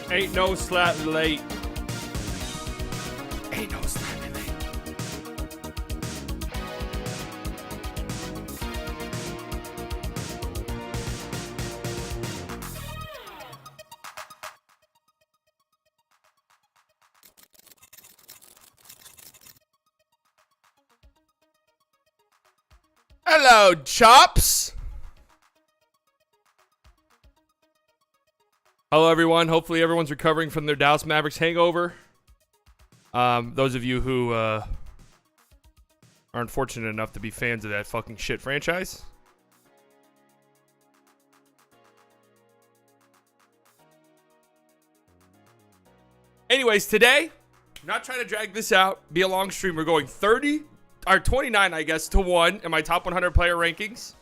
Ain't no slightly late. Ain't no slightly late. Hello, Chops. Hello, everyone. Hopefully, everyone's recovering from their Dallas Mavericks hangover. Those of you who are unfortunate enough to be fans of that fucking shit franchise. Anyways, today, I'm not trying to drag this out, be a long stream. We're going 29, I guess, to 1 in my top 100 player rankings.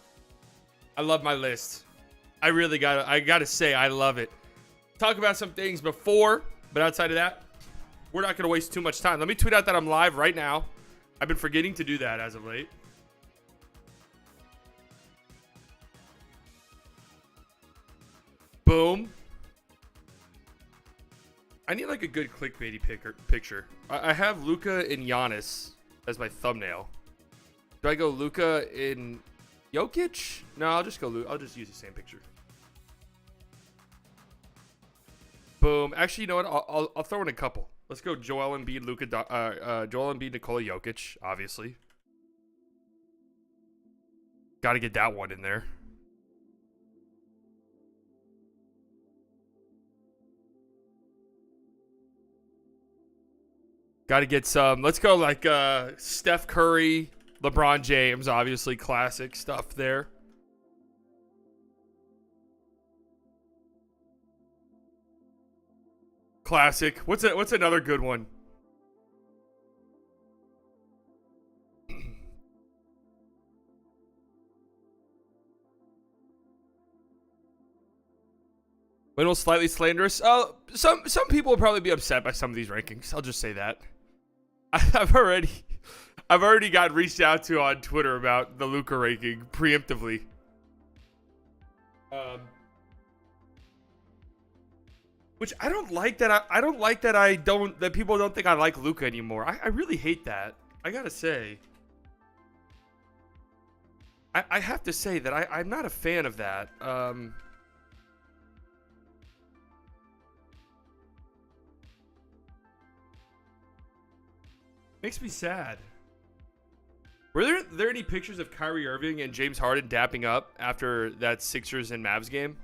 I love my list. I gotta say, I love it. Talk about some things before, but outside of that, we're not going to waste too much time. Let me tweet out that I'm live right now. I've been forgetting to do that as of late. Boom. I need like a good clickbaity picture. I have Luka and Giannis as my thumbnail. Do I go Luka in Jokic? No, I'll just go Luka. I'll just use the same picture. Boom. Actually, you know what? I'll throw in a couple. Let's go Joel Embiid, Joel Embiid, Nikola Jokic, obviously. Got to get that one in there. Got to get some. Let's go like Steph Curry, LeBron James, obviously classic stuff there. Classic. What's another good one? Little slightly slanderous. Oh, some people will probably be upset by some of these rankings. I'll just say that. I've already got reached out to on Twitter about the Luka ranking preemptively. Which I don't like that. I don't like that people don't think I like Luka anymore. I really hate that. I gotta say. I have to say that I'm not a fan of that. Makes me sad. Were there any pictures of Kyrie Irving and James Harden dapping up after that Sixers and Mavs game?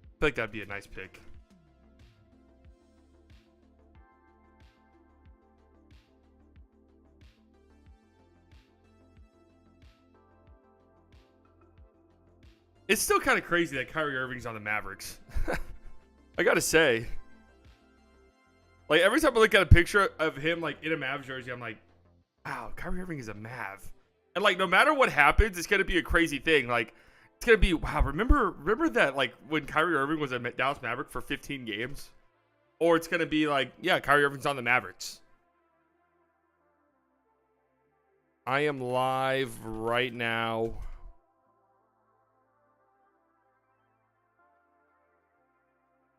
I feel like that'd be a nice pick. It's still kind of crazy that Kyrie Irving's on the Mavericks. I gotta say. Like, every time I look at a picture of him, like, in a Mavs jersey, I'm like, wow, Kyrie Irving is a Mav. And, like, no matter what happens, it's going to be a crazy thing. Like, it's going to be, wow, remember that, like, when Kyrie Irving was a Dallas Maverick for 15 games? Or it's going to be like, yeah, Kyrie Irving's on the Mavericks. I am live right now.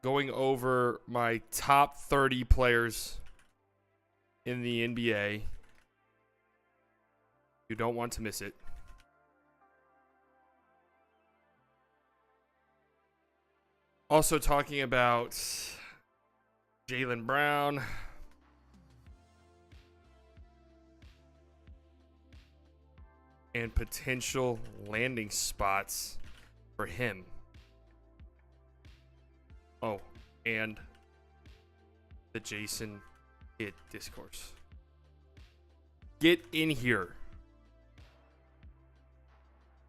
Going over my top 30 players in the NBA. You don't want to miss it. Also talking about Jaylen Brown. And potential landing spots for him. Oh, and the Jason Kidd discourse. Get in here.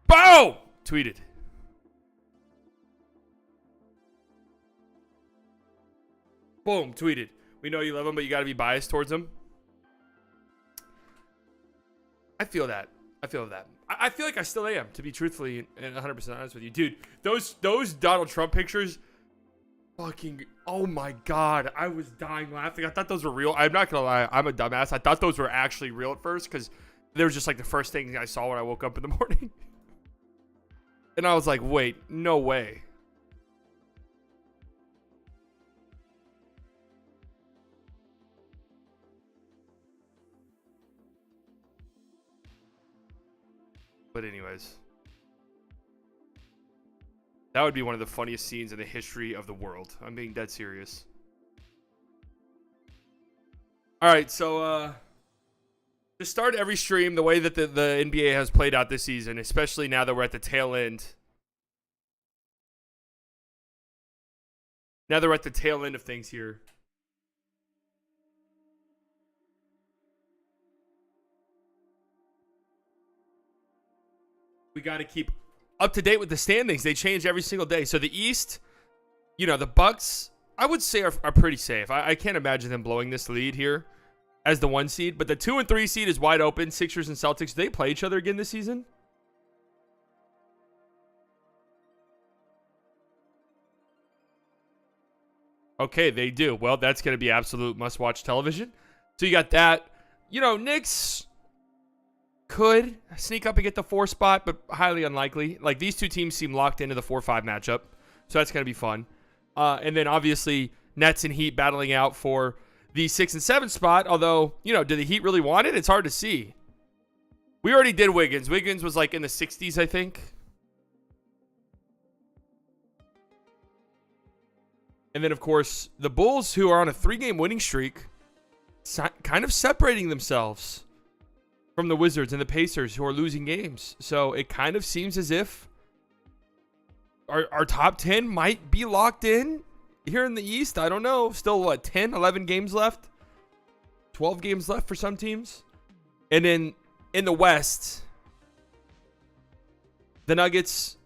Boom! Tweeted. Boom, tweeted. We know you love him, but you got to be biased towards him. I feel that. I feel like I still am, to be truthfully and 100% honest with you. Dude, those Donald Trump pictures, fucking, oh my God. I was dying laughing. I thought those were real. I'm not going to lie. I'm a dumbass. I thought those were actually real at first because they were just like the first thing I saw when I woke up in the morning. And I was like, wait, no way. But anyways, that would be one of the funniest scenes in the history of the world. I'm being dead serious. All right, so to start every stream, the way that the NBA has played out this season, especially now that we're at the tail end. Now that we're at the tail end of things here. We got to keep up to date with the standings. They change every single day. So the East, you know, the Bucks, I would say are pretty safe. I can't imagine them blowing this lead here as the 1 seed. But the 2 and 3 seed is wide open. Sixers and Celtics, do they play each other again this season? Okay, they do. Well, that's going to be absolute must-watch television. So you got that. You know, Knicks could sneak up and get the 4 spot, but highly unlikely. Like, these two teams seem locked into the 4-5 matchup. So that's going to be fun. And then, obviously, Nets and Heat battling out for the 6 and 7 spot. Although, you know, do the Heat really want it? It's hard to see. We already did Wiggins. Wiggins was, like, in the 60s, I think. And then, of course, the Bulls, who are on a 3-game winning streak, kind of separating themselves from the Wizards and the Pacers, who are losing games. So it kind of seems as if our top 10 might be locked in here in the East. I don't know. Still, what, 10, 11 games left? 12 games left for some teams. And then in the West, the Nuggets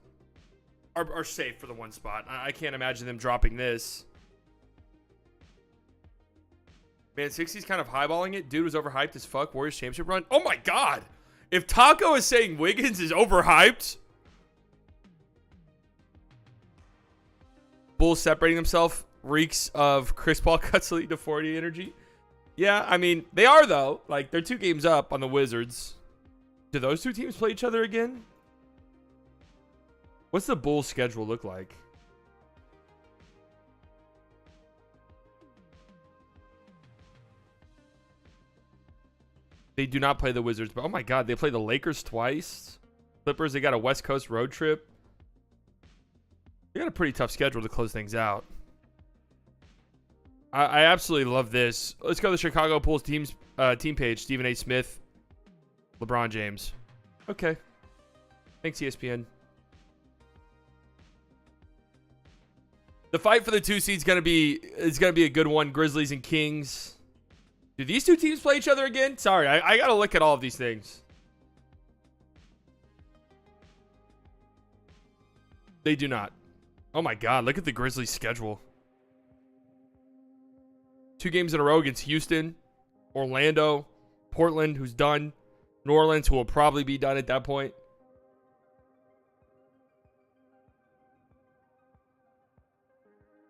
are safe for the 1 spot. I can't imagine them dropping this. Man, 60's kind of highballing it. Dude was overhyped as fuck. Warriors championship run. Oh my God. If Taco is saying Wiggins is overhyped. Bulls separating themselves reeks of Chris Paul cuts the lead to 40 energy. Yeah, I mean, they are though. Like, they're 2 games up on the Wizards. Do those 2 teams play each other again? What's the Bulls schedule look like? They do not play the Wizards, but oh my God, they play the Lakers twice. Clippers, they got a West Coast road trip. They got a pretty tough schedule to close things out. I absolutely love this. Let's go to the Chicago Bulls team page. Stephen A. Smith, LeBron James. Okay. Thanks, ESPN. The fight for the 2 seed is gonna be a good one. Grizzlies and Kings. Do these 2 teams play each other again? Sorry, I gotta look at all of these things. They do not. Oh my God, look at the Grizzlies schedule. 2 games in a row against Houston, Orlando, Portland, who's done, New Orleans, who will probably be done at that point.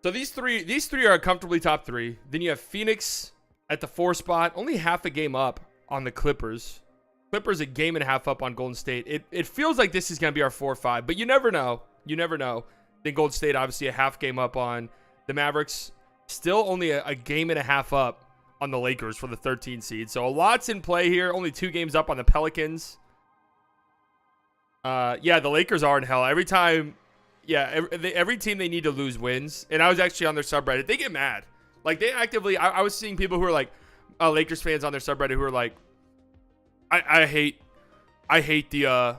So these three are comfortably top 3. Then you have Phoenix at the 4 spot, only half a game up on the Clippers. Clippers a game and a half up on Golden State. It feels like this is going to be our 4-5, but you never know. You never know. Then Golden State obviously a half game up on the Mavericks. Still only a game and a half up on the Lakers for the 13 seed. So a lot's in play here. Only 2 games up on the Pelicans. Yeah, the Lakers are in hell. Every time, yeah, every team they need to lose wins. And I was actually on their subreddit. They get mad. Like, they actively, I was seeing people who are like, Lakers fans on their subreddit who are like, I hate the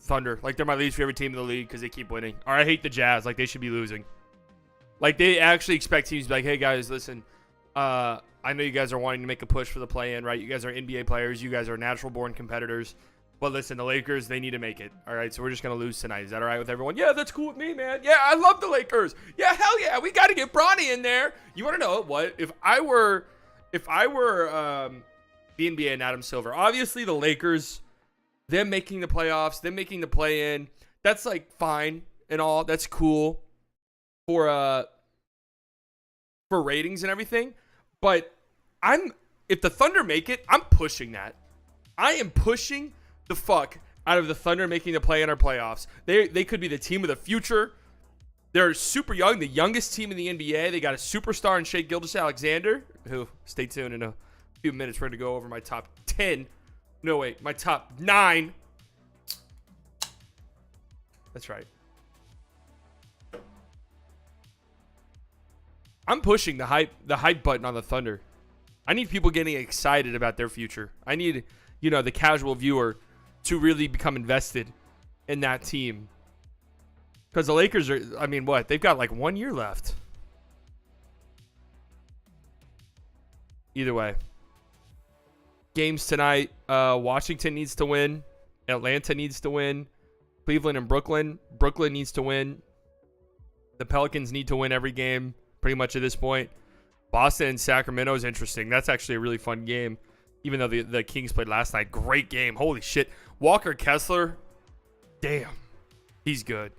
Thunder. Like, they're my least favorite team in the league because they keep winning. Or I hate the Jazz. Like, they should be losing. Like, they actually expect teams to be like, hey, guys, listen. I know you guys are wanting to make a push for the play-in, right? You guys are NBA players. You guys are natural-born competitors. But listen, the Lakers, they need to make it. All right, so we're just going to lose tonight. Is that all right with everyone? Yeah, that's cool with me, man. Yeah, I love the Lakers. Yeah, hell yeah. We got to get Bronny in there. You want to know what? If I were the NBA and Adam Silver, obviously the Lakers, them making the playoffs, them making the play-in, that's like fine and all. That's cool for ratings and everything. But if the Thunder make it, I'm pushing that. I am pushing the fuck out of the Thunder making the play in our playoffs. They could be the team of the future. They're super young, the youngest team in the NBA. They got a superstar in Shai Gilgeous-Alexander, who, stay tuned in a few minutes. We're going to go over my top 10 No, wait. My top 9. That's right. I'm pushing the hype button on the Thunder. I need people getting excited about their future. I need, the casual viewer to really become invested in that team. Because the Lakers are, what? They've got like 1 year left. Either way. Games tonight. Washington needs to win. Atlanta needs to win. Cleveland and Brooklyn. Brooklyn needs to win. The Pelicans need to win every game pretty much at this point. Boston and Sacramento is interesting. That's actually a really fun game. Even though the Kings played last night. Great game. Holy shit. Walker Kessler. Damn. He's good.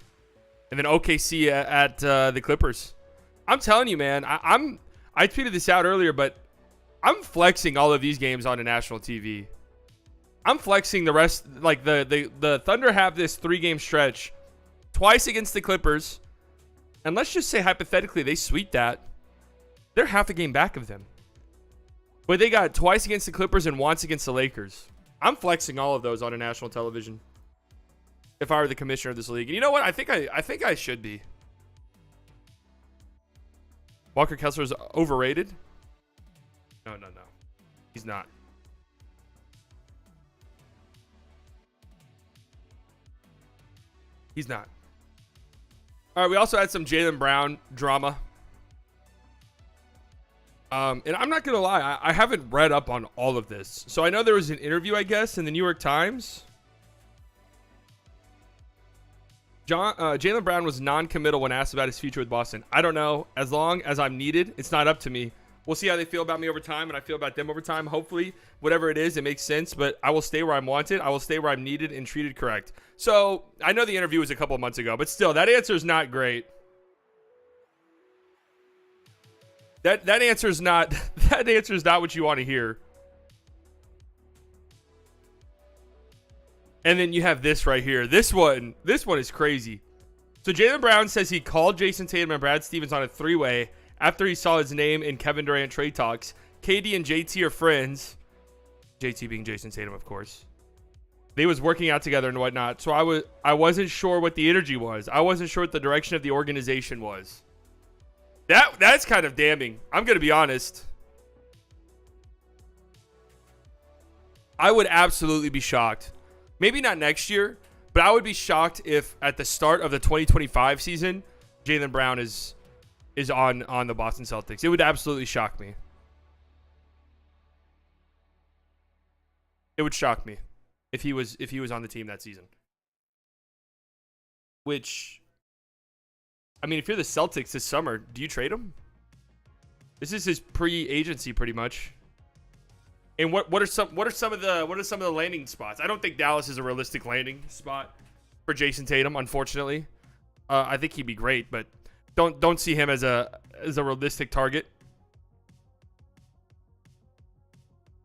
And then OKC at the Clippers. I'm telling you, man. I tweeted this out earlier, but I'm flexing all of these games on a national TV. I'm flexing the rest. Like the Thunder have this 3-game stretch. Twice against the Clippers. And let's just say hypothetically they sweep that. They're half a game back of them. But they got twice against the Clippers and once against the Lakers. I'm flexing all of those on a national television. If I were the commissioner of this league. And you know what? I think I should be. Walker Kessler is overrated? No. He's not. He's not. All right, we also had some Jaylen Brown drama. And I'm not going to lie. I haven't read up on all of this. So I know there was an interview, I guess, in the New York Times. Jaylen Brown was non-committal when asked about his future with Boston. I don't know. As long as I'm needed, it's not up to me. We'll see how they feel about me over time, and I feel about them over time. Hopefully, whatever it is, it makes sense. But I will stay where I'm wanted. I will stay where I'm needed and treated correct. So I know the interview was a couple of months ago, but still, that answer is not great. That answer is not what you want to hear. And then you have this right here. This one is crazy. So Jaylen Brown says he called Jason Tatum and Brad Stevens on a 3-way after he saw his name in Kevin Durant trade talks. KD and JT are friends. JT being Jason Tatum, of course. They was working out together and whatnot. So I wasn't sure what the energy was. I wasn't sure what the direction of the organization was. That's kind of damning. I'm going to be honest. I would absolutely be shocked. Maybe not next year, but I would be shocked if at the start of the 2025 season, Jaylen Brown is on the Boston Celtics. It would absolutely shock me. It would shock me if he was on the team that season. Which, if you're the Celtics this summer, do you trade him? This is his pre-agency pretty much. And what are some of the landing spots? I don't think Dallas is a realistic landing spot for Jason Tatum, unfortunately. I think he'd be great, but don't see him as a realistic target.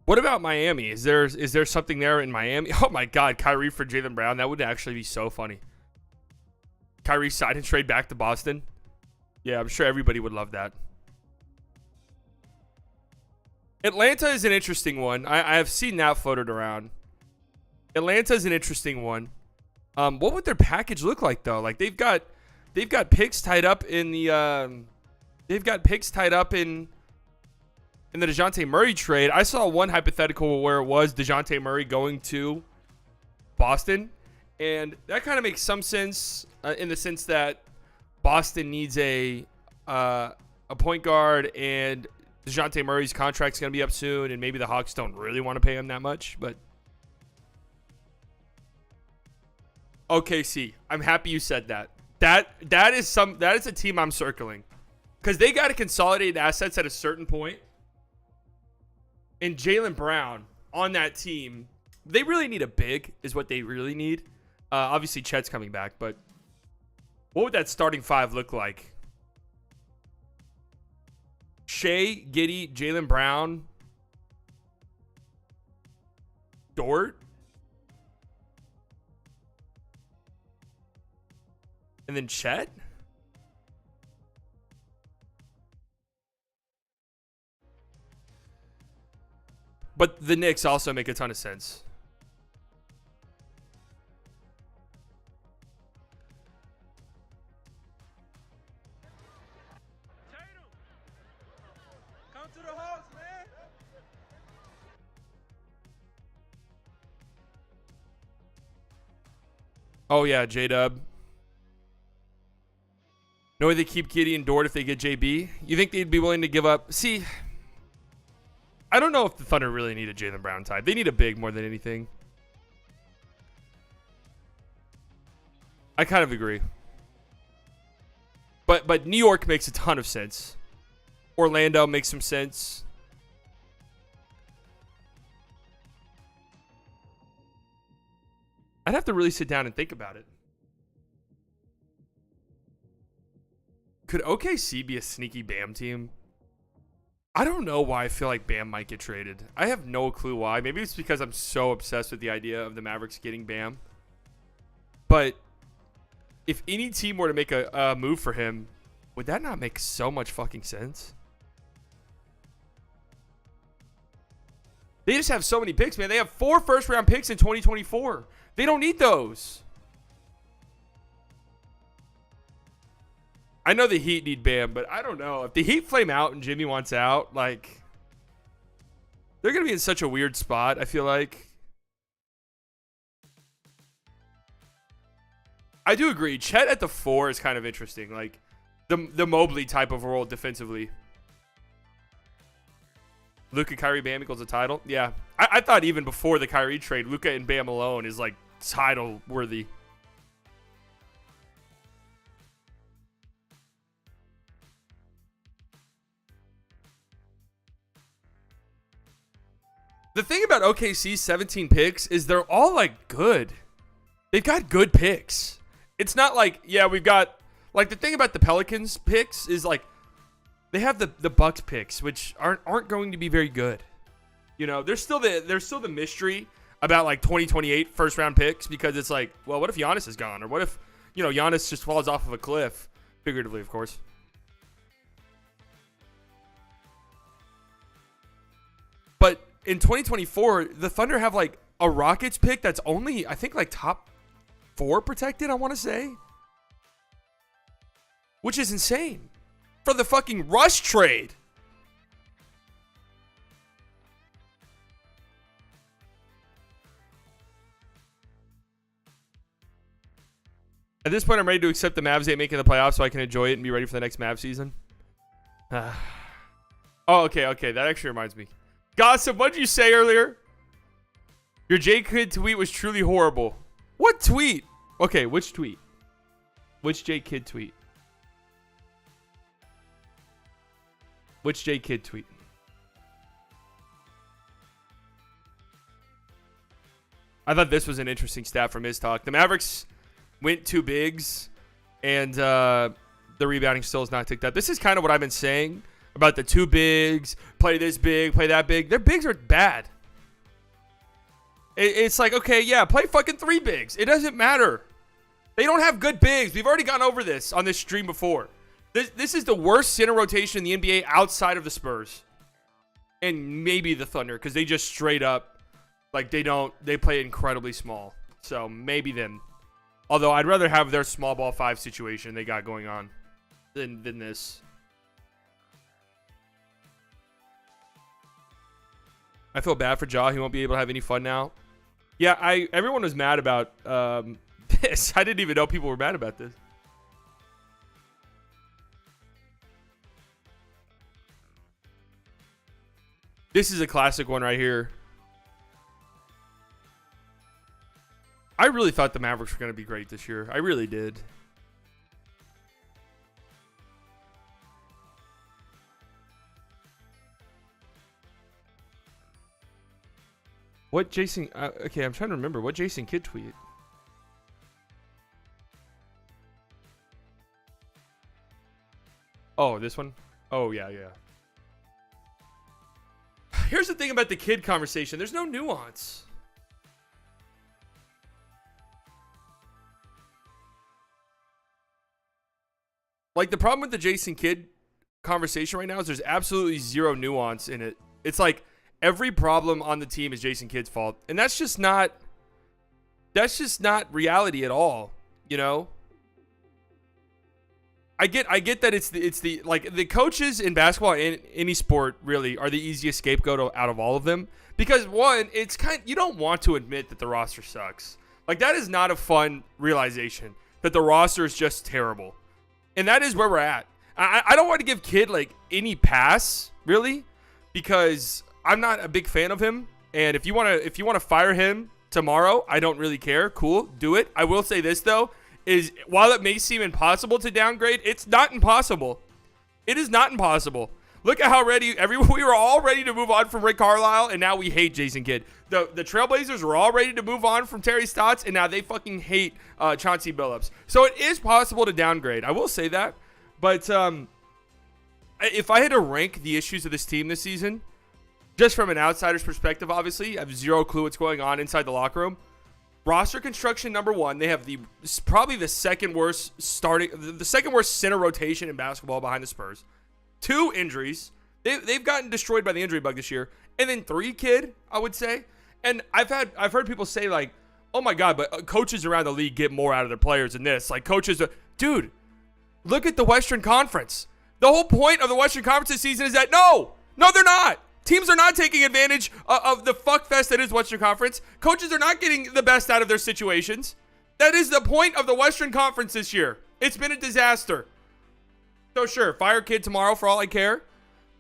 What about Miami? Is there something there in Miami? Oh my God, Kyrie for Jaylen Brown. That would actually be so funny. Kyrie sign and trade back to Boston. Yeah, I'm sure everybody would love that. Atlanta is an interesting one. I have seen that floated around. Atlanta is an interesting one. What would their package look like though? Like they've got picks tied up in the the DeJounte Murray trade. I saw one hypothetical where it was DeJounte Murray going to Boston, and that kind of makes some sense in the sense that Boston needs a point guard, and DeJounte Murray's contract's going to be up soon, and maybe the Hawks don't really want to pay him that much, but OKC. I'm happy you said that. That is a team I'm circling because they got to consolidate assets at a certain point. And Jaylen Brown on that team, they really need a big, is what they really need. Obviously, Chet's coming back, but what would that starting five look like? Shea, Giddey, Jaylen Brown, Dort, and then Chet? But the Knicks also make a ton of sense. Oh, yeah, J-Dub. No way they keep Gideon Dort if they get JB. You think they'd be willing to give up? See, I don't know if the Thunder really need a Jaylen Brown type. They need a big more than anything. I kind of agree. But New York makes a ton of sense. Orlando makes some sense. I'd have to really sit down and think about it. Could OKC be a sneaky Bam team? I don't know why I feel like Bam might get traded. I have no clue why. Maybe it's because I'm so obsessed with the idea of the Mavericks getting Bam. But if any team were to make a move for him, would that not make so much fucking sense? They just have so many picks, man. They have 4 first-round picks in 2024. They don't need those. I know the Heat need Bam, but I don't know. If the Heat flame out and Jimmy wants out, like, they're going to be in such a weird spot, I feel like. I do agree. Chet at the 4 is kind of interesting. Like, the Mobley type of role defensively. Luka, Kyrie, Bam equals a title? Yeah. I thought even before the Kyrie trade, Luka and Bam alone is, like, title worthy. The thing about OKC's 17 picks is they're all, like, good. They've got good picks. It's not like, yeah, we've got, like, the thing about the Pelicans picks is, like, they have the Bucks picks, which aren't going to be very good. You know, there's still the mystery about, like, 2028 first round picks, because it's like, well, what if Giannis is gone, or what if, you know, Giannis just falls off of a cliff, figuratively, of course. But in 2024, the Thunder have, like, a Rockets pick that's only, I think, like, top 4 protected, I want to say. Which is insane. For the fucking Rush trade. At this point, I'm ready to accept the Mavs ain't making the playoffs so I can enjoy it and be ready for the next Mavs season. Oh, okay. That actually reminds me. Gossip, what did you say earlier? Your J-Kid tweet was truly horrible. What tweet? Okay, which tweet? Which J-Kid tweet? Which J-Kid tweet? I thought this was an interesting stat from his talk. The Mavericks went 2 bigs, and the rebounding still is not ticked up. This is kind of what I've been saying about the 2 bigs, play this big, play that big. Their bigs are bad. It's like, okay, yeah, play fucking 3 bigs. It doesn't matter. They don't have good bigs. We've already gone over this on this stream before. This is the worst center rotation in the NBA outside of the Spurs. And maybe the Thunder, because they just straight up, like, they play incredibly small. So maybe them. Although I'd rather have their small ball 5 situation they got going on than this. I feel bad for Ja. He won't be able to have any fun now. Yeah, everyone was mad about this. I didn't even know people were mad about this. This is a classic one right here. I really thought the Mavericks were going to be great this year. I really did. What Jason... okay, I'm trying to remember. What Jason Kidd tweet? Oh, this one? Oh, yeah. Here's the thing about the Kidd conversation. There's no nuance. Like, the problem with the Jason Kidd conversation right now is there's absolutely zero nuance in it. It's like every problem on the team is Jason Kidd's fault. And that's just not reality at all, you know? I get that it's the like the coaches in basketball and any sport really are the easiest scapegoat out of all of them, because one, it's you don't want to admit that the roster sucks. Like, that is not a fun realization that the roster is just terrible. And that is where we're at. I don't want to give Kidd, like, any pass, really, because I'm not a big fan of him. And if you want to fire him tomorrow, I don't really care. Cool, do it. I will say this, though, is while it may seem impossible to downgrade, it's not impossible. It is not impossible. Look at how we were all ready to move on from Rick Carlisle, and now we hate Jason Kidd. The Trailblazers were all ready to move on from Terry Stotts, and now they fucking hate Chauncey Billups. So it is possible to downgrade. I will say that. But if I had to rank the issues of this team this season, just from an outsider's perspective, obviously, I have zero clue what's going on inside the locker room. Roster construction, number one. They have probably the second worst center rotation in basketball behind the Spurs. 2 injuries. They've gotten destroyed by the injury bug this year. And then 3, Kidd, I would say. And I've heard people say, like, oh my God, but coaches around the league get more out of their players than this. Like, dude, look at the Western Conference. The whole point of the Western Conference this season is that no, they're not. Teams are not taking advantage of the fuckfest that is Western Conference. Coaches are not getting the best out of their situations. That is the point of the Western Conference this year. It's been a disaster. So sure, fire Kidd tomorrow for all I care.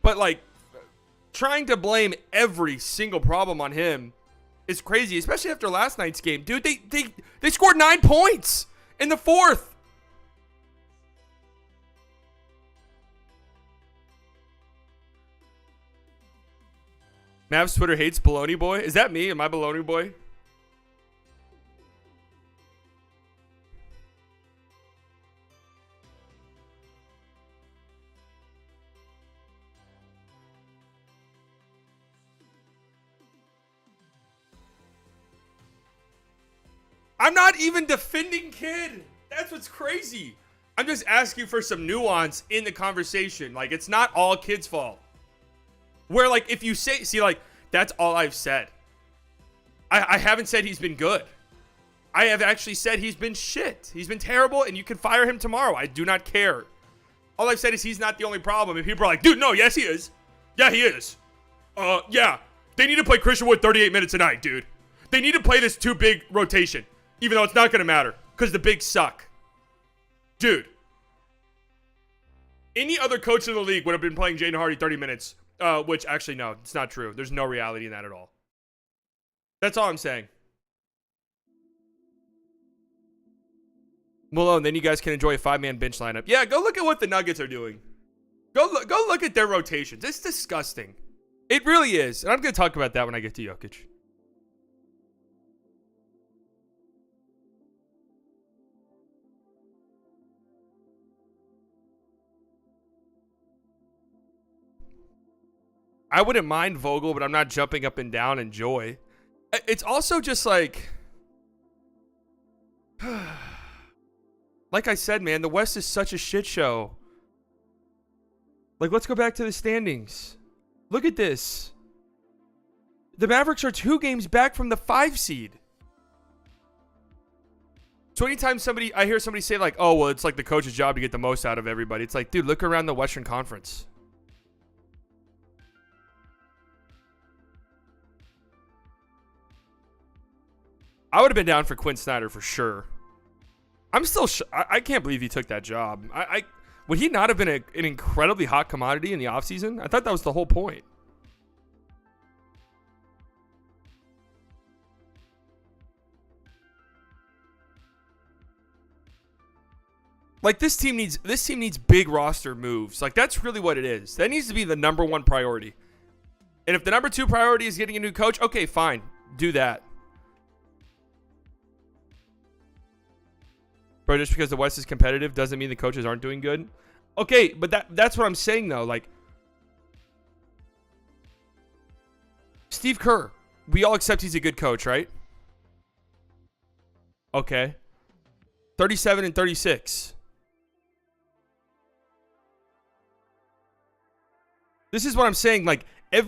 But, like, trying to blame every single problem on him is crazy, especially after last night's game. Dude, they scored 9 points in the fourth. Mavs Twitter hates Baloney Boy. Is that me? Am I Baloney Boy? I'm not even defending Kidd. That's what's crazy. I'm just asking for some nuance in the conversation. Like, it's not all Kidd's fault. Where, like, if you see, like, that's all I've said. I haven't said he's been good. I have actually said he's been shit. He's been terrible, and you can fire him tomorrow. I do not care. All I've said is he's not the only problem. And people are like, dude, no, yes, he is. Yeah, he is. Yeah. They need to play Christian Wood 38 minutes a night, dude. They need to play this 2 big rotation, even though it's not going to matter, because the bigs suck. Dude. Any other coach in the league would have been playing Jaden Hardy 30 minutes. Which, actually, no, it's not true. There's no reality in that at all. That's all I'm saying. Malone, then you guys can enjoy a 5-man bench lineup. Yeah, go look at what the Nuggets are doing. Go look at their rotations. It's disgusting. It really is. And I'm going to talk about that when I get to Jokic. I wouldn't mind Vogel, but I'm not jumping up and down in joy. It's also just like... like I said, man, the West is such a shit show. Like, let's go back to the standings. Look at this. The Mavericks are 2 games back from the 5 seed. So anytime I hear somebody say, like, oh, well, it's like the coach's job to get the most out of everybody. It's like, dude, look around the Western Conference. I would have been down for Quinn Snyder for sure. I'm still... I can't believe he took that job. Would he not have been an incredibly hot commodity in the offseason? I thought that was the whole point. Like, this team needs big roster moves. Like, that's really what it is. That needs to be the number 1 priority. And if the number 2 priority is getting a new coach, okay, fine. Do that. Bro, just because the West is competitive doesn't mean the coaches aren't doing good. Okay, but that's what I'm saying, though. Like, Steve Kerr, we all accept he's a good coach, right? Okay. 37 and 36. This is what I'm saying. Like, the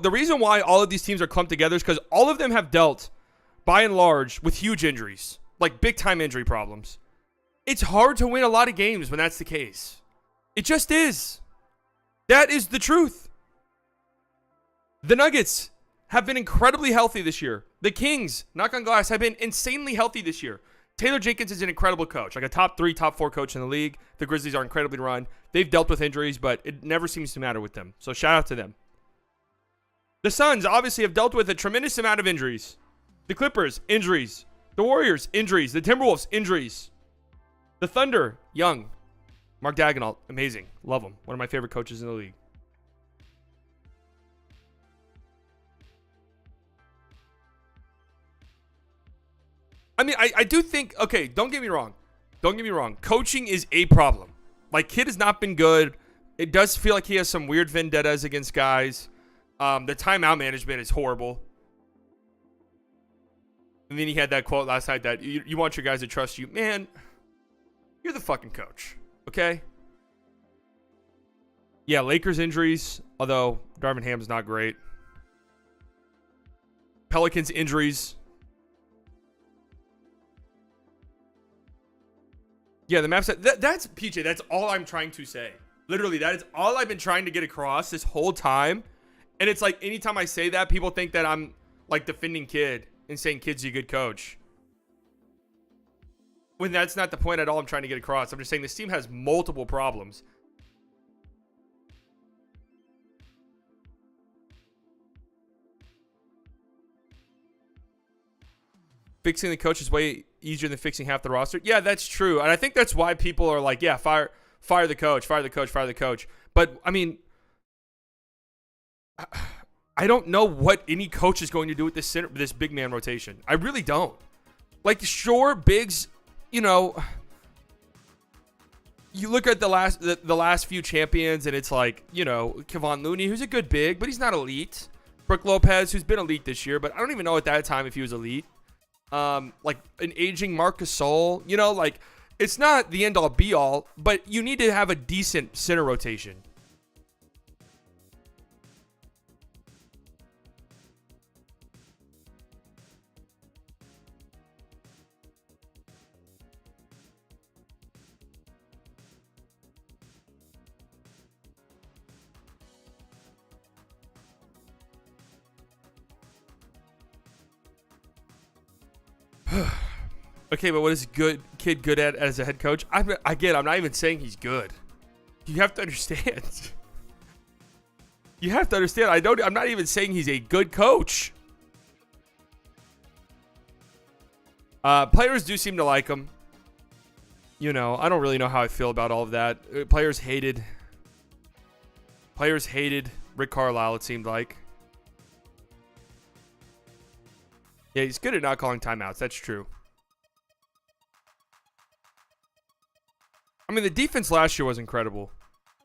reason why all of these teams are clumped together is because all of them have dealt, by and large, with huge injuries. Like, big-time injury problems. It's hard to win a lot of games when that's the case. It just is. That is the truth. The Nuggets have been incredibly healthy this year. The Kings, knock on glass, have been insanely healthy this year. Taylor Jenkins is an incredible coach, like a top 3, top 4 coach in the league. The Grizzlies are incredibly run. They've dealt with injuries, but it never seems to matter with them. So shout out to them. The Suns obviously have dealt with a tremendous amount of injuries. The Clippers, injuries. The Warriors, injuries. The Timberwolves, injuries. The Thunder, young. Mark Daigneault, amazing. Love him. One of my favorite coaches in the league. I mean, I do think, okay, don't get me wrong. Don't get me wrong. Coaching is a problem. Like, Kidd has not been good. It does feel like he has some weird vendettas against guys. The timeout management is horrible. And then he had that quote last night that you want your guys to trust you. Man, you're the fucking coach, okay? Yeah, Lakers injuries, although Darvin Ham's not great. Pelicans injuries. Yeah, the Mavs. That's PJ. That's all I'm trying to say. Literally, that is all I've been trying to get across this whole time. And it's like anytime I say that, people think that I'm like defending Kidd and saying Kidd's a good coach. When that's not the point at all I'm trying to get across. I'm just saying this team has multiple problems. Fixing the coach is way easier than fixing half the roster. Yeah, that's true. And I think that's why people are like, yeah, fire the coach, fire the coach, fire the coach. But, I mean, I don't know what any coach is going to do with this big man rotation. I really don't. Like, sure, bigs, you know, you look at the last few champions, and it's like, you know, Kevon Looney, who's a good big, but he's not elite. Brook Lopez, who's been elite this year, but I don't even know at that time if he was elite. Like an aging Marc Gasol, you know, like it's not the end all be all, but you need to have a decent center rotation. Okay, but what is Kidd good at as a head coach? I'm not even saying he's good. You have to understand. You have to understand. I'm not even saying he's a good coach. Players do seem to like him. You know, I don't really know how I feel about all of that. Players hated Rick Carlisle, it seemed like. Yeah, he's good at not calling timeouts. That's true. I mean, the defense last year was incredible.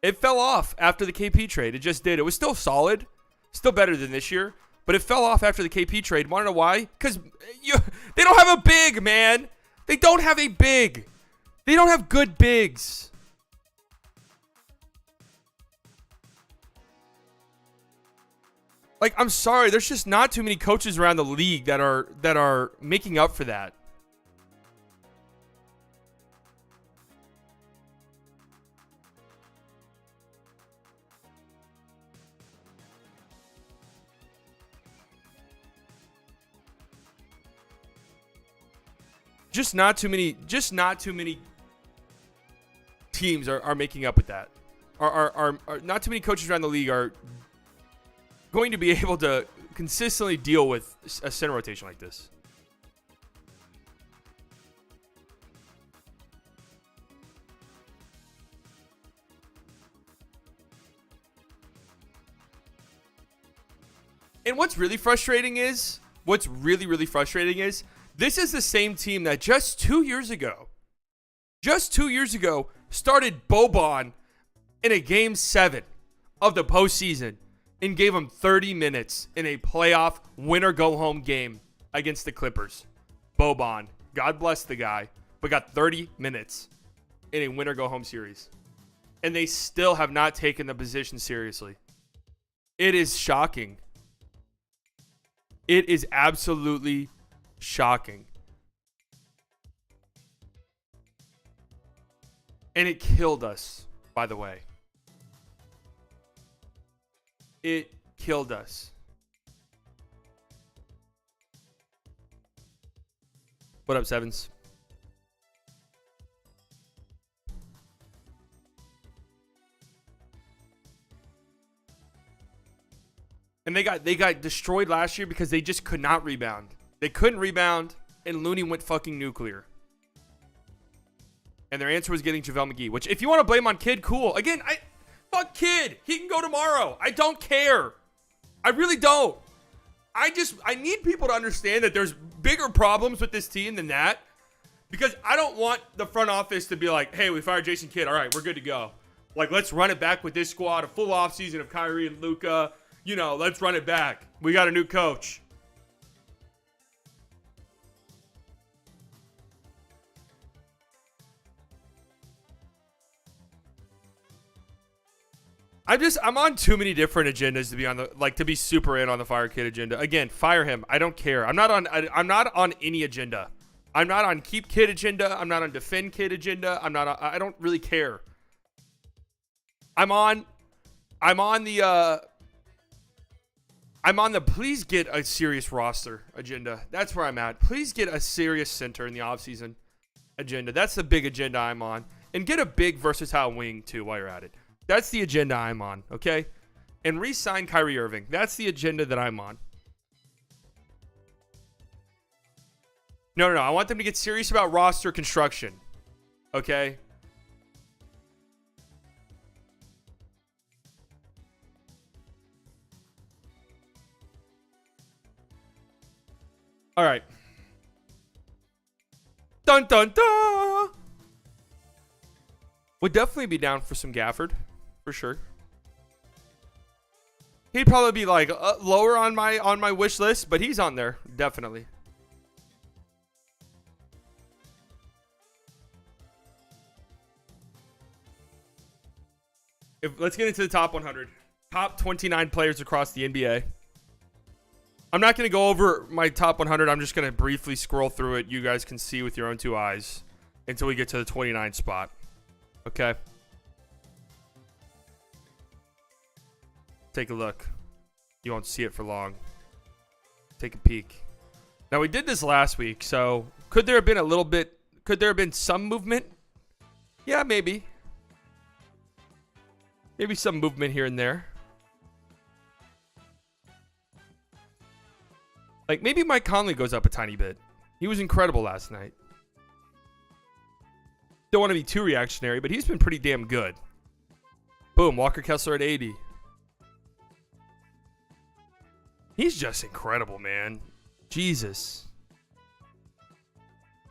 It fell off after the KP trade. It just did. It was still solid. Still better than this year. But it fell off after the KP trade. Want to know why? Because they don't have a big, man. They don't have a big. They don't have good bigs. Like, I'm sorry. There's just not too many coaches around the league that are making up for that. Just not too many teams are making up with that. Are not too many coaches around the league are going to be able to consistently deal with a center rotation like this. And what's really frustrating is this is the same team that just 2 years ago started Boban in a game 7 of the postseason and gave him 30 minutes in a playoff winner-go-home game against the Clippers. Boban, God bless the guy, but got 30 minutes in a winner-go-home series. And they still have not taken the position seriously. It is shocking. It is absolutely shocking. And it killed us, by the way. It killed us. What up, Sevens? And they got destroyed last year because they just could not rebound. They couldn't rebound, and Looney went fucking nuclear. And their answer was getting JaVale McGee, which if you want to blame on Kidd, cool. Again, fuck Kidd. He can go tomorrow. I don't care. I really don't. I need people to understand that there's bigger problems with this team than that. Because I don't want the front office to be like, hey, we fired Jason Kidd. All right, we're good to go. Like, let's run it back with this squad. A full offseason of Kyrie and Luka. You know, let's run it back. We got a new coach. I'm on too many different agendas to be on to be super in on the fire Kidd agenda. Again, fire him. I don't care. I'm not on any agenda. I'm not on keep Kidd agenda. I'm not on defend Kidd agenda. I don't really care. I'm on the please get a serious roster agenda. That's where I'm at. Please get a serious center in the offseason agenda. That's the big agenda I'm on. And get a big versatile wing too while you're at it. That's the agenda I'm on, okay? And re-sign Kyrie Irving. That's the agenda that I'm on. No. I want them to get serious about roster construction, okay? All right. Dun, dun, dun. Would definitely be down for some Gafford. For sure. He'd probably be like lower on my wish list, but he's on there definitely. Let's get into the top 100. Top 29 players across the NBA. I'm not going to go over my top 100. I'm just going to briefly scroll through it. You guys can see with your own two eyes until we get to the 29 spot. Okay. Take a look. You won't see it for long. Take a peek. Now, we did this last week, so could there have been some movement? Yeah, maybe. Maybe some movement here and there. Like, maybe Mike Conley goes up a tiny bit. He was incredible last night. Don't want to be too reactionary, but he's been pretty damn good. Boom, Walker Kessler at 80. He's just incredible, man. Jesus.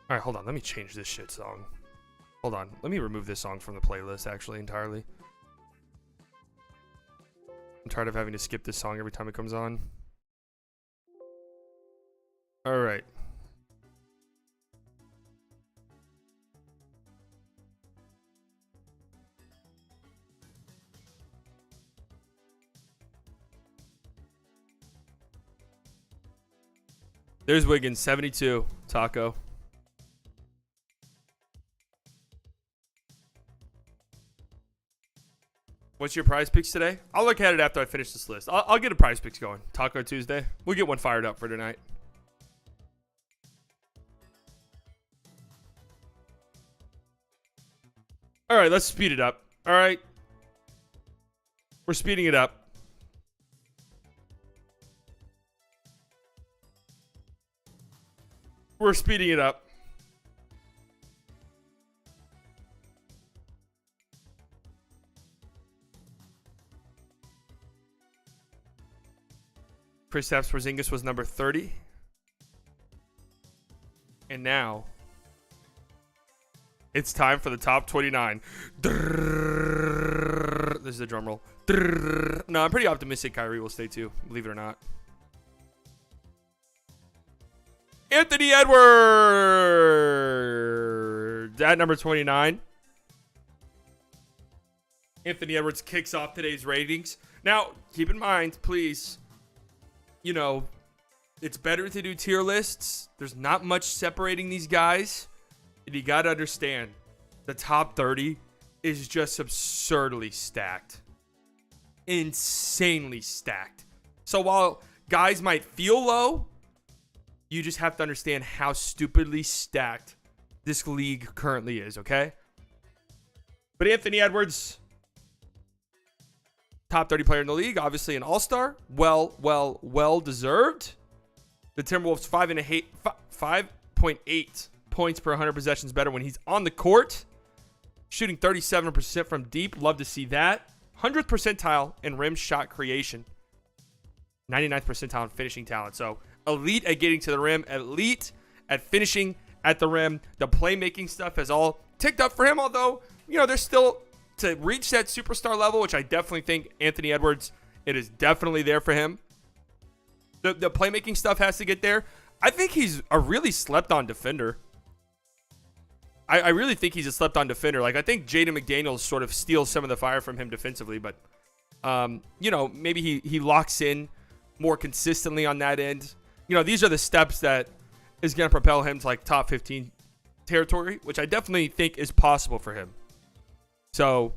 All right, hold on. Let me change this shit song. Hold on. Let me remove this song from the playlist, actually, entirely. I'm tired of having to skip this song every time it comes on. All right. There's Wiggins, 72. Taco. What's your prize picks today? I'll look at it after I finish this list. I'll get a prize picks going. Taco Tuesday. We'll get one fired up for tonight. All right, let's speed it up. All right. We're speeding it up. We're speeding it up. Kristaps Porzingis was number 30. And now it's time for the top 29. This is a drum roll. No, I'm pretty optimistic Kyrie will stay too, believe it or not. Anthony Edwards at number 29. Anthony Edwards kicks off today's ratings. Now, keep in mind, please, you know, it's better to do tier lists. There's not much separating these guys. And you got to understand, the top 30 is just absurdly stacked. Insanely stacked. So while guys might feel low, You just have to understand how stupidly stacked this league currently is, okay? But Anthony Edwards, top 30 player in the league, obviously an all-star. Well deserved. The Timberwolves 5.8 points per 100 possessions better when he's on the court. Shooting 37% from deep. Love to see that. 100th percentile in rim shot creation. 99th percentile in finishing talent. So elite at getting to the rim. Elite at finishing at the rim. The playmaking stuff has all ticked up for him. Although, there's still to reach that superstar level, which I definitely think Anthony Edwards, it is definitely there for him. The playmaking stuff has to get there. I think he's a really slept on defender. I really think he's a slept-on defender. Like, I think Jaden McDaniels sort of steals some of the fire from him defensively, but, maybe he locks in more consistently on that end. These are the steps that is going to propel him to, like, top 15 territory, which I definitely think is possible for him. So,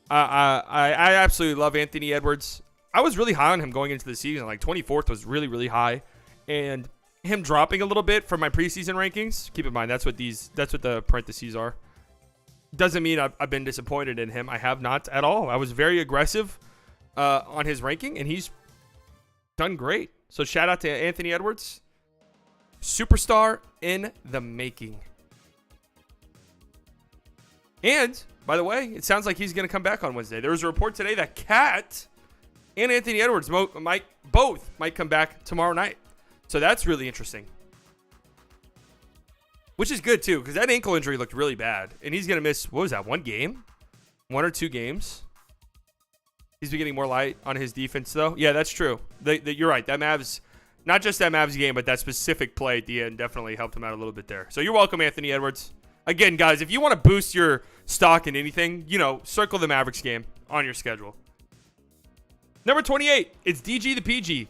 I absolutely love Anthony Edwards. I was really high on him going into the season. Like, 24th was really, really high. And him dropping a little bit from my preseason rankings. Keep in mind, that's what the parentheses are. Doesn't mean I've been disappointed in him. I have not at all. I was very aggressive on his ranking, and he's done great. So shout out to Anthony Edwards. Superstar in the making. And, by the way, it sounds like he's going to come back on Wednesday. There was a report today that Cat and Anthony Edwards both might come back tomorrow night. So that's really interesting. Which is good, too, because that ankle injury looked really bad. And he's going to miss, what was that, 1 game? 1 or 2 games? He's been getting more light on his defense, though. Yeah, that's true. You're right. That Mavs, not just that Mavs game, but that specific play at the end definitely helped him out a little bit there. So you're welcome, Anthony Edwards. Again, guys, if you want to boost your stock in anything, circle the Mavericks game on your schedule. Number 28, it's DG the PG.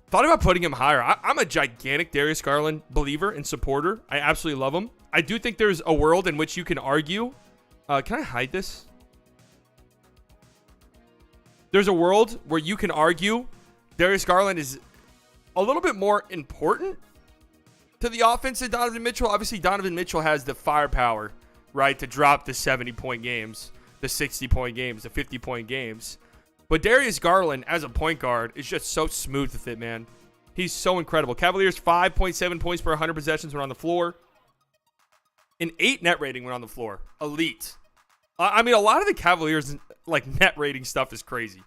Thought about putting him higher. I'm a gigantic Darius Garland believer and supporter. I absolutely love him. I do think there's a world in which you can argue. Can I hide this? There's a world where you can argue Darius Garland is a little bit more important to the offense than Donovan Mitchell. Obviously, Donovan Mitchell has the firepower, right, to drop the 70-point games, the 60-point games, the 50-point games. But Darius Garland, as a point guard, is just so smooth with it, man. He's so incredible. Cavaliers, 5.7 points per 100 possessions when on the floor. An 8 net rating when on the floor. Elite. I mean, a lot of the Cavaliers, net rating stuff is crazy.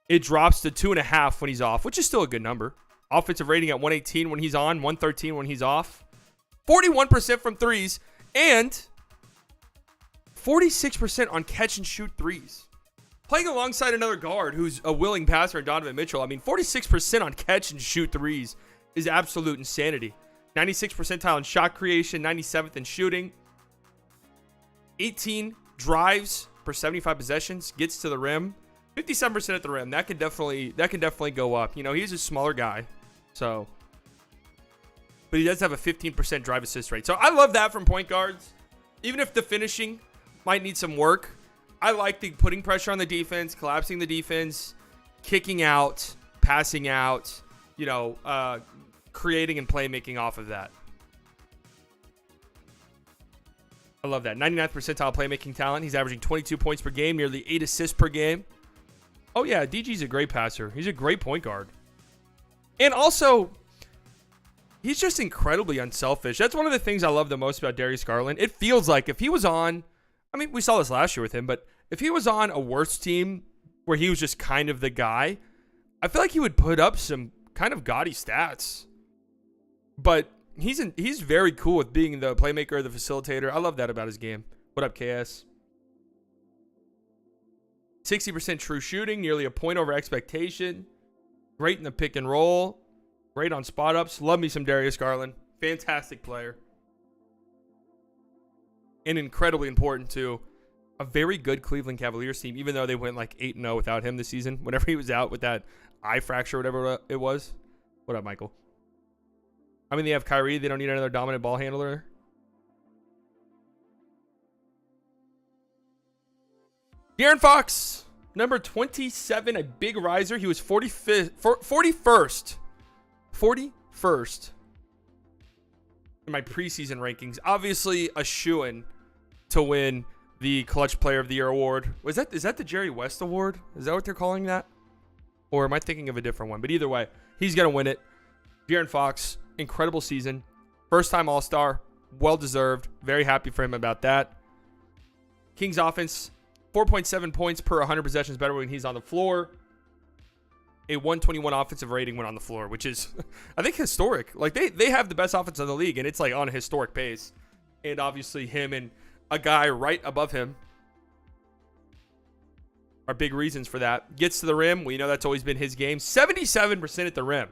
It drops to 2.5 when he's off, which is still a good number. Offensive rating at 118 when he's on, 113 when he's off. 41% from threes, and 46% on catch and shoot threes. Playing alongside another guard who's a willing passer, Donovan Mitchell. I mean, 46% on catch and shoot threes is absolute insanity. 96th percentile in shot creation, 97th in shooting. 18 drives per 75 possessions, gets to the rim. 57% at the rim. That can definitely go up. He's a smaller guy, so, but he does have a 15% drive assist rate. So I love that from point guards. Even if the finishing might need some work, I like the putting pressure on the defense, collapsing the defense, kicking out, passing out, creating and playmaking off of that. I love that. 99th percentile playmaking talent. He's averaging 22 points per game, nearly 8 assists per game. Oh, yeah, DG's a great passer. He's a great point guard. And also, he's just incredibly unselfish. That's one of the things I love the most about Darius Garland. It feels like if he was on, I mean, we saw this last year with him, but if he was on a worse team where he was just kind of the guy, I feel like he would put up some kind of gaudy stats. But he's very cool with being the playmaker, the facilitator. I love that about his game. What up, KS? 60% true shooting, nearly a point over expectation. Great in the pick and roll. Great on spot ups. Love me some Darius Garland. Fantastic player. And incredibly important to a very good Cleveland Cavaliers team, even though they went 8-0 without him this season. Whenever he was out with that eye fracture, whatever it was. What up, Michael? I mean, they have Kyrie. They don't need another dominant ball handler. De'Aaron Fox, Number 27, a big riser. He was 41st in my preseason rankings. Obviously, a shoo-in to win the Clutch Player of the Year award. Is that the Jerry West award? Is that what they're calling that? Or am I thinking of a different one? But either way, he's going to win it. De'Aaron Fox, incredible season. First-time All-Star. Well-deserved. Very happy for him about that. Kings offense, 4.7 points per 100 possessions better when he's on the floor. A 121 offensive rating when on the floor, which is, I think, historic. Like, they have the best offense in the league, and it's, like, on a historic pace. And obviously him and a guy right above him are big reasons for that. Gets to the rim. We know that's always been his game. 77% at the rim.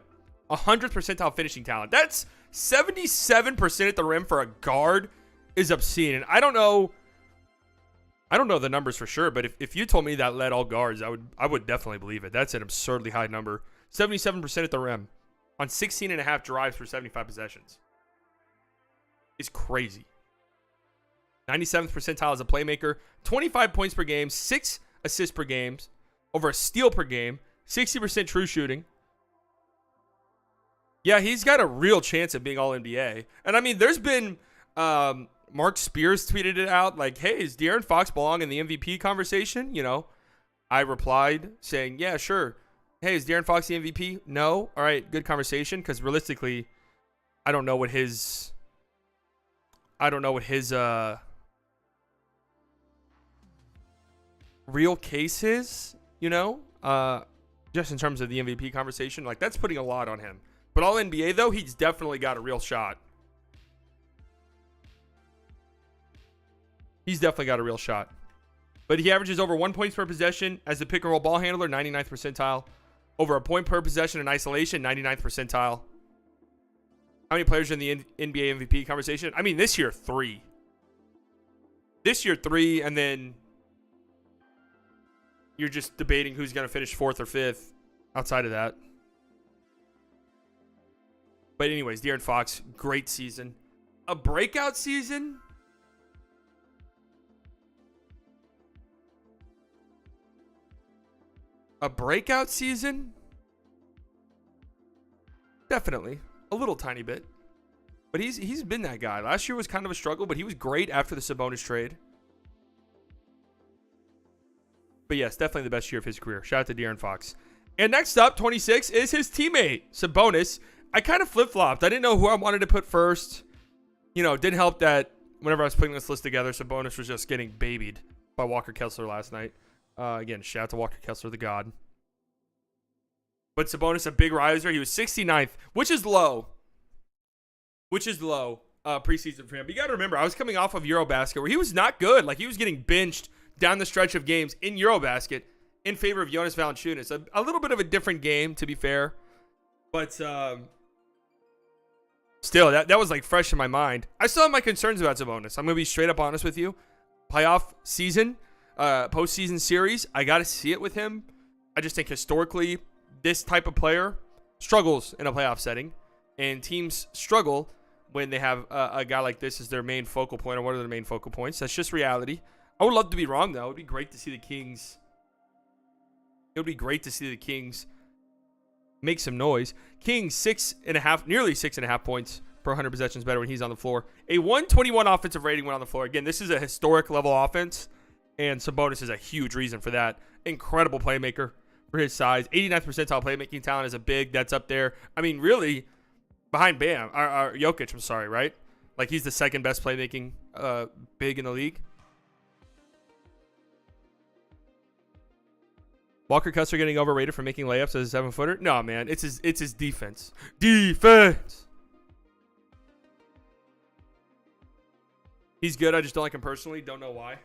100th percentile finishing talent. That's 77% at the rim for a guard is obscene. And I don't know the numbers for sure, but if you told me that led all guards, I would definitely believe it. That's an absurdly high number. 77% at the rim on 16.5 drives for 75 possessions. It's crazy. 97th percentile as a playmaker. 25 points per game, 6 assists per game, over a steal per game, 60% true shooting. Yeah, he's got a real chance at being All-NBA. And I mean, there's been Mark Spears tweeted it out like, hey, does De'Aaron Fox belong in the MVP conversation? You know, I replied saying, yeah, sure. Hey, is De'Aaron Fox the MVP? No. All right, good conversation, because realistically, I don't know what his real case is, you know, just in terms of the MVP conversation. Like, that's putting a lot on him. But All-NBA, though, he's definitely got a real shot. He's definitely got a real shot. But he averages over 1 point per possession as a pick-and-roll ball handler, 99th percentile. Over a point per possession in isolation, 99th percentile. How many players are in the NBA MVP conversation? I mean, this year, 3. This year, 3, and then you're just debating who's going to finish 4th or 5th outside of that. But anyways, De'Aaron Fox, great season. A breakout season? A breakout season? Definitely. A little tiny bit. But he's been that guy. Last year was kind of a struggle, but he was great after the Sabonis trade. But yes, definitely the best year of his career. Shout out to De'Aaron Fox. And next up, 26, is his teammate, Sabonis. I kind of flip-flopped. I didn't know who I wanted to put first. You know, it didn't help that whenever I was putting this list together, Sabonis was just getting babied by Walker Kessler last night. Again, shout out to Walker Kessler, the god. But Sabonis, a big riser. He was 69th, which is low. Preseason for him. But you got to remember, I was coming off of Eurobasket where he was not good. Like, he was getting benched down the stretch of games in Eurobasket in favor of Jonas Valanciunas. A little bit of a different game, to be fair. But still, that was like fresh in my mind. I still have my concerns about Sabonis. I'm going to be straight up honest with you. Playoff season, postseason series, I got to see it with him. I just think historically, this type of player struggles in a playoff setting. And teams struggle when they have a guy like this as their main focal point, or one of their main focal points. That's just reality. I would love to be wrong, though. It would be great to see the Kings. Make some noise. Kings, 6.5, nearly 6.5 points per 100 possessions better when he's on the floor. A 121 offensive rating when on the floor. Again, this is a historic level offense, and Sabonis is a huge reason for that. Incredible playmaker for his size. 89th percentile playmaking talent is a big. That's up there. I mean, really, behind Bam, or Jokic, I'm sorry, right? Like, he's the second best playmaking big in the league. Walker Kessler getting overrated for making layups as a 7-footer? No, man. It's his defense. Defense! He's good. I just don't like him personally. Don't know why.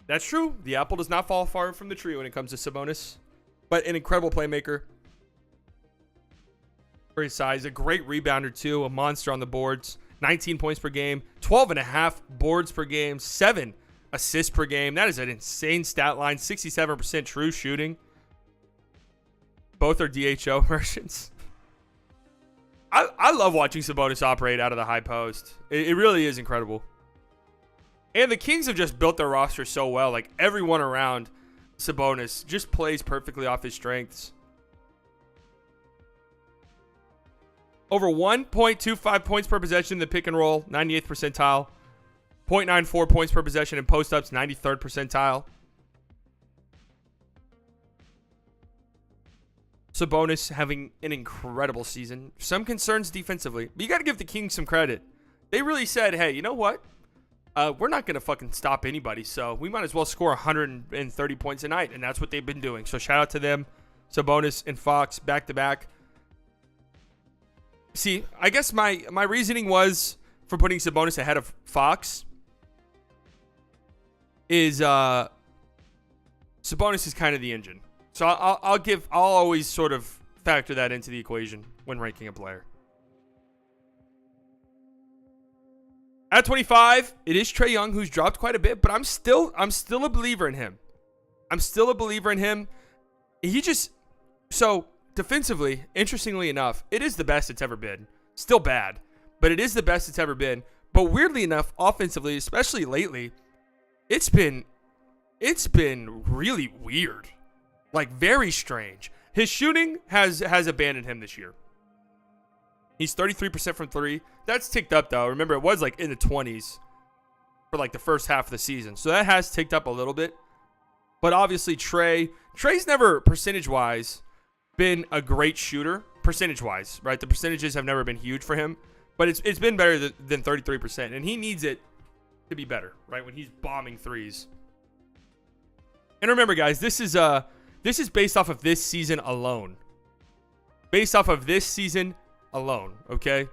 That's true. The apple does not fall far from the tree when it comes to Sabonis. But an incredible playmaker. For his size. A great rebounder, too. A monster on the boards. 19 points per game. 12.5 boards per game. 7 assists per game. That is an insane stat line. 67% true shooting. Both are DHO versions. I love watching Sabonis operate out of the high post. It really is incredible. And the Kings have just built their roster so well. Like, everyone around Sabonis just plays perfectly off his strengths. Over 1.25 points per possession in the pick and roll, 98th percentile. 0.94 points per possession in post-ups, 93rd percentile. Sabonis having an incredible season. Some concerns defensively, but you got to give the Kings some credit. They really said, hey, you know what? We're not going to fucking stop anybody, so we might as well score 130 points a night, and that's what they've been doing. So shout out to them, Sabonis and Fox, back-to-back. See, I guess my reasoning was for putting Sabonis ahead of Fox is Sabonis is kind of the engine. So I'll always sort of factor that into the equation when ranking a player. At 25, it is Trae Young, who's dropped quite a bit, but I'm still a believer in him. So defensively, interestingly enough, it is the best it's ever been. Still bad, but it is the best it's ever been. But weirdly enough, offensively, especially lately, it's been really weird. Like, very strange. His shooting has abandoned him this year. He's 33% from three. That's ticked up, though. Remember, it was like in the 20s for like the first half of the season. So that has ticked up a little bit. But obviously, Trae's never, percentage-wise, been a great shooter. Percentage-wise, right? The percentages have never been huge for him. But it's been better than 33%. And he needs it to be better, right? When he's bombing threes. And remember, guys, this is based off of this season alone. Okay?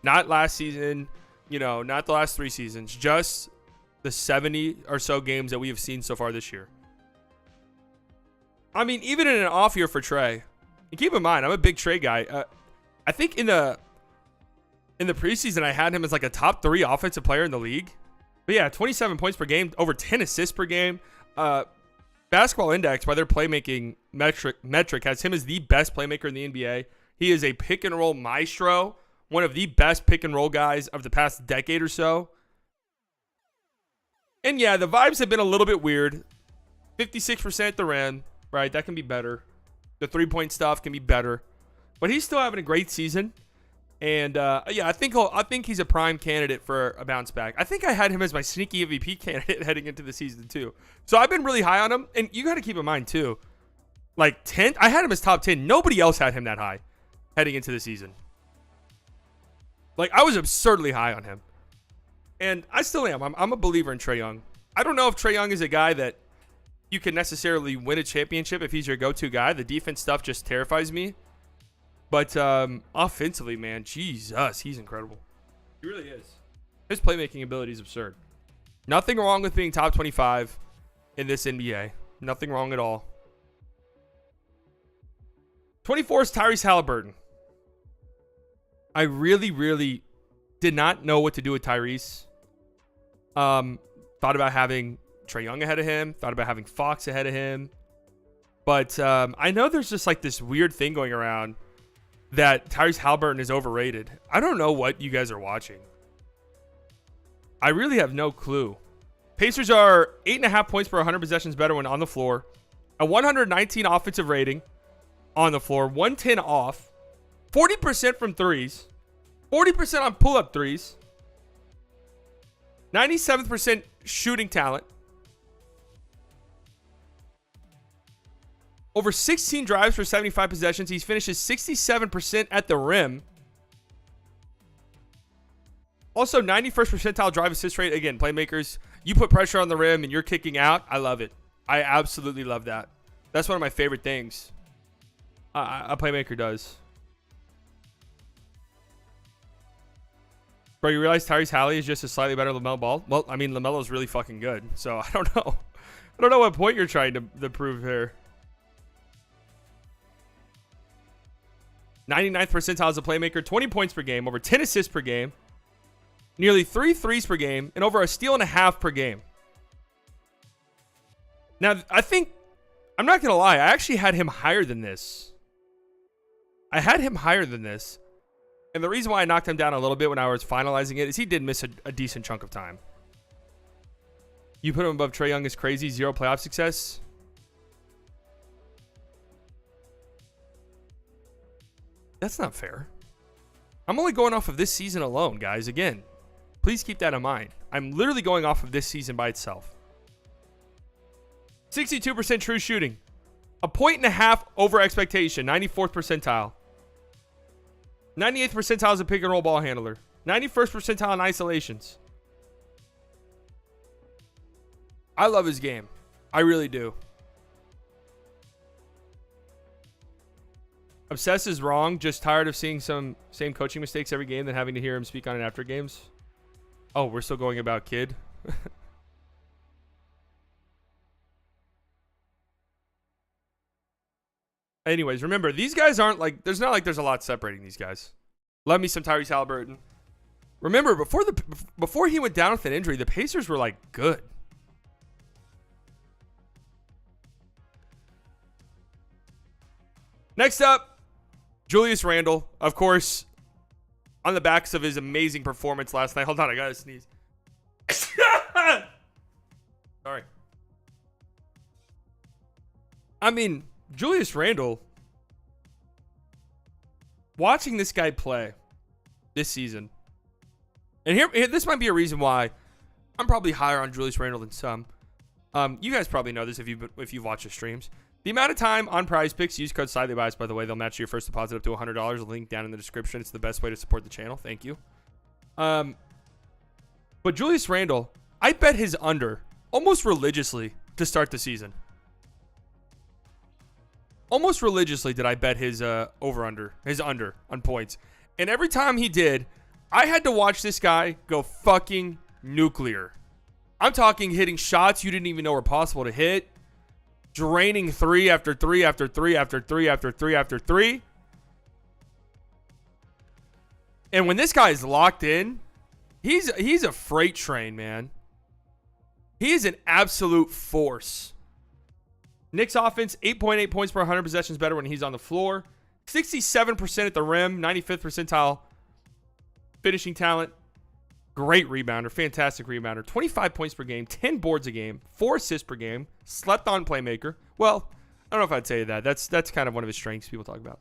Not last season, not the last 3 seasons, just the 70 or so games that we have seen so far this year. I mean, even in an off year for Trae, and keep in mind, I'm a big Trae guy. I think in the preseason, I had him as like a top 3 offensive player in the league. But yeah, 27 points per game, over 10 assists per game. Basketball Index, by their playmaking metric, has him as the best playmaker in the NBA. He is a pick and roll maestro, one of the best pick and roll guys of the past decade or so. And yeah, the vibes have been a little bit weird. 56% at the rim, right? That can be better. The 3-point stuff can be better. But he's still having a great season. And yeah, I think he's a prime candidate for a bounce back. I think I had him as my sneaky MVP candidate heading into the season too. So I've been really high on him. And you got to keep in mind too, like 10, I had him as top 10. Nobody else had him that high heading into the season. Like, I was absurdly high on him. And I still am. I'm a believer in Trae Young. I don't know if Trae Young is a guy that you can necessarily win a championship if he's your go-to guy. The defense stuff just terrifies me. But offensively, man, Jesus, he's incredible. He really is. His playmaking ability is absurd. Nothing wrong with being top 25 in this NBA. Nothing wrong at all. 24 is Tyrese Halliburton. I really, really did not know what to do with Tyrese. Thought about having Trae Young ahead of him. Thought about having Fox ahead of him. But I know there's just like this weird thing going around that Tyrese Halliburton is overrated. I don't know what you guys are watching. I really have no clue. Pacers are 8.5 points per 100 possessions better when on the floor. A 119 offensive rating on the floor. 110 off. 40% from threes. 40% on pull-up threes. 97% shooting talent. Over 16 drives for 75 possessions. He finishes 67% at the rim. Also, 91st percentile drive assist rate. Again, playmakers, you put pressure on the rim and you're kicking out. I love it. I absolutely love that. That's one of my favorite things a playmaker does. Bro, you realize Tyrese Halley is just a slightly better LaMelo Ball? Well, I mean, LaMelo's really fucking good. So, I don't know. I don't know what point you're trying to prove here. 99th percentile as a playmaker, 20 points per game, over 10 assists per game, nearly 3 threes per game, and over a steal and a half per game. Now, I'm not going to lie, I actually had him higher than this. And the reason why I knocked him down a little bit when I was finalizing it is he did miss a decent chunk of time. You put him above Trae Young is crazy. 0 playoff success. That's not fair. I'm only going off of this season alone, guys. Again, please keep that in mind. I'm literally going off of this season by itself. 62% true shooting. A 1.5 over expectation. 94th percentile. 98th percentile as a pick and roll ball handler. 91st percentile in isolations. I love his game. I really do. Obsessed is wrong. Just tired of seeing some same coaching mistakes every game than having to hear him speak on it after games. Oh, we're still going about Kid. Anyways, remember, these guys aren't like, there's a lot separating these guys. Love me some Tyrese Halliburton. Remember, before he went down with an injury, the Pacers were like good. Next up, Julius Randle, of course, on the backs of his amazing performance last night. Hold on, I gotta sneeze. Sorry. I mean, Julius Randle, watching this guy play this season, and here this might be a reason why I'm probably higher on Julius Randle than some. You guys probably know this if you've watched the streams. The amount of time on Prize Picks, use code Slightly Biased, by the way. They'll match your first deposit up to $100. Link down in the description. It's the best way to support the channel. Thank you. But Julius Randle, I bet his under almost religiously to start the season. Almost religiously did I bet his over-under, his under on points. And every time he did, I had to watch this guy go fucking nuclear. I'm talking hitting shots you didn't even know were possible to hit. Draining 3 after 3 after 3 after 3 after 3 after 3. And when this guy is locked in, he's a freight train, man. He is an absolute force. Knicks offense, 8.8 points per 100 possessions better when he's on the floor. 67% at the rim, 95th percentile finishing talent. Great rebounder, fantastic rebounder. 25 points per game, 10 boards a game, 4 assists per game. Slept on playmaker. Well, I don't know if I'd say that. That's kind of one of his strengths people talk about.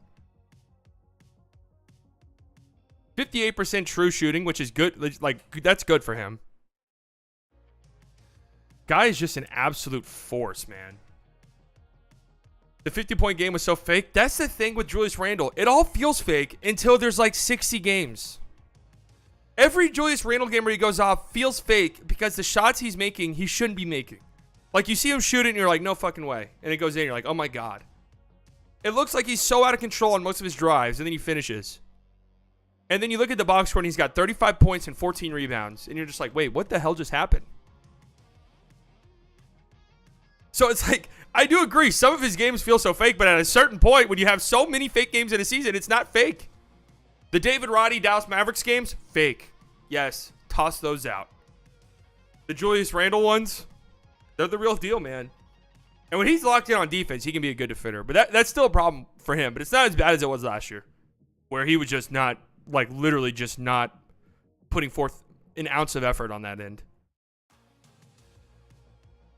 58% true shooting, which is good. Like, that's good for him. Guy is just an absolute force, man. The 50-point game was so fake. That's the thing with Julius Randle. It all feels fake until there's like 60 games. Every Julius Randle game where he goes off feels fake because the shots he's making, he shouldn't be making. Like, you see him shoot it and you're like, no fucking way. And it goes in, you're like, oh my God. It looks like he's so out of control on most of his drives, and then he finishes. And then you look at the box score and he's got 35 points and 14 rebounds. And you're just like, wait, what the hell just happened? So it's like, I do agree. Some of his games feel so fake, but at a certain point, when you have so many fake games in a season, it's not fake. The David Roddy Dallas Mavericks games, fake. Yes, toss those out. The Julius Randle ones, they're the real deal, man. And when he's locked in on defense, he can be a good defender. But that's still a problem for him. But it's not as bad as it was last year, where he was just not, like, literally just not putting forth an ounce of effort on that end.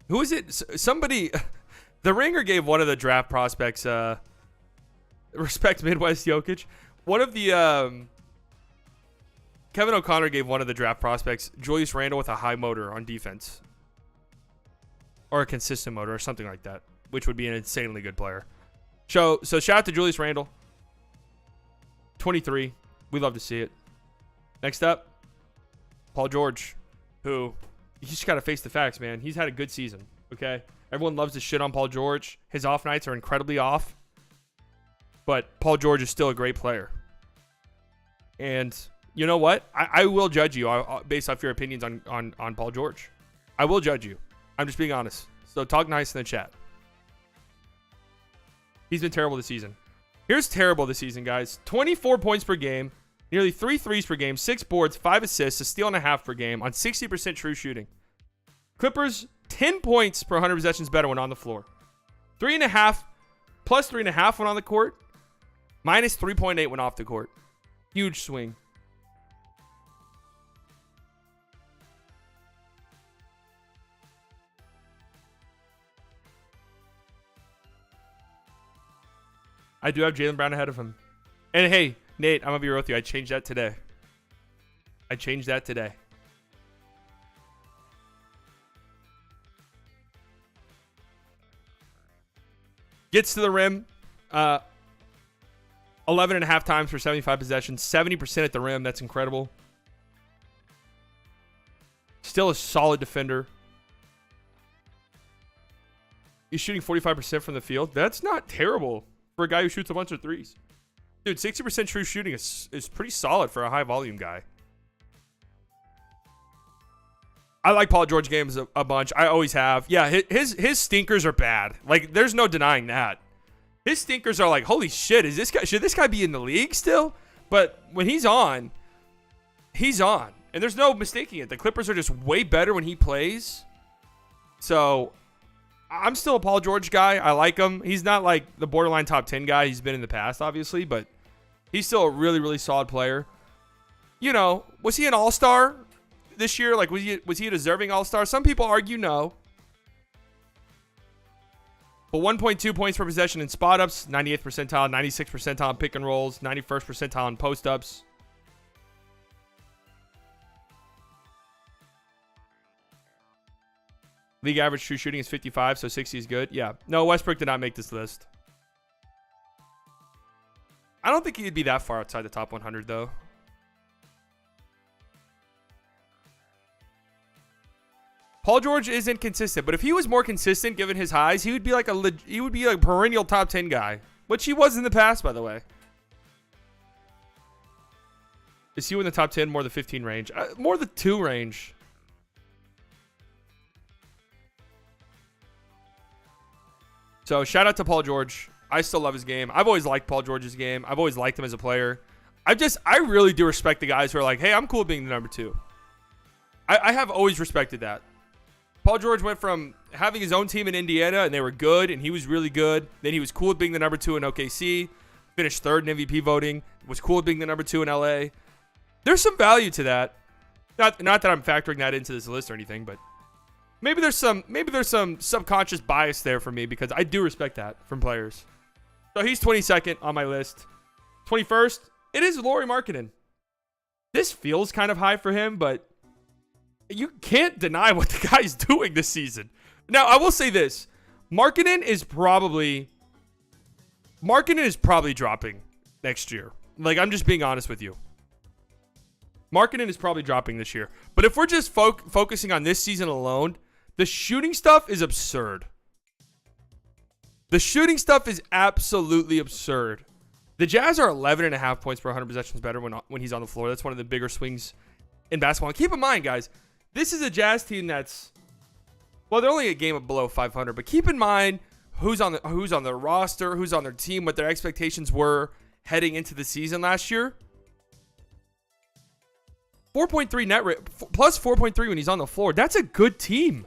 Who is it? Somebody, the Ringer gave one of the draft prospects, respect Midwest Jokic. One of the, Kevin O'Connor gave one of the draft prospects Julius Randle with a high motor on defense. Or a consistent motor or something like that, which would be an insanely good player. So shout out to Julius Randle. 23. We love to see it. Next up, Paul George, who, you just got to face the facts, man. He's had a good season, okay? Everyone loves to shit on Paul George. His off nights are incredibly off. But Paul George is still a great player. And you know what? I will judge you based off your opinions on Paul George. I will judge you. I'm just being honest. So talk nice in the chat. He's been terrible this season. Here's terrible this season, guys. 24 points per game, nearly 3 threes per game, 6 boards, 5 assists, a steal and a half per game on 60% true shooting. Clippers, 10 points per 100 possessions better when on the floor. 3.5, plus 3.5 when on the court. Minus 3.8 when off the court. Huge swing. I do have Jaylen Brown ahead of him. And hey, Nate, I'm going to be real with you. I changed that today. Gets to the rim 11 and a half times for 75 possessions. 70% at the rim. That's incredible. Still a solid defender. He's shooting 45% from the field. That's not terrible for a guy who shoots a bunch of threes. Dude, 60% true shooting is pretty solid for a high volume guy. I like Paul George games a bunch. I always have. Yeah, his stinkers are bad. Like, there's no denying that. His stinkers are like, holy shit, should this guy be in the league still? But when he's on, he's on. And there's no mistaking it. The Clippers are just way better when he plays. So, I'm still a Paul George guy. I like him. He's not like the borderline top 10 guy he's been in the past, obviously, but he's still a really, really solid player. You know, was he an all-star this year? Like, was he a deserving all-star? Some people argue no. But 1.2 points per possession in spot-ups, 98th percentile, 96th percentile in pick and rolls, 91st percentile in post-ups. League average true shooting is 55, so 60 is good. Yeah. No, Westbrook did not make this list. I don't think he'd be that far outside the top 100, though. Paul George isn't consistent, but if he was more consistent, given his highs, he would be like a perennial top 10 guy, which he was in the past, by the way. Is he in the top 10, more the 15 range? More the 2 range. So, shout out to Paul George. I still love his game. I've always liked Paul George's game. I've always liked him as a player. I really do respect the guys who are like, hey, I'm cool being the number 2. I have always respected that. Paul George went from having his own team in Indiana, and they were good, and he was really good. Then he was cool with being the number 2 in OKC. Finished 3rd in MVP voting. Was cool with being the number 2 in LA. There's some value to that. Not that I'm factoring that into this list or anything, but maybe there's some subconscious bias there for me because I do respect that from players. So he's 22nd on my list. 21st, it is Lauri Markkanen. This feels kind of high for him, but you can't deny what the guy's doing this season. Now, I will say this. Markkanen is probably dropping next year. Like, I'm just being honest with you. Markkanen is probably dropping this year. But if we're just focusing on this season alone, the shooting stuff is absurd. The shooting stuff is absolutely absurd. The Jazz are 11.5 points per 100 possessions better when he's on the floor. That's one of the bigger swings in basketball. And keep in mind, guys, this is a Jazz team that's, well, they're only a game below 500. But keep in mind who's on the roster, who's on their team, what their expectations were heading into the season last year. 4.3 net rate, plus 4.3 when he's on the floor. That's a good team.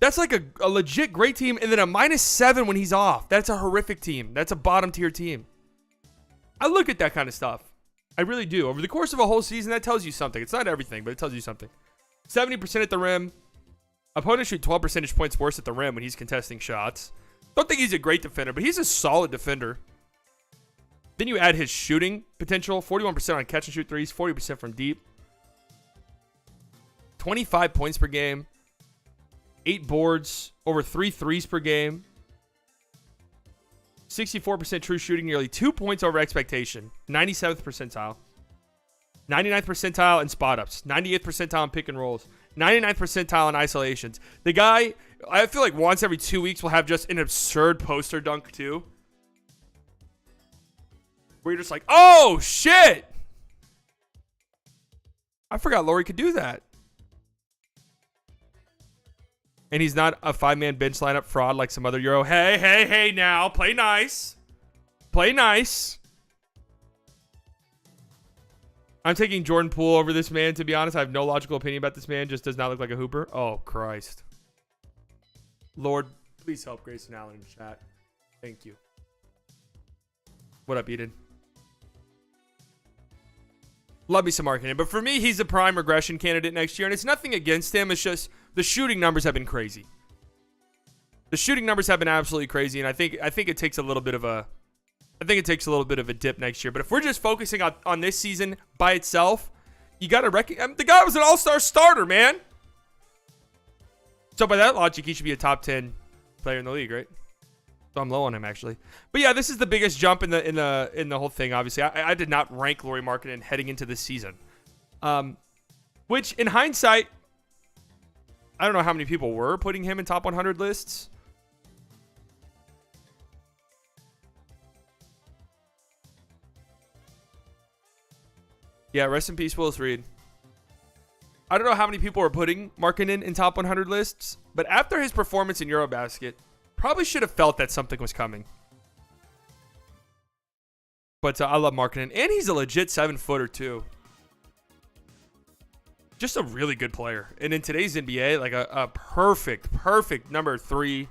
That's like a legit great team. And then a -7 when he's off. That's a horrific team. That's a bottom tier team. I look at that kind of stuff. I really do. Over the course of a whole season, that tells you something. It's not everything, but it tells you something. 70% at the rim. Opponents shoot 12 percentage points worse at the rim when he's contesting shots. Don't think he's a great defender, but he's a solid defender. Then you add his shooting potential. 41% on catch and shoot threes. 40% from deep. 25 points per game. 8 boards. Over 3 threes per game. 64% true shooting, nearly 2 points over expectation. 97th percentile. 99th percentile in spot-ups. 98th percentile in pick and rolls. 99th percentile in isolations. The guy, I feel like once every 2 weeks will have just an absurd poster dunk too. Where you're just like, oh, shit. I forgot Lauri could do that. And he's not a 5-man bench lineup fraud like some other Euro. Hey, now. Play nice. Play nice. I'm taking Jordan Poole over this man, to be honest. I have no logical opinion about this man. Just does not look like a hooper. Oh, Christ. Lord, please help Grayson Allen in chat. Thank you. What up, Eden? Love me some Markkanen. But for me, he's a prime regression candidate next year. And it's nothing against him. It's just the shooting numbers have been crazy. The shooting numbers have been absolutely crazy, and I think it takes a little bit of a dip next year. But if we're just focusing on this season by itself, you got to recognize the guy was an all-star starter, man. So by that logic, he should be a top 10 player in the league, right? So I'm low on him actually. But yeah, this is the biggest jump in the whole thing. Obviously, I did not rank Lauri Markkanen heading into this season, which in hindsight, I don't know how many people were putting him in top 100 lists. Yeah, rest in peace, Willis Reed. I don't know how many people were putting Markkanen in top 100 lists, but after his performance in Eurobasket, probably should have felt that something was coming. But I love Markkanen, and he's a legit 7-footer too. Just a really good player. And in today's NBA, like a perfect number 3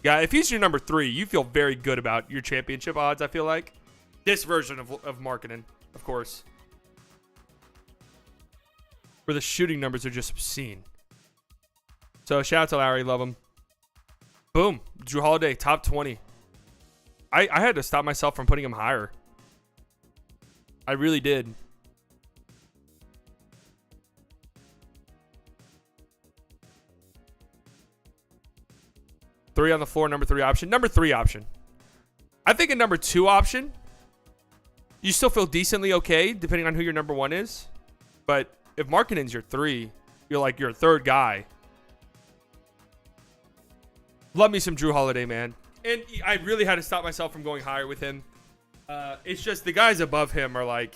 guy. If he's your number 3, you feel very good about your championship odds, I feel like. This version of Markkanen, of course. Where the shooting numbers are just obscene. So shout out to Larry, love him. Boom, Jrue Holiday, top 20. I had to stop myself from putting him higher. I really did. Three on the floor, number 3 option. Number 3 option. I think a number 2 option, you still feel decently okay, depending on who your number 1 is. But if Markkanen's your 3, you're like your 3rd guy. Love me some Jrue Holiday, man. And I really had to stop myself from going higher with him. It's just the guys above him are like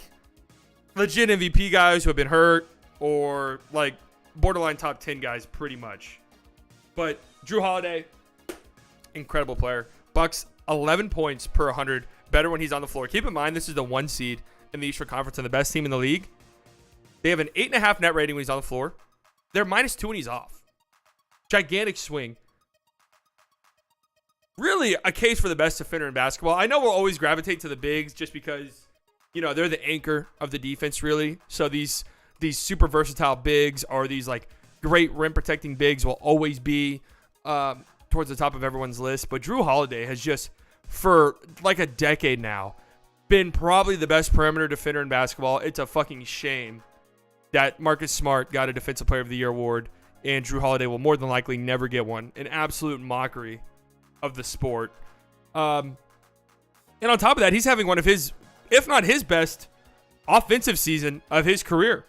legit MVP guys who have been hurt or like borderline top 10 guys pretty much. But Jrue Holiday, incredible player. Bucks 11 points per 100. Better when he's on the floor. Keep in mind, this is the 1 seed in the Eastern Conference and the best team in the league. They have an 8.5 net rating when he's on the floor. They're -2 when he's off. Gigantic swing. Really a case for the best defender in basketball. I know we'll always gravitate to the bigs just because, you know, they're the anchor of the defense, really. So these super versatile bigs or these like great rim protecting bigs will always be towards the top of everyone's list. But Jrue Holiday has just, for like a decade now, been probably the best perimeter defender in basketball. It's a fucking shame that Marcus Smart got a Defensive Player of the Year award and Jrue Holiday will more than likely never get one. An absolute mockery of the sport. And on top of that, he's having one of his, if not his best offensive season of his career.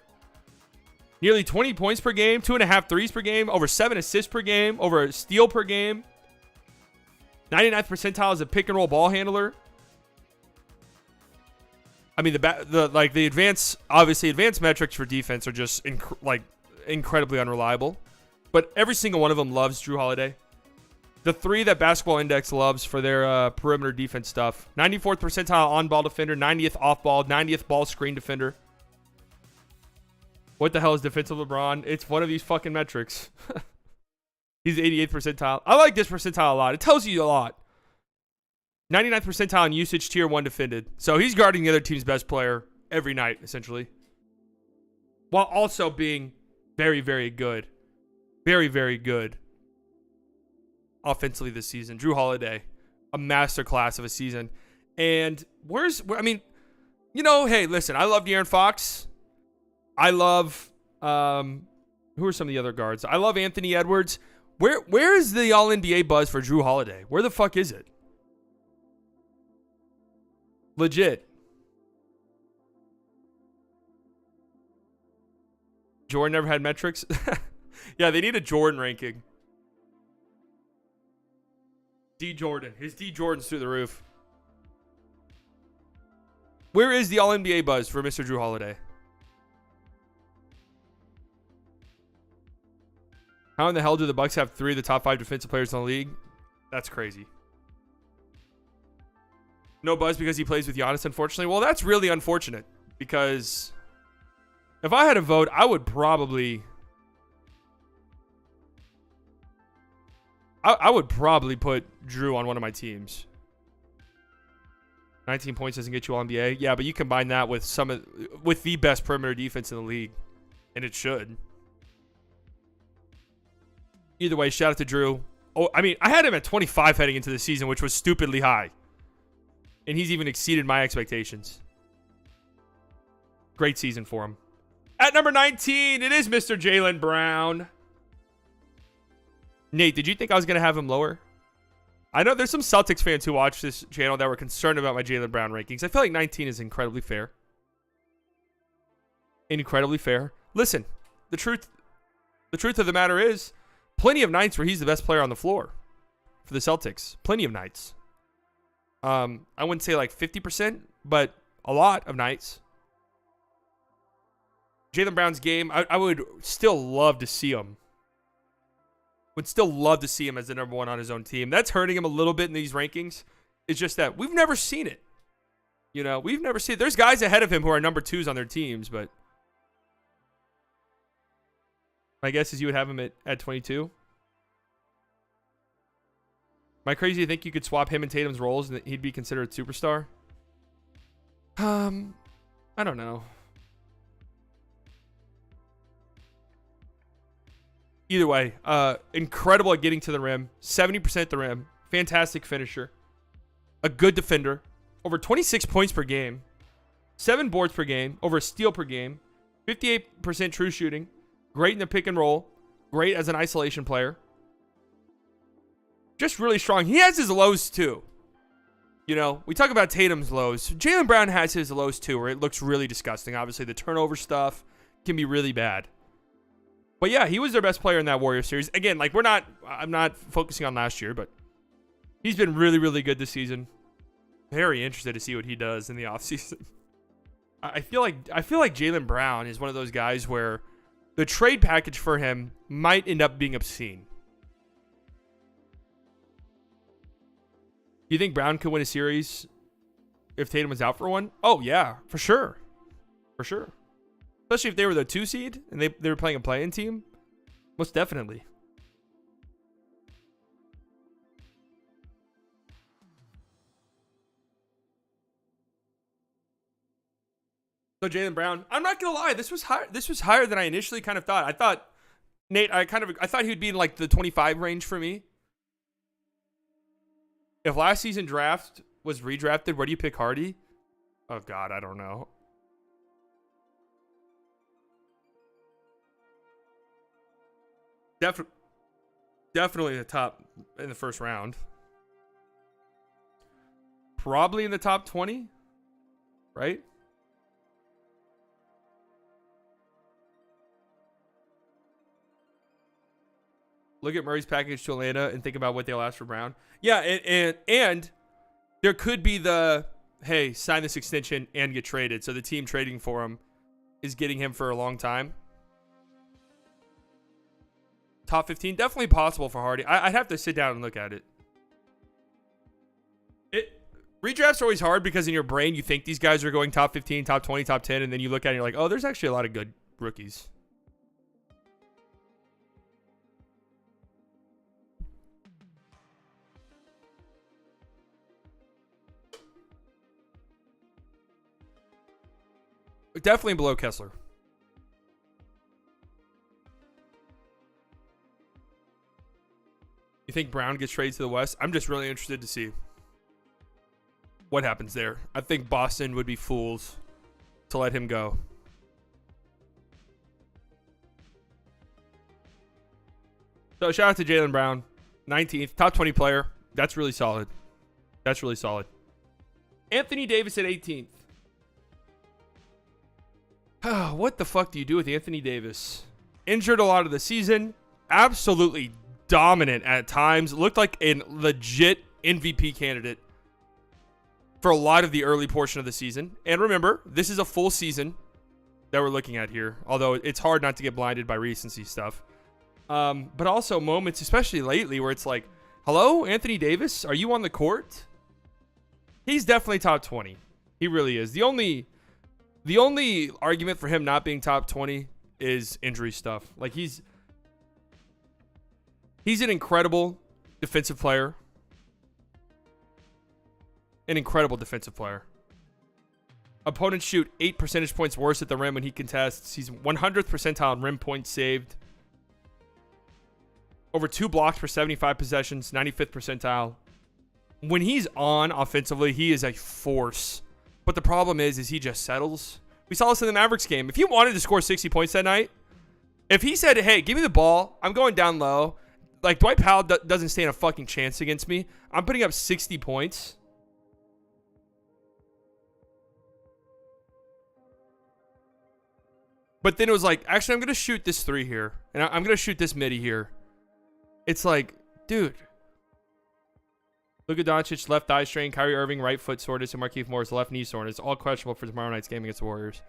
Nearly 20 points per game, 2.5 threes per game, over 7 assists per game, over a steal per game. 99th percentile as a pick and roll ball handler. I mean, the advanced metrics for defense are just incredibly unreliable. But every single one of them loves Jrue Holiday. The 3 that Basketball Index loves for their perimeter defense stuff. 94th percentile on-ball defender, 90th off-ball, 90th ball screen defender. What the hell is defensive LeBron? It's one of these fucking metrics. He's 88th percentile. I like this percentile a lot. It tells you a lot. 99th percentile in usage, tier 1 defended. So he's guarding the other team's best player every night, essentially. While also being very, very good. Very, very good offensively this season. Jrue Holiday, a masterclass of a season. And hey, listen, I love De'Aaron Fox. I love, who are some of the other guards? I love Anthony Edwards. Where is the All-NBA buzz for Jrue Holiday? Where the fuck is it? Legit. Jordan never had metrics. Yeah, they need a Jordan ranking. D Jordan. His D Jordan's through the roof. Where is the All-NBA buzz for Mr. Jrue Holiday? How in the hell do the Bucks have 3 of the top 5 defensive players in the league? That's crazy. No buzz because he plays with Giannis, unfortunately. Well, that's really unfortunate because if I had a vote, I would probably put Jrue on one of my teams. 19 points doesn't get you all NBA. Yeah, but you combine that with with the best perimeter defense in the league, and it should. Either way, shout out to Jrue. Oh, I mean, I had him at 25 heading into the season, which was stupidly high. And he's even exceeded my expectations. Great season for him. At number 19, it is Mr. Jaylen Brown. Nate, did you think I was going to have him lower? I know there's some Celtics fans who watch this channel that were concerned about my Jaylen Brown rankings. I feel like 19 is incredibly fair. Incredibly fair. Listen, the truth of the matter is, plenty of nights where he's the best player on the floor for the Celtics. Plenty of nights. I wouldn't say like 50%, but a lot of nights. Jaylen Brown's game, I would still love to see him. Would still love to see him as the number one on his own team. That's hurting him a little bit in these rankings. It's just that we've never seen it. You know, we've never seen it. There's guys ahead of him who are number twos on their teams, but my guess is you would have him at 22. Am I crazy to think you could swap him and Tatum's roles and that he'd be considered a superstar? I don't know. Either way, incredible at getting to the rim, 70% at the rim, fantastic finisher, a good defender, over 26 points per game, 7 boards per game, over a steal per game, 58% true shooting, great in the pick and roll, great as an isolation player. Just really strong. He has his lows too. You know, we talk about Tatum's lows. Jaylen Brown has his lows too, where it looks really disgusting. Obviously, the turnover stuff can be really bad. But yeah, he was their best player in that Warriors series. Again, like I'm not focusing on last year, but he's been really, really good this season. Very interested to see what he does in the offseason. I feel like Jaylen Brown is one of those guys where the trade package for him might end up being obscene. Do you think Brown could win a series if Tatum was out for one? Oh, yeah, for sure. For sure. Especially if they were the 2 seed and they were playing a play-in team. Most definitely. So Jaylen Brown, I'm not gonna lie, this was higher than I initially kind of thought. I thought he would be in like the 25 range for me. If last season draft was redrafted, where do you pick Hardy? Oh God, I don't know. Definitely the top in the first round. Probably in the top 20, right? Look at Murray's package to Atlanta and think about what they'll ask for Brown. Yeah, and there could be the, hey, sign this extension and get traded. So the team trading for him is getting him for a long time. Top 15, definitely possible for Hardy. I'd have to sit down and look at it. Redrafts are always hard because in your brain you think these guys are going top 15, top 20, top 10, and then you look at it and you're like, oh, there's actually a lot of good rookies. Definitely below Kessler. You think Brown gets traded to the West? I'm just really interested to see what happens there. I think Boston would be fools to let him go. So shout out to Jaylen Brown, 19th, top 20 player. That's really solid. That's really solid. Anthony Davis at 18th. What the fuck do you do with Anthony Davis? Injured a lot of the season. Absolutely dominant at times. Looked like a legit MVP candidate for a lot of the early portion of the season. And remember, this is a full season that we're looking at here. Although it's hard not to get blinded by recency stuff. But also moments, especially lately, where it's like, hello, Anthony Davis? Are you on the court? He's definitely top 20. He really is. The only argument for him not being top 20 is injury stuff. Like he's an incredible defensive player. An incredible defensive player. Opponents shoot 8 percentage points worse at the rim when he contests. He's 100th percentile in rim points saved. Over 2 blocks per 75 possessions, 95th percentile. When he's on offensively, he is a force. But the problem is he just settles. We saw this in the Mavericks game. If he wanted to score 60 points that night, if he said, hey, give me the ball, I'm going down low. Like, Dwight Powell doesn't stand a fucking chance against me. I'm putting up 60 points. But then it was like, actually, I'm going to shoot this 3 here. And I'm going to shoot this midi here. It's like, dude. Luka Doncic, left thigh strain. Kyrie Irving, right foot soreness. And Markieff Morris, left knee soreness. All questionable for tomorrow night's game against the Warriors.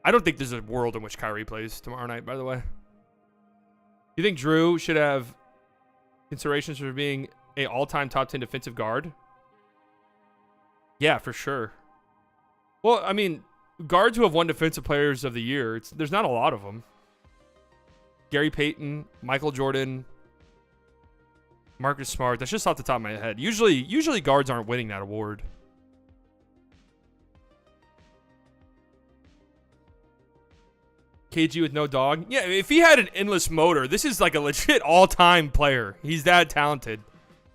I don't think there's a world in which Kyrie plays tomorrow night, by the way. You think Drew should have considerations for being an all-time top 10 defensive guard? Yeah, for sure. Well, I mean, guards who have won Defensive Players of the Year, there's not a lot of them. Gary Payton, Michael Jordan, Marcus Smart. That's just off the top of my head. Usually guards aren't winning that award. KG with no dog. Yeah, if he had an endless motor, this is like a legit all-time player. He's that talented.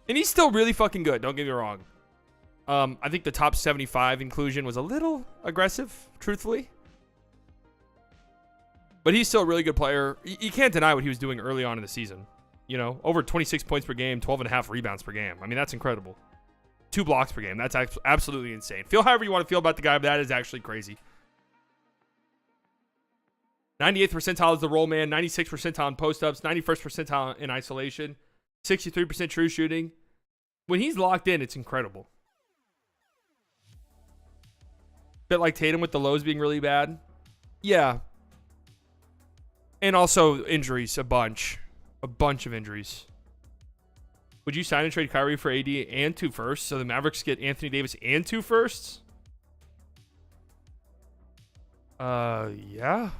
And he's still really fucking good. Don't get me wrong. I think the top 75 inclusion was a little aggressive, truthfully. But he's still a really good player. You can't deny what he was doing early on in the season. You know, over 26 points per game, 12.5 rebounds per game. I mean, that's incredible. 2 blocks per game. That's absolutely insane. Feel however you want to feel about the guy, but that is actually crazy. 98th percentile is the roll man. 96th percentile in post-ups. 91st percentile in isolation. 63% true shooting. When he's locked in, it's incredible. Bit like Tatum with the lows being really bad. Yeah. And also injuries, a bunch. A bunch of injuries. Would you sign and trade Kyrie for AD and 2 firsts? So the Mavericks get Anthony Davis and 2 firsts? Yeah.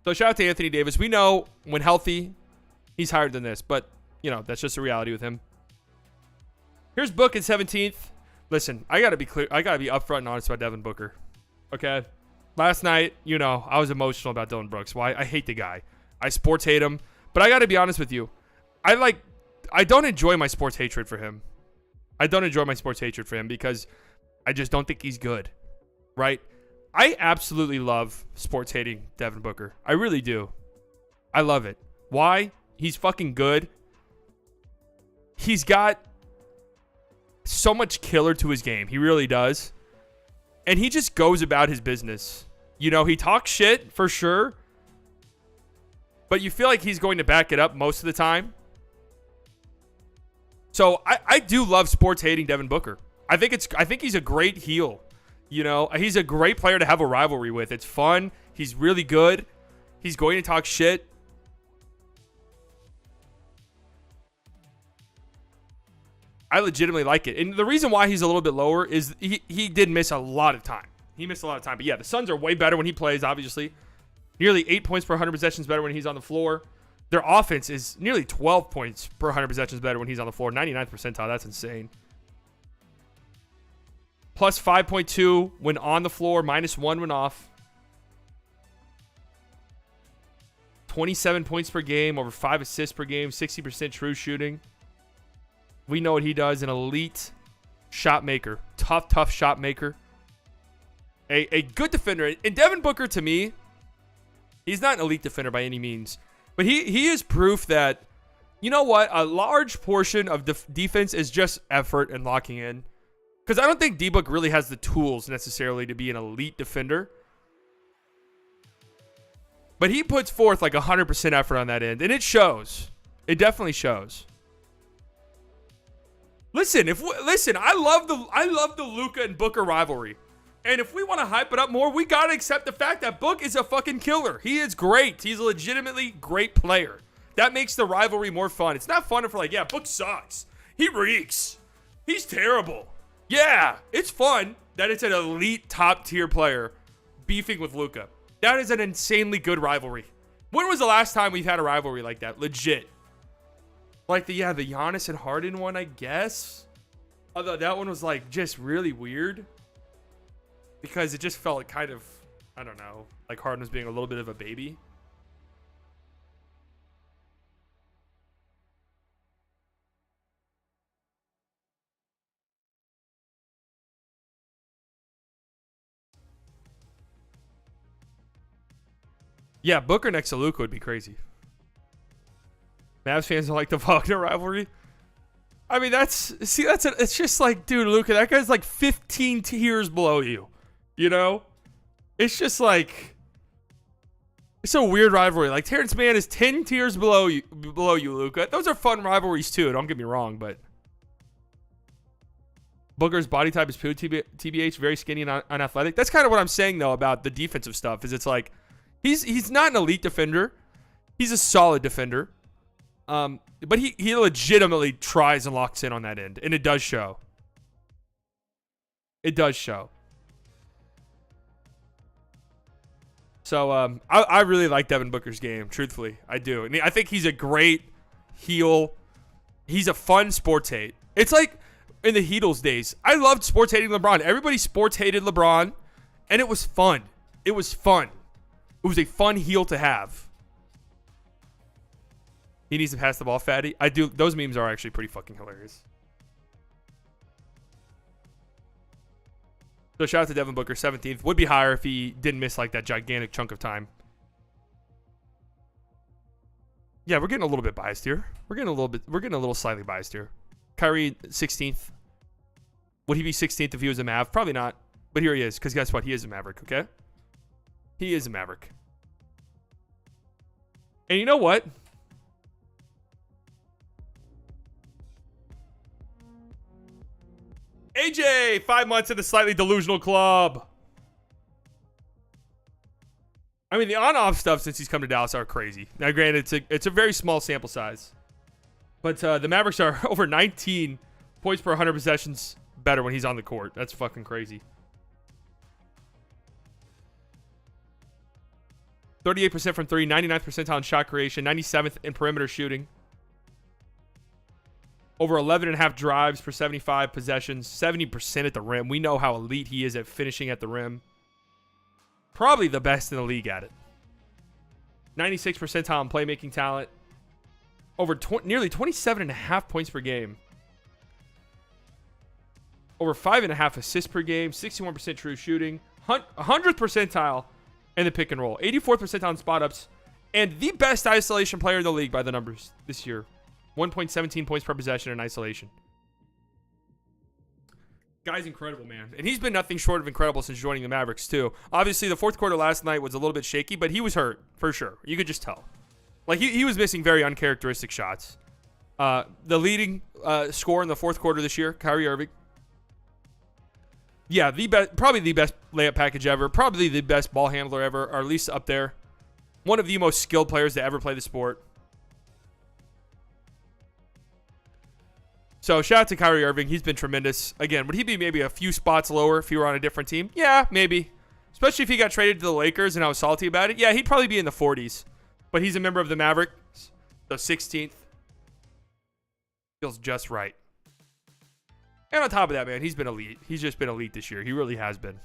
So shout out to Anthony Davis. We know when healthy, he's higher than this. But, you know, that's just a reality with him. Here's Book at 17th. Listen, I got to be clear. I got to be upfront and honest about Devin Booker. Okay? Last night, you know, I was emotional about Dillon Brooks. Why? I hate the guy. I sports hate him. But I got to be honest with you. I don't enjoy my sports hatred for him. I don't enjoy my sports hatred for him because I just don't think he's good. Right? I absolutely love sports hating Devin Booker. I really do. I love it. Why? He's fucking good. He's got so much killer to his game. He really does. And he just goes about his business. You know, he talks shit for sure. But you feel like he's going to back it up most of the time. So I do love sports hating Devin Booker. I think he's a great heel. You know, he's a great player to have a rivalry with. It's fun. He's really good. He's going to talk shit. I legitimately like it. And the reason why he's a little bit lower is he did miss a lot of time. He missed a lot of time. But yeah, the Suns are way better when he plays, obviously. Nearly 8 points per 100 possessions better when he's on the floor. Their offense is nearly 12 points per 100 possessions better when he's on the floor. 99th percentile. That's insane. Plus 5.2 when on the floor. -1 when off. 27 points per game. Over 5 assists per game. 60% true shooting. We know what he does. An elite shot maker. Tough shot maker. A good defender. And Devin Booker, to me, he's not an elite defender by any means. But he is proof that, you know what? A large portion of defense is just effort and locking in. Because I don't think D-Book really has the tools necessarily to be an elite defender. But he puts forth like 100% effort on that end. And it shows. It definitely shows. Listen, I love the Luka and Booker rivalry. And if we want to hype it up more, we got to accept the fact that Book is a fucking killer. He is great. He's a legitimately great player. That makes the rivalry more fun. It's not fun if we're like, yeah, Book sucks. He reeks. He's terrible. Yeah, it's fun that it's an elite top tier player beefing with Luka. That is an insanely good rivalry. When was the last time we've had a rivalry like that? Legit. Like the Giannis and Harden one, I guess. Although that one was like just really weird. because it just felt kind of, I don't know, like Harden was being a little bit of a baby. Yeah, Booker next to Luka would be crazy. Mavs fans don't like the Wagner rivalry. I mean, it's just like, dude, Luka, that guy's like 15 tiers below you. You know? It's just like, it's a weird rivalry. Like, Terrence Mann is 10 tiers below you, Luka. Those are fun rivalries too, don't get me wrong, but Booker's body type is poo, TBH, very skinny and unathletic. That's kind of what I'm saying, though, about the defensive stuff, is it's like, he's not an elite defender. He's a solid defender. But he legitimately tries and locks in on that end, and it does show. It does show. So I really like Devin Booker's game, truthfully. I do. And I think he's a great heel. He's a fun sports hate. It's like in the Heatles days. I loved sports hating LeBron. Everybody sports hated LeBron, and it was fun. It was fun. It was a fun heel to have. He needs to pass the ball, fatty. I do. Those memes are actually pretty fucking hilarious. So shout out to Devin Booker, 17th. Would be higher if he didn't miss like that gigantic chunk of time. Yeah, we're getting a little bit biased here. We're getting a little slightly biased here. Kyrie, 16th. Would he be 16th if he was a Mav? Probably not. But here he is, because guess what? He is a Maverick, okay? He is a Maverick. And you know what? AJ, 5 months in the slightly delusional club. I mean, the on-off stuff since he's come to Dallas are crazy. Now, granted, it's a very small sample size. But the Mavericks are over 19 points per 100 possessions better when he's on the court. That's fucking crazy. 38% from three, 99th percentile in shot creation, 97th in perimeter shooting. Over 11.5 drives per 75 possessions, 70% at the rim. We know how elite he is at finishing at the rim. Probably the best in the league at it. 96th percentile in playmaking talent. Over nearly 27.5 points per game. Over 5.5 assists per game, 61% true shooting. 100th percentile in the pick and roll. 84th percentile in spot ups. And the best isolation player in the league by the numbers this year. 1.17 points per possession in isolation. Guy's incredible, man. And he's been nothing short of incredible since joining the Mavericks, too. Obviously, the fourth quarter last night was a little bit shaky, but he was hurt, for sure. You could just tell. Like, he was missing very uncharacteristic shots. The leading scorer in the fourth quarter this year, Kyrie Irving. Yeah, probably the best layup package ever. Probably the best ball handler ever, or at least up there. One of the most skilled players to ever play the sport. So, shout out to Kyrie Irving. He's been tremendous. Again, would he be maybe a few spots lower if he were on a different team? Yeah, maybe. Especially if he got traded to the Lakers and I was salty about it. Yeah, he'd probably be in the 40s. But he's a member of the Mavericks. So, 16th. Feels just right. And on top of that, man, he's been elite. He's just been elite this year. He really has been.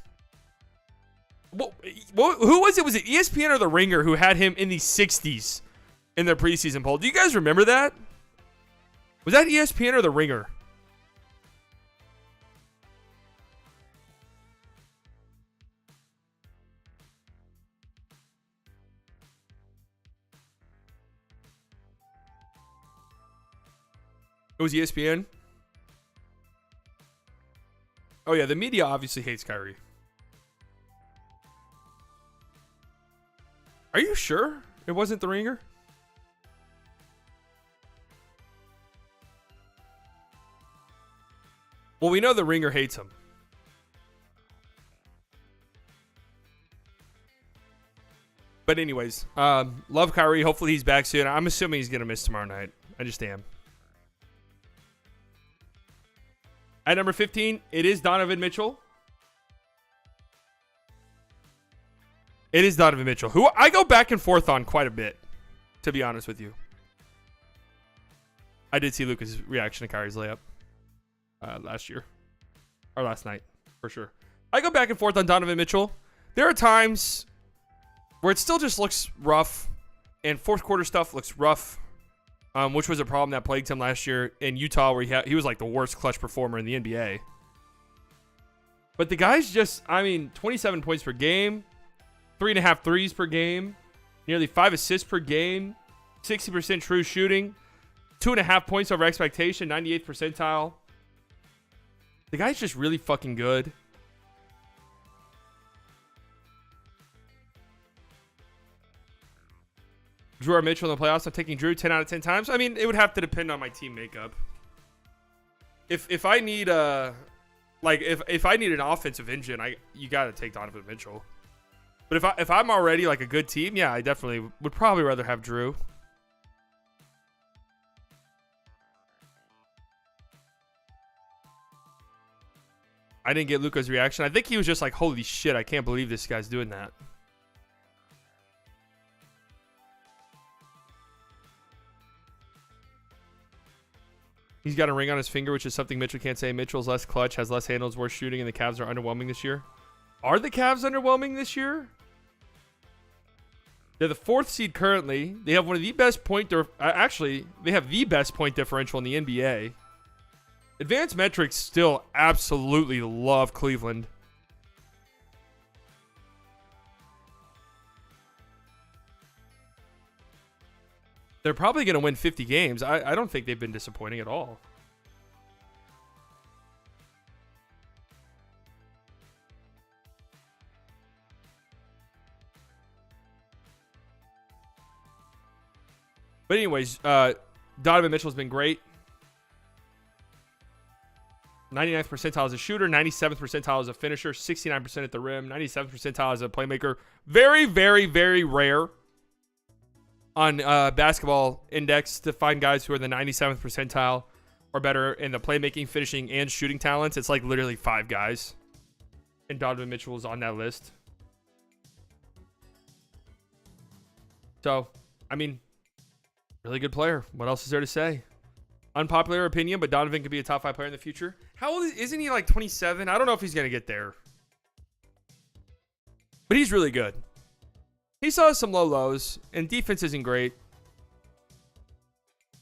Who was it? Was it ESPN or The Ringer who had him in the 60s in their preseason poll? Do you guys remember that? Was that ESPN or The Ringer? It was ESPN? Oh, yeah. The media obviously hates Kyrie. Are you sure it wasn't The Ringer? Well, we know The Ringer hates him. But anyways, love Kyrie. Hopefully he's back soon. I'm assuming he's going to miss tomorrow night. I just am. At number 15, it is Donovan Mitchell. It is Donovan Mitchell, who I go back and forth on quite a bit, to be honest with you. I did see Luka's reaction to Kyrie's layup last year. Or last night, for sure. I go back and forth on Donovan Mitchell. There are times where it still just looks rough, and fourth quarter stuff looks rough, which was a problem that plagued him last year in Utah, where he was like the worst clutch performer in the NBA. But the guy's just, 27 points per game, 3.5 threes per game, nearly 5 assists per game, 60% true shooting, 2.5 points over expectation, 98th percentile. The guy's just really fucking good. Drew or Mitchell in the playoffs. I'm taking Drew 10 out of 10 times. It would have to depend on my team makeup. If I need if I need an offensive engine, you got to take Donovan Mitchell. But if I'm already like a good team, yeah, I definitely would probably rather have Drew. I didn't get Luka's reaction. I think he was just like, holy shit, I can't believe this guy's doing that. He's got a ring on his finger, which is something Mitchell can't say. Mitchell's less clutch, has less handles, worse shooting, and the Cavs are underwhelming this year. Are the Cavs underwhelming this year? They're the 4th seed currently. They have one of the best actually, they have the best point differential in the NBA. Advanced metrics still absolutely love Cleveland. They're probably going to win 50 games. I don't think they've been disappointing at all. But anyways, Donovan Mitchell's been great. 99th percentile as a shooter, 97th percentile as a finisher, 69% at the rim, 97th percentile as a playmaker. Very, very, very rare on Basketball Index to find guys who are the 97th percentile or better in the playmaking, finishing, and shooting talents. It's like literally 5 guys. And Donovan Mitchell is on that list. So, really good player. What else is there to say? Unpopular opinion, but Donovan could be a top 5 player in the future. How old isn't he? Like 27? I don't know if he's going to get there. But he's really good. He saw some low lows, and defense isn't great.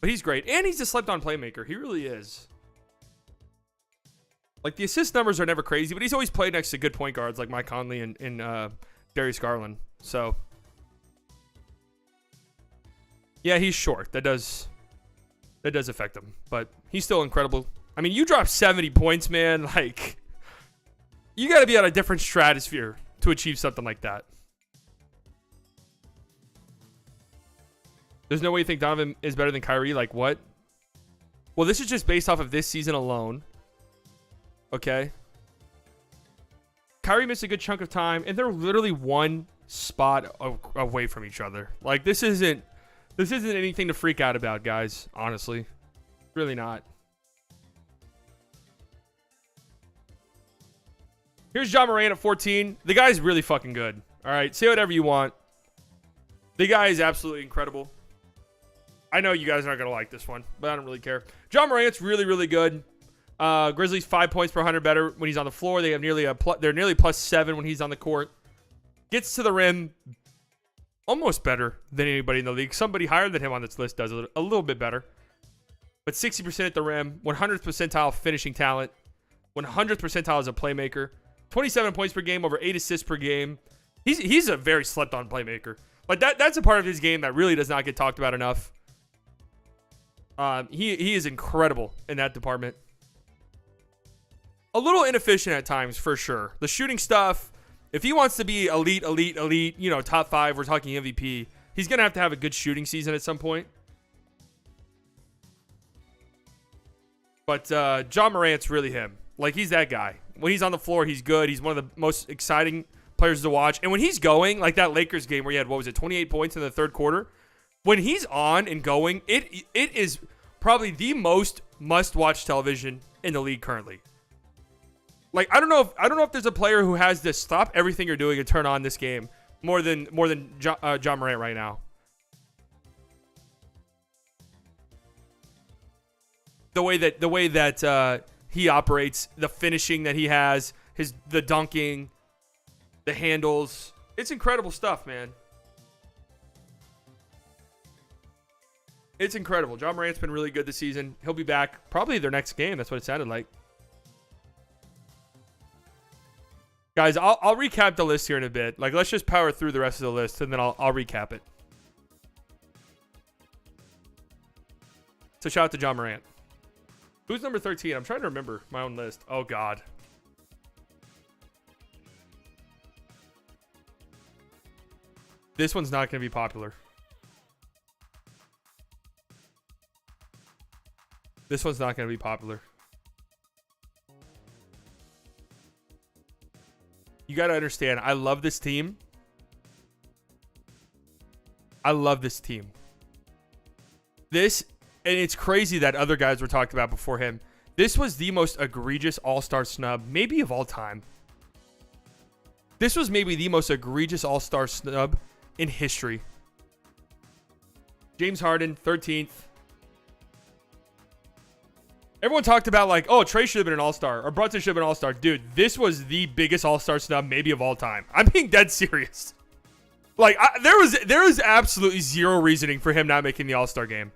But he's great. And he's a slept-on playmaker. He really is. Like, the assist numbers are never crazy, but he's always played next to good point guards like Mike Conley and Darius Garland. So, yeah, he's short. That does affect him. But he's still incredible. You dropped 70 points, man. Like, you got to be on a different stratosphere to achieve something like that. There's no way you think Donovan is better than Kyrie. Like, what? Well, this is just based off of this season alone. Okay. Kyrie missed a good chunk of time, and they're literally one spot away from each other. Like, this isn't anything to freak out about, guys. Honestly. Really not. Here's Ja Morant at 14. The guy's really fucking good. All right. Say whatever you want. The guy is absolutely incredible. I know you guys aren't going to like this one, but I don't really care. Ja Morant's really, really good. Grizzlies 5 points per 100 better when he's on the floor. They have they're nearly +7 when he's on the court. Gets to the rim almost better than anybody in the league. Somebody higher than him on this list does a little bit better. But 60% at the rim, 100th percentile finishing talent, 100th percentile as a playmaker, 27 points per game, over 8 assists per game. He's a very slept-on playmaker. Like, that's a part of his game that really does not get talked about enough. He is incredible in that department. A little inefficient at times, for sure. The shooting stuff, if he wants to be elite, top 5, we're talking MVP, he's going to have a good shooting season at some point. But Ja Morant's really him. Like, he's that guy. When he's on the floor, he's good. He's one of the most exciting players to watch. And when he's going, like that Lakers game where he had, 28 points in the third quarter? When he's on and going, it is probably the most must-watch television in the league currently. Like, I don't know if there's a player who has this stop everything you're doing and turn on this game more than Ja Morant right now. The way that he operates, the finishing that he has, the dunking, the handles. It's incredible stuff, man. It's incredible. John Morant's been really good this season. He'll be back probably their next game. That's what it sounded like. Guys, I'll recap the list here in a bit. Like, let's just power through the rest of the list, and then I'll recap it. So shout out to John Morant. Who's number 13? I'm trying to remember my own list. Oh, God. This one's not going to be popular. This one's not going to be popular. You got to understand, I love this team. I love this team. This, and it's crazy that other guys were talked about before him. This was the most egregious all-star snub, maybe of all time. This was maybe the most egregious all-star snub in history. James Harden, 13th. Everyone talked about like, oh, Trey should have been an all-star, or Brunson should have been an all-star. Dude, this was the biggest all-star snub maybe of all time. I'm being dead serious. Like, there was absolutely zero reasoning for him not making the all-star game.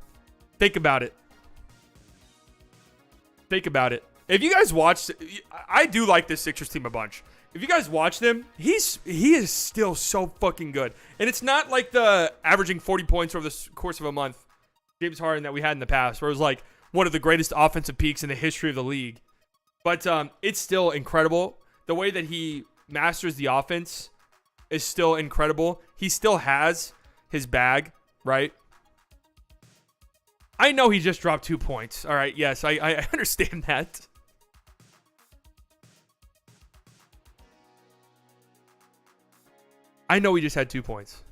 Think about it. Think about it. If you guys watch, I do like this Sixers team a bunch. If you guys watch them, he is still so fucking good. And it's not like the averaging 40 points over the course of a month James Harden that we had in the past, where it was like one of the greatest offensive peaks in the history of the league. But it's still incredible. The way that he masters the offense is still incredible. He still has his bag, right? I know he just dropped 2 points. All right, yes, I understand that. I know he just had 2 points.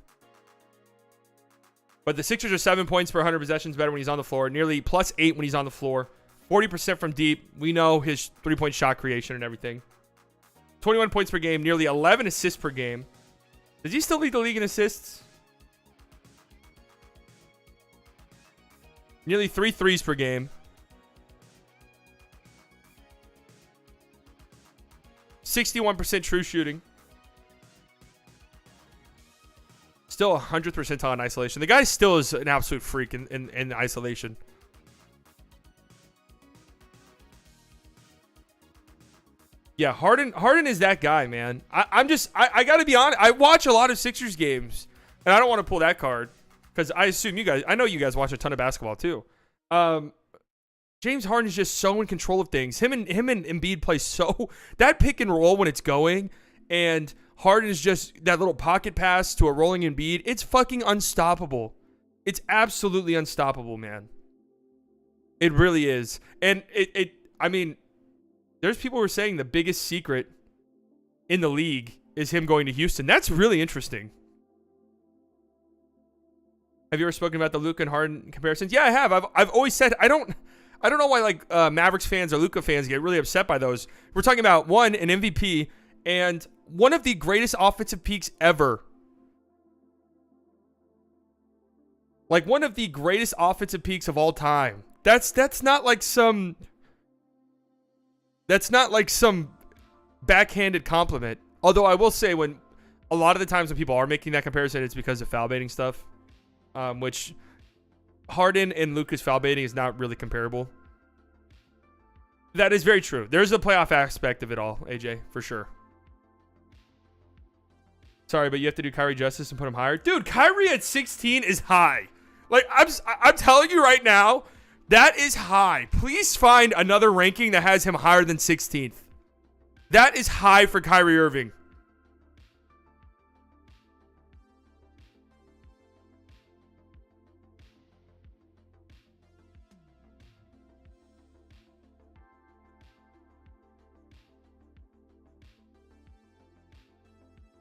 But the Sixers are 7 points per 100 possessions better when he's on the floor. Nearly +8 when he's on the floor. 40% from deep. We know his three-point shot creation and everything. 21 points per game. Nearly 11 assists per game. Does he still lead the league in assists? Nearly 3 threes per game. 61% true shooting. Still 100th percentile in isolation. The guy still is an absolute freak in isolation. Yeah, Harden is that guy, man. I got to be honest. I watch a lot of Sixers games, and I don't want to pull that card because I assume I know you guys watch a ton of basketball too. James Harden is just so in control of things. Him and Embiid play so that pick and roll when it's going, and Harden is just that little pocket pass to a rolling Embiid. It's fucking unstoppable. It's absolutely unstoppable, man. It really is. And I mean, there's people who are saying the biggest secret in the league is him going to Houston. That's really interesting. Have you ever spoken about the Luka and Harden comparisons? Yeah, I have. I've always said I don't know why like Mavericks fans or Luka fans get really upset by those. We're talking about one, an MVP, and one of the greatest offensive peaks ever. Like one of the greatest offensive peaks of all time. That's not like some backhanded compliment. Although I will say when a lot of the times when people are making that comparison, it's because of foul baiting stuff. Which Harden and Luka's foul baiting is not really comparable. That is very true. There's a playoff aspect of it all, AJ, for sure. Sorry, but you have to do Kyrie justice and put him higher. Dude, Kyrie at 16 is high. Like, I'm telling you right now, that is high. Please find another ranking that has him higher than 16th. That is high for Kyrie Irving.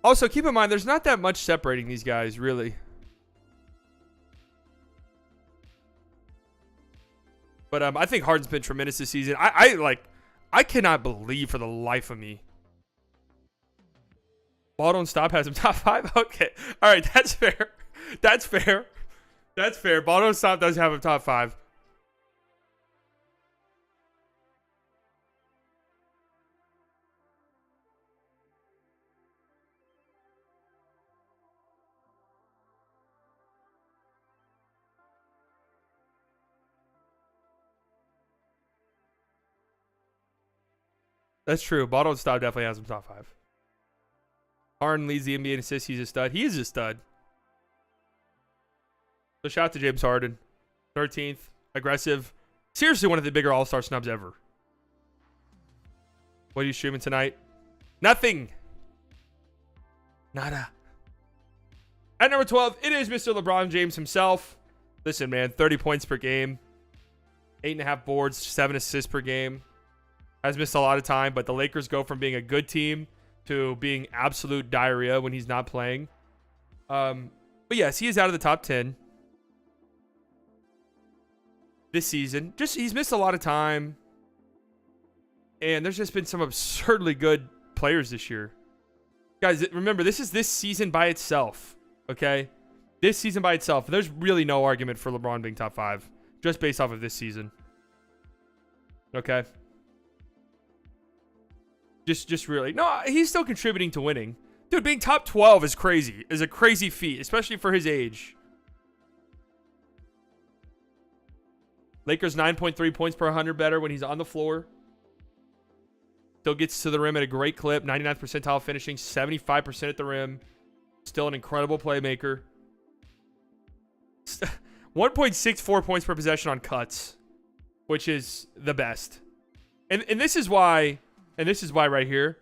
Also, keep in mind, there's not that much separating these guys, really. But I think Harden's been tremendous this season. I cannot believe for the life of me. Ball Don't Stop has him top 5? Okay. All right, that's fair. That's fair. That's fair. Ball Don't Stop does have him top 5. That's true. Bottle and Stop definitely has him top 5. Harden leads the NBA in assists. He's a stud. He is a stud. So shout out to James Harden. 13th. Aggressive. Seriously, one of the bigger all-star snubs ever. What are you streaming tonight? Nothing. Nada. At number 12, it is Mr. LeBron James himself. Listen, man, 30 points per game. 8.5 boards, 7 assists per game. Has missed a lot of time, but the Lakers go from being a good team to being absolute diarrhea when he's not playing. But yes, he is out of the top 10 this season. Just he's missed a lot of time. And there's just been some absurdly good players this year. Guys, remember, this is this season by itself. Okay? This season by itself. There's really no argument for LeBron being top 5. Just based off of this season. Okay? Just really. No, he's still contributing to winning. Dude, being top 12 is crazy. Is a crazy feat. Especially for his age. Lakers 9.3 points per 100 better when he's on the floor. Still gets to the rim at a great clip. 99th percentile finishing. 75% at the rim. Still an incredible playmaker. 1.64 points per possession on cuts. Which is the best. And this is why... And this is why right here.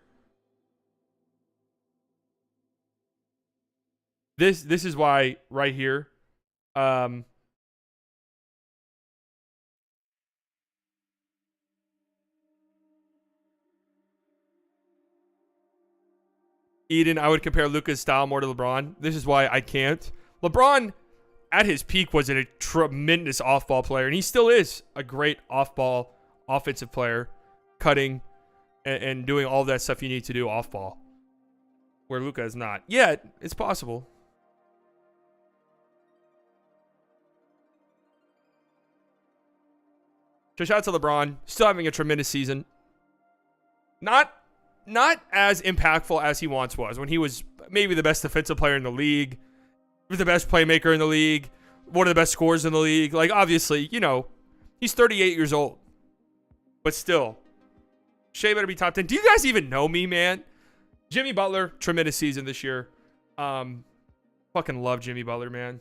This is why right here. Eden, I would compare Luka's style more to LeBron. This is why I can't. LeBron, at his peak, was a tremendous off-ball player. And he still is a great off-ball offensive player. Cutting and doing all that stuff you need to do off-ball. Where Luka is not. Yeah, it's possible. So shout out to LeBron. Still having a tremendous season. Not as impactful as he once was. When he was maybe the best defensive player in the league. The best playmaker in the league. One of the best scorers in the league. Like, obviously, you know, he's 38 years old. But still. Shea better be top 10. Do you guys even know me, man? Jimmy Butler, tremendous season this year. Fucking love Jimmy Butler, man.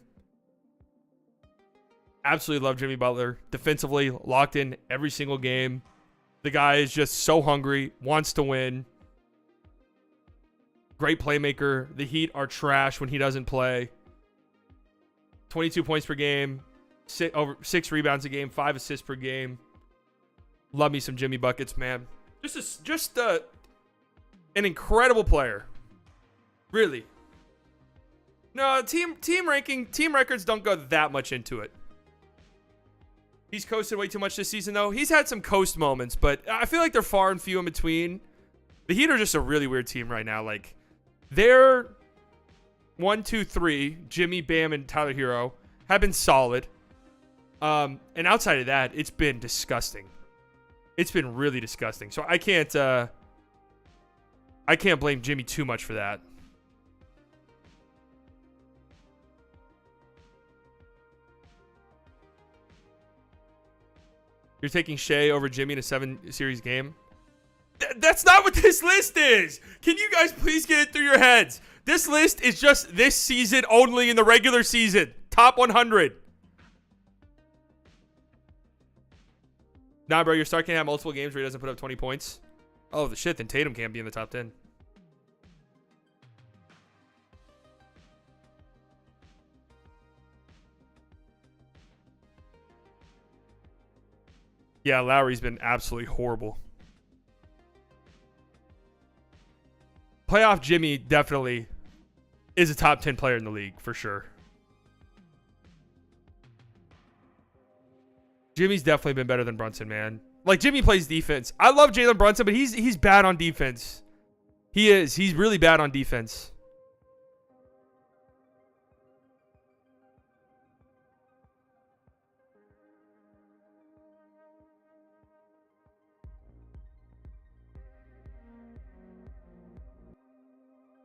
Absolutely love Jimmy Butler. Defensively, locked in every single game. The guy is just so hungry, wants to win. Great playmaker. The Heat are trash when he doesn't play. 22 points per game. Over 6 rebounds a game. 5 assists per game. Love me some Jimmy buckets, man. Just an incredible player. Really. No, team records don't go that much into it. He's coasted way too much this season, though. He's had some coast moments, but I feel like they're far and few in between. The Heat are just a really weird team right now. Like, they're 1, 2, 3, Jimmy, Bam, and Tyler Hero have been solid. And outside of that, it's been disgusting. It's been really disgusting. So I can't blame Jimmy too much for that. You're taking Shea over Jimmy in a 7-series game? That's not what this list is. Can you guys please get it through your heads? This list is just this season only in the regular season. Top 100. Nah, bro, your star can't have multiple games where he doesn't put up 20 points. Oh, the shit, then Tatum can't be in the top 10. Yeah, Lowry's been absolutely horrible. Playoff Jimmy definitely is a top 10 player in the league, for sure. Jimmy's definitely been better than Brunson, man. Like, Jimmy plays defense. I love Jaylen Brunson, but he's bad on defense. He is. He's really bad on defense.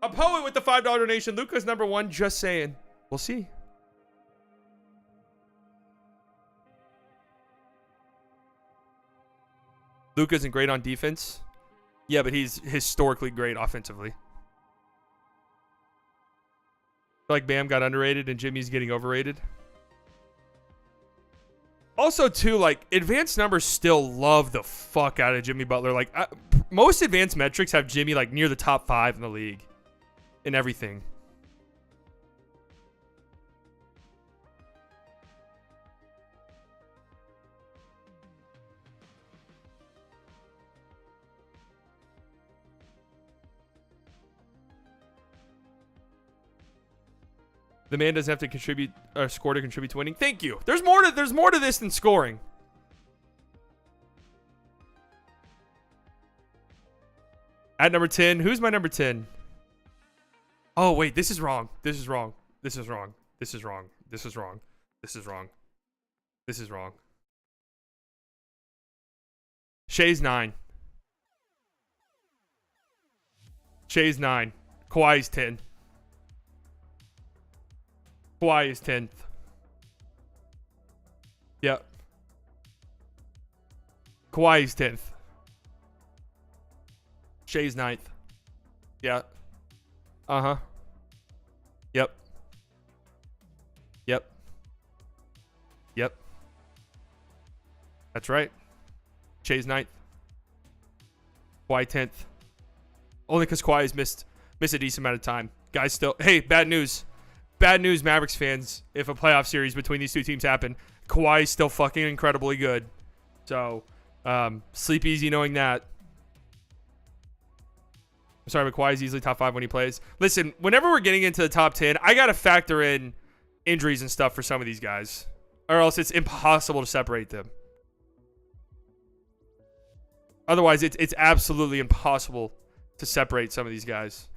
A poet with the $5 donation. Luka's number 1. Just saying. We'll see. Luka isn't great on defense. Yeah, but he's historically great offensively. Like Bam got underrated and Jimmy's getting overrated. Also, too, like, advanced numbers still love the fuck out of Jimmy Butler. Like, most advanced metrics have Jimmy, like, near the top 5 in the league in everything. The man doesn't have to contribute or score to contribute to winning. Thank you. There's more to this than scoring. At number 10, who's my number 10? Oh wait, this is wrong. This is wrong. This is wrong. This is wrong. This is wrong. This is wrong. This is wrong. Shay's 9. Shay's 9. Kawhi's 10. Kawhi is 10th. Yep. Kawhi is 10th. Shay's 9th. Yeah. Uh-huh. Yep. Yep. Yep. That's right. Shay's 9th. Kawhi 10th. Only because Kawhi has missed a decent amount of time. Guys still... Hey, bad news. Bad news, Mavericks fans. If a playoff series between these two teams happen, Kawhi is still fucking incredibly good. So, sleep easy knowing that. I'm sorry, but Kawhi is easily top 5 when he plays. Listen, whenever we're getting into the top 10, I got to factor in injuries and stuff for some of these guys. Or else it's impossible to separate them. Otherwise, it's absolutely impossible to separate some of these guys.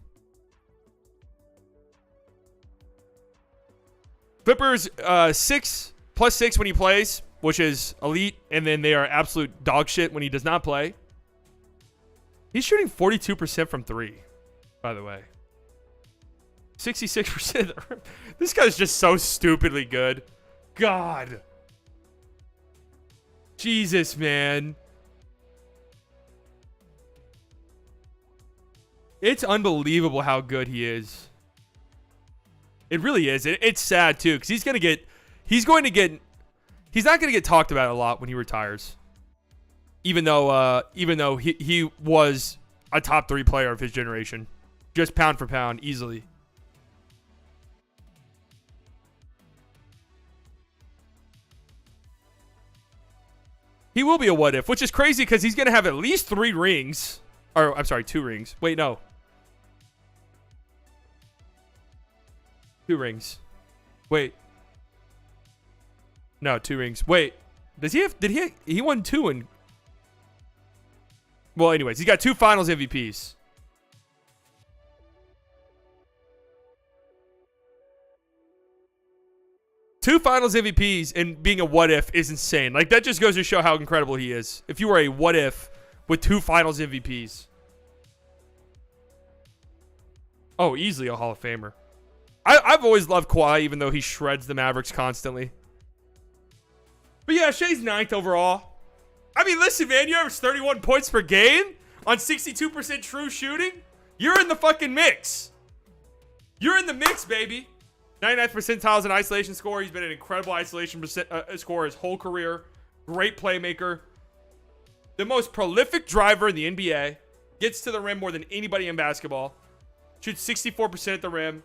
Clippers, 6+6 when he plays, which is elite, and then they are absolute dog shit when he does not play. He's shooting 42% from 3, by the way. 66%. This guy's just so stupidly good. God. Jesus, man. It's unbelievable how good he is. It really is. It's sad too, because he's not going to get talked about a lot when he retires. Even though he was a top 3 player of his generation, just pound for pound, easily. He will be a what if, which is crazy because he's going to have at least 3 rings. Or, I'm sorry, 2 rings. Wait, no. 2 rings. Wait. No, 2 rings. Wait. He won 2 in... Well, anyways, he's got 2 finals MVPs. Two finals MVPs and being a what if is insane. Like, that just goes to show how incredible he is. If you were a what if with 2 finals MVPs. Oh, easily a Hall of Famer. I've always loved Kawhi, even though he shreds the Mavericks constantly. But yeah, Shay's 9th overall. I mean, listen, man, you average 31 points per game on 62% true shooting. You're in the fucking mix. You're in the mix, baby. 99th percentiles in isolation score. He's been an incredible isolation scorer his whole career. Great playmaker. The most prolific driver in the NBA. Gets to the rim more than anybody in basketball. Shoots 64% at the rim.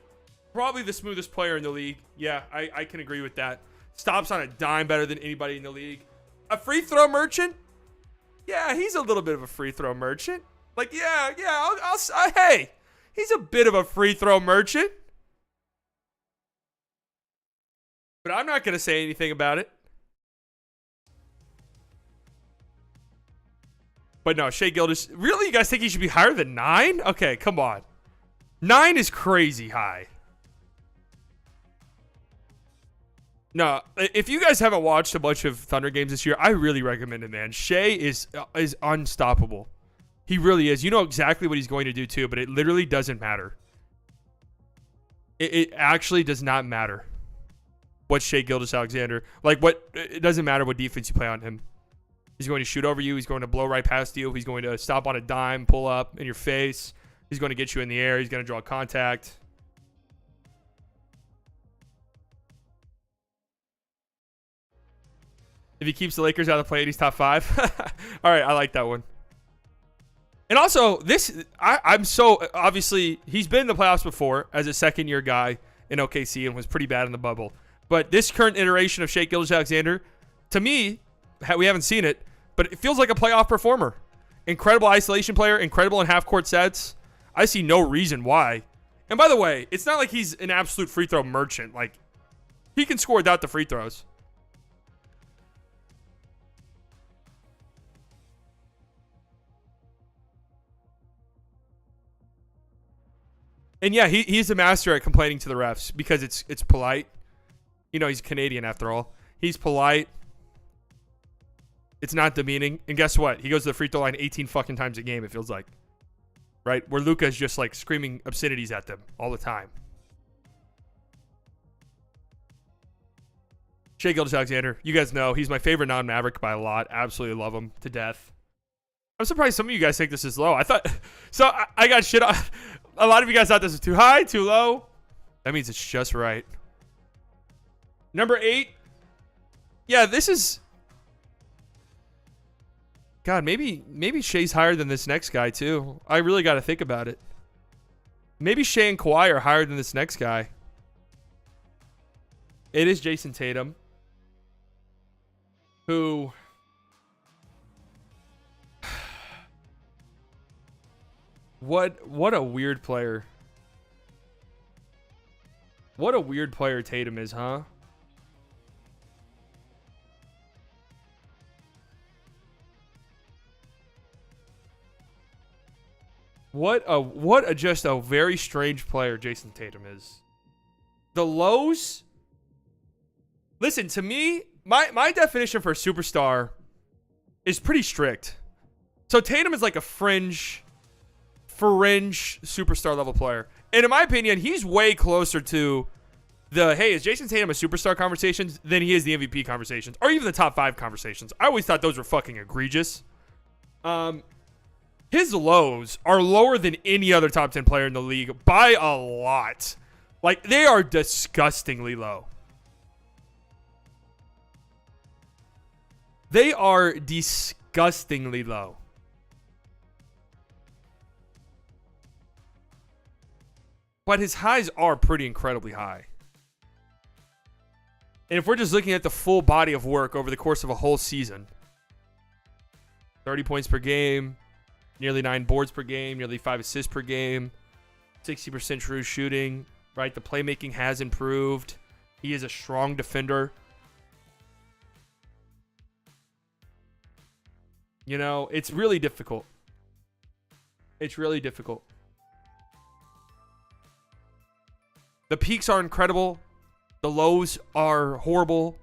Probably the smoothest player in the league. Yeah, I can agree with that. Stops on a dime better than anybody in the league. A free throw merchant? Yeah, he's a little bit of a free throw merchant. Like, yeah, hey, he's a bit of a free throw merchant. But I'm not going to say anything about it. But no, Shai Gilgeous, really, you guys think he should be higher than 9? Okay, come on. 9 is crazy high. No, if you guys haven't watched a bunch of Thunder games this year, I really recommend it, man. Shai is unstoppable. He really is. You know exactly what he's going to do too, but it literally doesn't matter. It actually does not matter what Shai Gilgeous-Alexander, like, what, it doesn't matter what defense you play on him. He's going to shoot over you. He's going to blow right past you. He's going to stop on a dime, pull up in your face. He's going to get you in the air. He's going to draw contact. If he keeps the Lakers out of the play, he's top 5. All right, I like that one. And also, I'm so, obviously, he's been in the playoffs before as a second-year guy in OKC and was pretty bad in the bubble. But this current iteration of Shai Gilgeous-Alexander, to me, we haven't seen it, but it feels like a playoff performer. Incredible isolation player, incredible in half-court sets. I see no reason why. And by the way, it's not like he's an absolute free throw merchant. Like, he can score without the free throws. And yeah, he's a master at complaining to the refs because it's polite. You know, he's Canadian after all. He's polite. It's not demeaning. And guess what? He goes to the free throw line 18 fucking times a game, it feels like. Right? Where Luka's just like screaming obscenities at them all the time. Shai Gilgeous-Alexander, you guys know he's my favorite non-Maverick by a lot. Absolutely love him to death. I'm surprised some of you guys think this is low. I thought so. I got shit on. A lot of you guys thought this was too high, too low. That means it's just right. Number 8. Yeah, this is. God, maybe Shai's higher than this next guy too. I really got to think about it. Maybe Shai and Kawhi are higher than this next guy. It is Jason Tatum, who. What a weird player. What a weird player Tatum is, huh? What a just a very strange player Jason Tatum is. The lows. Listen, to me, my definition for a superstar is pretty strict. So Tatum is like a fringe superstar level player. And in my opinion, he's way closer to the, hey, is Jason Tatum a superstar conversations than he is the MVP conversations or even the top 5 conversations. I always thought those were fucking egregious. His lows are lower than any other top 10 player in the league by a lot. Like, they are disgustingly low. They are disgustingly low. But his highs are pretty incredibly high. And if we're just looking at the full body of work over the course of a whole season, 30 points per game, nearly 9 boards per game, nearly 5 assists per game, 60% true shooting, right? The playmaking has improved. He is a strong defender. You know, it's really difficult. It's really difficult. The peaks are incredible. The lows are horrible.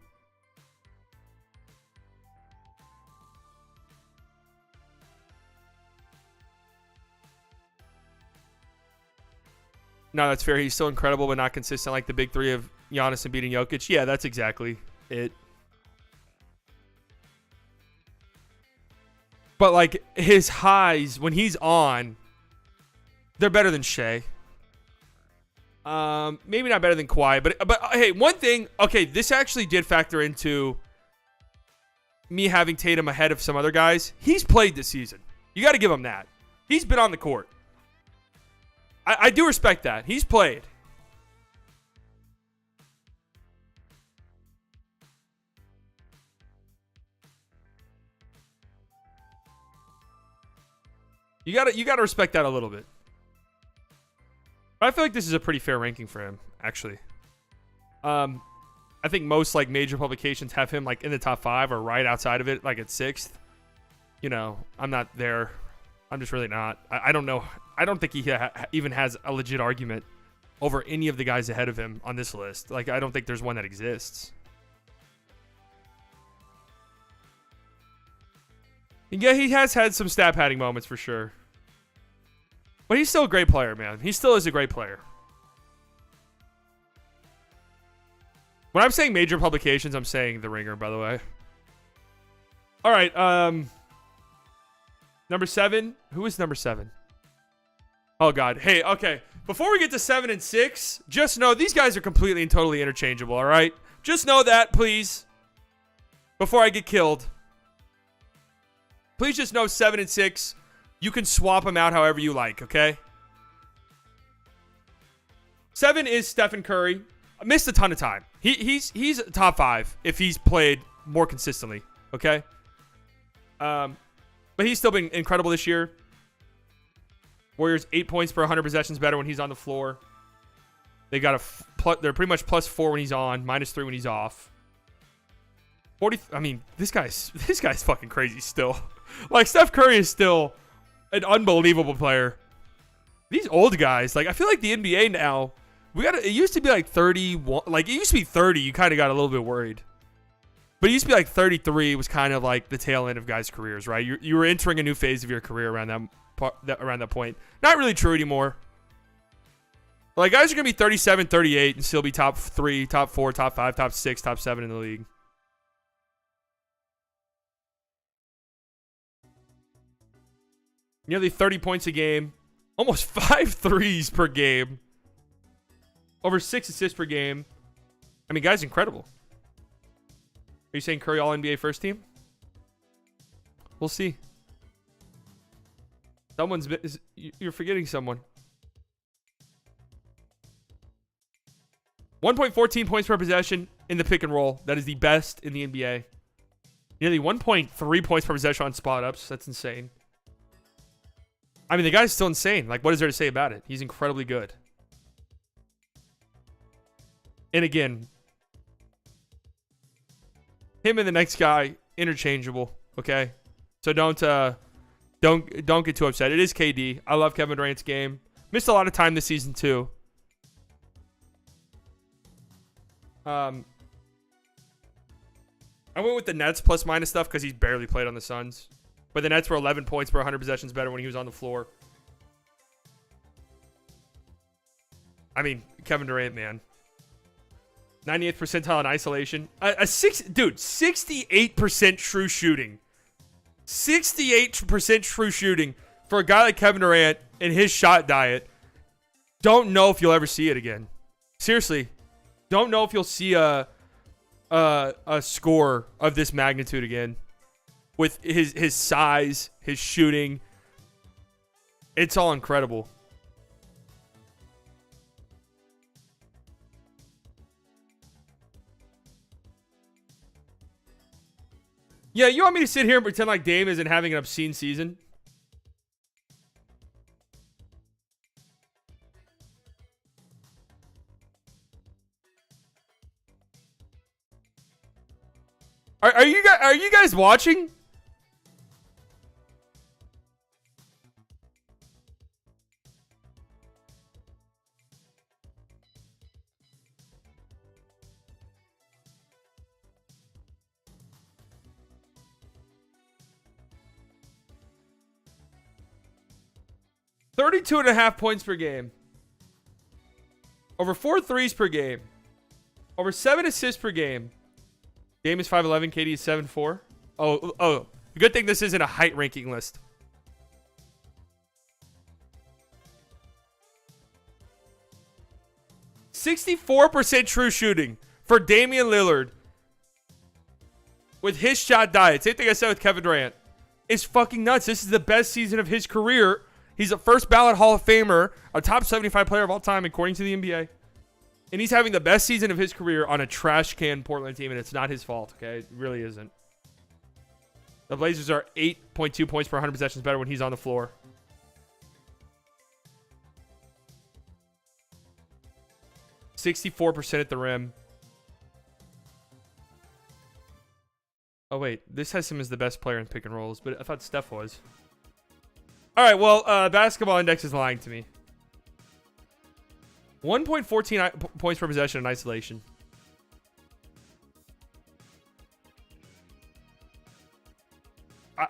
No, that's fair. He's still incredible, but not consistent like the big three of Giannis and beating Jokic. Yeah, that's exactly it. But, like, his highs, when he's on, they're better than Shai. Maybe not better than Kawhi, but hey, one thing, okay, this actually did factor into me having Tatum ahead of some other guys. He's played this season. You got to give him that. He's been on the court. I do respect that. He's played. You gotta respect that a little bit. But I feel like this is a pretty fair ranking for him, actually. I think most like major publications have him like in the top 5 or right outside of it, like at 6th. You know, I'm not there. I'm just really not. I don't know. I don't think he even has a legit argument over any of the guys ahead of him on this list. Like, I don't think there's one that exists. And yeah, he has had some stat padding moments for sure. But he's still a great player, man. He still is a great player. When I'm saying major publications, I'm saying The Ringer, by the way. All right. Number 7. Who is number 7? Oh, God. Hey, okay. Before we get to 7 and 6, just know these guys are completely and totally interchangeable, all right? Just know that, please. Before I get killed. Please just know 7 and 6, you can swap them out however you like, okay? 7 is Stephen Curry. Missed a ton of time. He's top 5 if he's played more consistently, okay? But he's still been incredible this year. Warriors 8 points per 100 possessions better when he's on the floor. They got they're pretty much +4 when he's on, -3 when he's off. 40. I mean, this guy's fucking crazy still. Like, Steph Curry is still an unbelievable player. These old guys, like, I feel like the NBA now, it used to be like 31, like, it used to be 30, you kind of got a little bit worried. But it used to be like 33 was kind of like the tail end of guys' careers, right? You were entering a new phase of your career around that point. Not really true anymore. Like, guys are going to be 37, 38 and still be top 3, top 4, top 5, top 6, top 7 in the league. Nearly 30 points a game. Almost 5 threes per game. Over 6 assists per game. I mean, guy's incredible. Are you saying Curry All-NBA first team? We'll see. You're forgetting someone. 1.14 points per possession in the pick and roll. That is the best in the NBA. Nearly 1.3 points per possession on spot ups. That's insane. I mean, the guy's still insane. Like, what is there to say about it? He's incredibly good. And again, him and the next guy, interchangeable. Okay? So don't get too upset. It is KD. I love Kevin Durant's game. Missed a lot of time this season, too. I went with the Nets plus-minus stuff because he's barely played on the Suns. But the Nets were 11 points per 100 possessions better when he was on the floor. I mean, Kevin Durant, man. 98th percentile in isolation. 68% true shooting. 68% true shooting for a guy like Kevin Durant and his shot diet. Don't know if you'll ever see it again. Seriously. Don't know if you'll see a score of this magnitude again. With his size, his shooting. It's all incredible. Yeah, you want me to sit here and pretend like Dame isn't having an obscene season? Are you guys watching? $32.5 points per game. Over 4 threes per game. Over 7 assists per game. Dame is 5'11", KD is 7'4". Oh, good thing this isn't a height ranking list. %64 true shooting for Damian Lillard with his shot diet. Same thing I said with Kevin Durant. It's fucking nuts. This is the best season of his career. He's a first ballot Hall of Famer, a top 75 player of all time, according to the NBA. And he's having the best season of his career on a trash can Portland team, and it's not his fault, okay? It really isn't. The Blazers are 8.2 points per 100 possessions better when he's on the floor. %64 at the rim. Oh, wait. This has him as the best player in pick and rolls, but I thought Steph was. All right, well, basketball index is lying to me. 1.14 points per possession in isolation.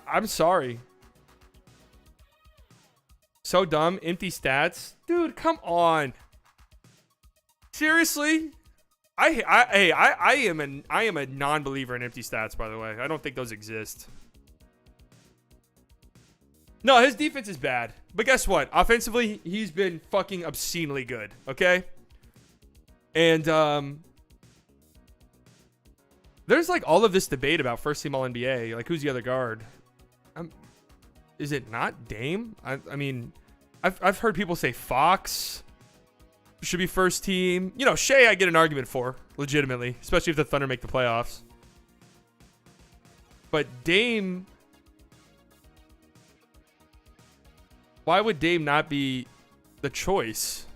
I'm sorry. So dumb. Empty stats. Dude, come on. Seriously? I am a non-believer in empty stats, by the way. I don't think those exist. No, his defense is bad. But guess what? Offensively, he's been fucking obscenely good. Okay? And there's like all of this debate about first team all NBA. Like, who's the other guard? Is it not Dame? I mean, I've heard people say Fox should be first team. You know, Shea I get an argument for, legitimately. Especially if the Thunder make the playoffs. But Dame... Why would Dame not be the choice?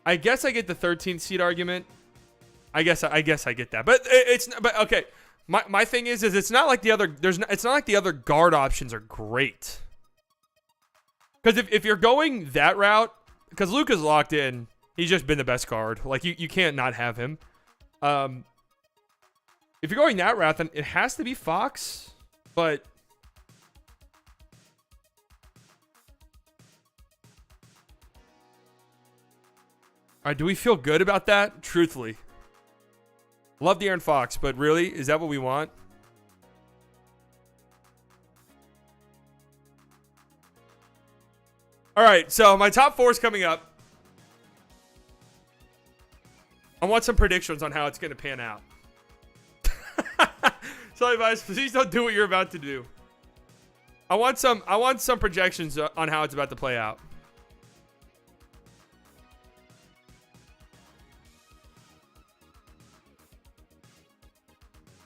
I guess I get the 13th seed argument. I guess I get that. But okay. My thing is it's not like the other it's not like the other guard options are great. Cuz if you're going that route, cuz Luka's locked in, he's just been the best guard. Like you can't not have him. If you're going that route, then it has to be Fox. But all right, do we feel good about that? Truthfully. Love De'Aaron Fox, but really? Is that what we want? All right, so my top 4 is coming up. I want some predictions on how it's going to pan out. Sorry, guys. Please don't do what you're about to do. I want some projections on how it's about to play out.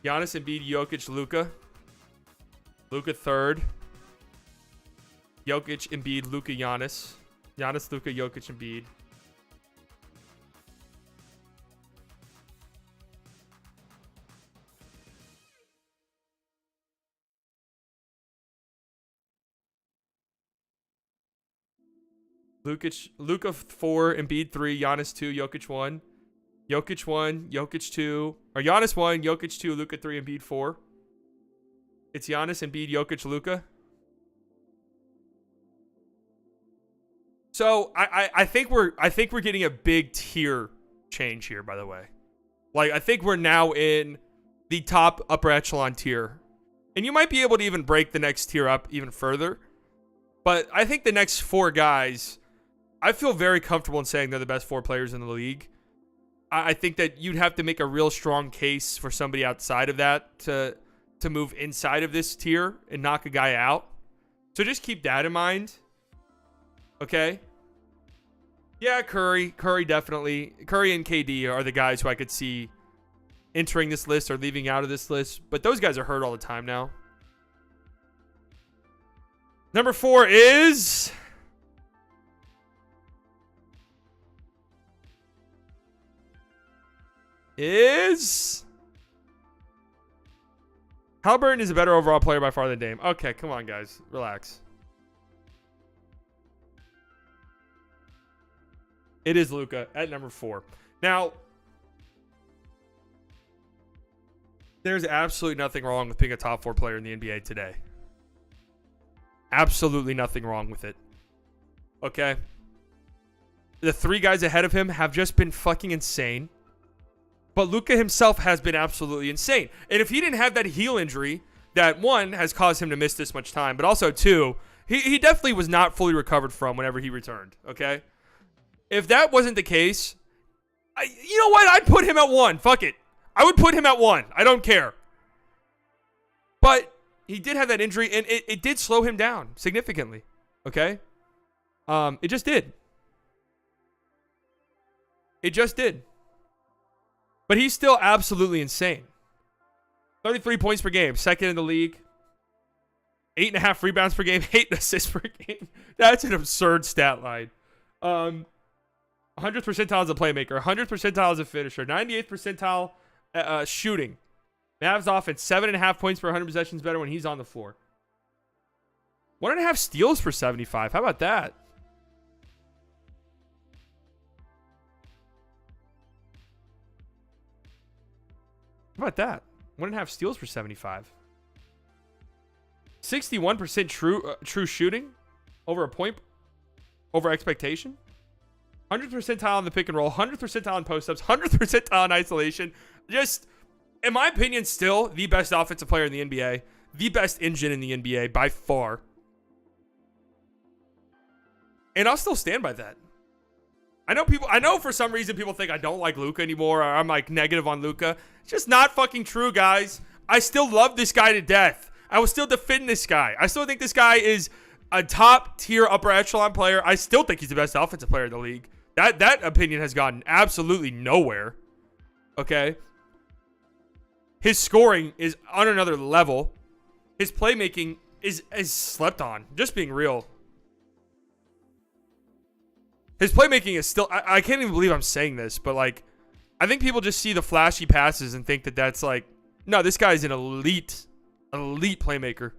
Giannis, Embiid, Jokic, Luka. Luka third. Jokic, Embiid, Luka, Giannis. Giannis, Luka, Jokic, Embiid. Luka 4, Embiid 3, Giannis 2, Jokic 1. Jokic 1, Jokic 2. Or Giannis 1, Jokic 2, Luka 3, Embiid 4. It's Giannis, Embiid, Jokic, Luka. So I think we're getting a big tier change here, by the way. Like, I think we're now in the top upper echelon tier. And you might be able to even break the next tier up even further. But I think the next 4 guys, I feel very comfortable in saying they're the best 4 players in the league. I think that you'd have to make a real strong case for somebody outside of that to move inside of this tier and knock a guy out. So just keep that in mind. Okay? Yeah, Curry definitely. Curry and KD are the guys who I could see entering this list or leaving out of this list. But those guys are hurt all the time now. Number 4 is... Halliburton is a better overall player by far than Dame. Okay, come on, guys. Relax. It is Luka at number 4. Now, there's absolutely nothing wrong with being a top 4 player in the NBA today. Absolutely nothing wrong with it. Okay? The 3 guys ahead of him have just been fucking insane. But Luka himself has been absolutely insane. And if he didn't have that heel injury that, 1, has caused him to miss this much time, but also 2, he definitely was not fully recovered from whenever he returned, okay? If that wasn't the case, you know what? I'd put him at 1. Fuck it. I would put him at 1. I don't care. But he did have that injury, and it did slow him down significantly, okay? It just did. It just did. But he's still absolutely insane. 33 points per game, second in the league. 8.5 rebounds per game, 8 assists per game. That's an absurd stat line. 100th percentile as a playmaker, 100th percentile as a finisher, 98th percentile shooting. Mavs offense, 7.5 points per 100 possessions better when he's on the floor. 1.5 steals per 75. How about that? How about that? 1.5 steals per 75. 61% true shooting over a point over expectation. 100th percentile in the pick and roll, 100th percentile in post-ups, 100th percentile in isolation. Just, in my opinion, still the best offensive player in the NBA. The best engine in the NBA by far. And I'll still stand by that. I know for some reason people think I don't like Luka anymore, or I'm like negative on Luka. It's just not fucking true, guys. I still love this guy to death. I will still defend this guy. I still think this guy is a top tier upper echelon player. I still think he's the best offensive player in the league. That opinion has gotten absolutely nowhere. Okay. His scoring is on another level. His playmaking is slept on. Just being real. His playmaking is still... I can't even believe I'm saying this, but like, I think people just see the flashy passes and think that that's like, no, this guy is an elite playmaker.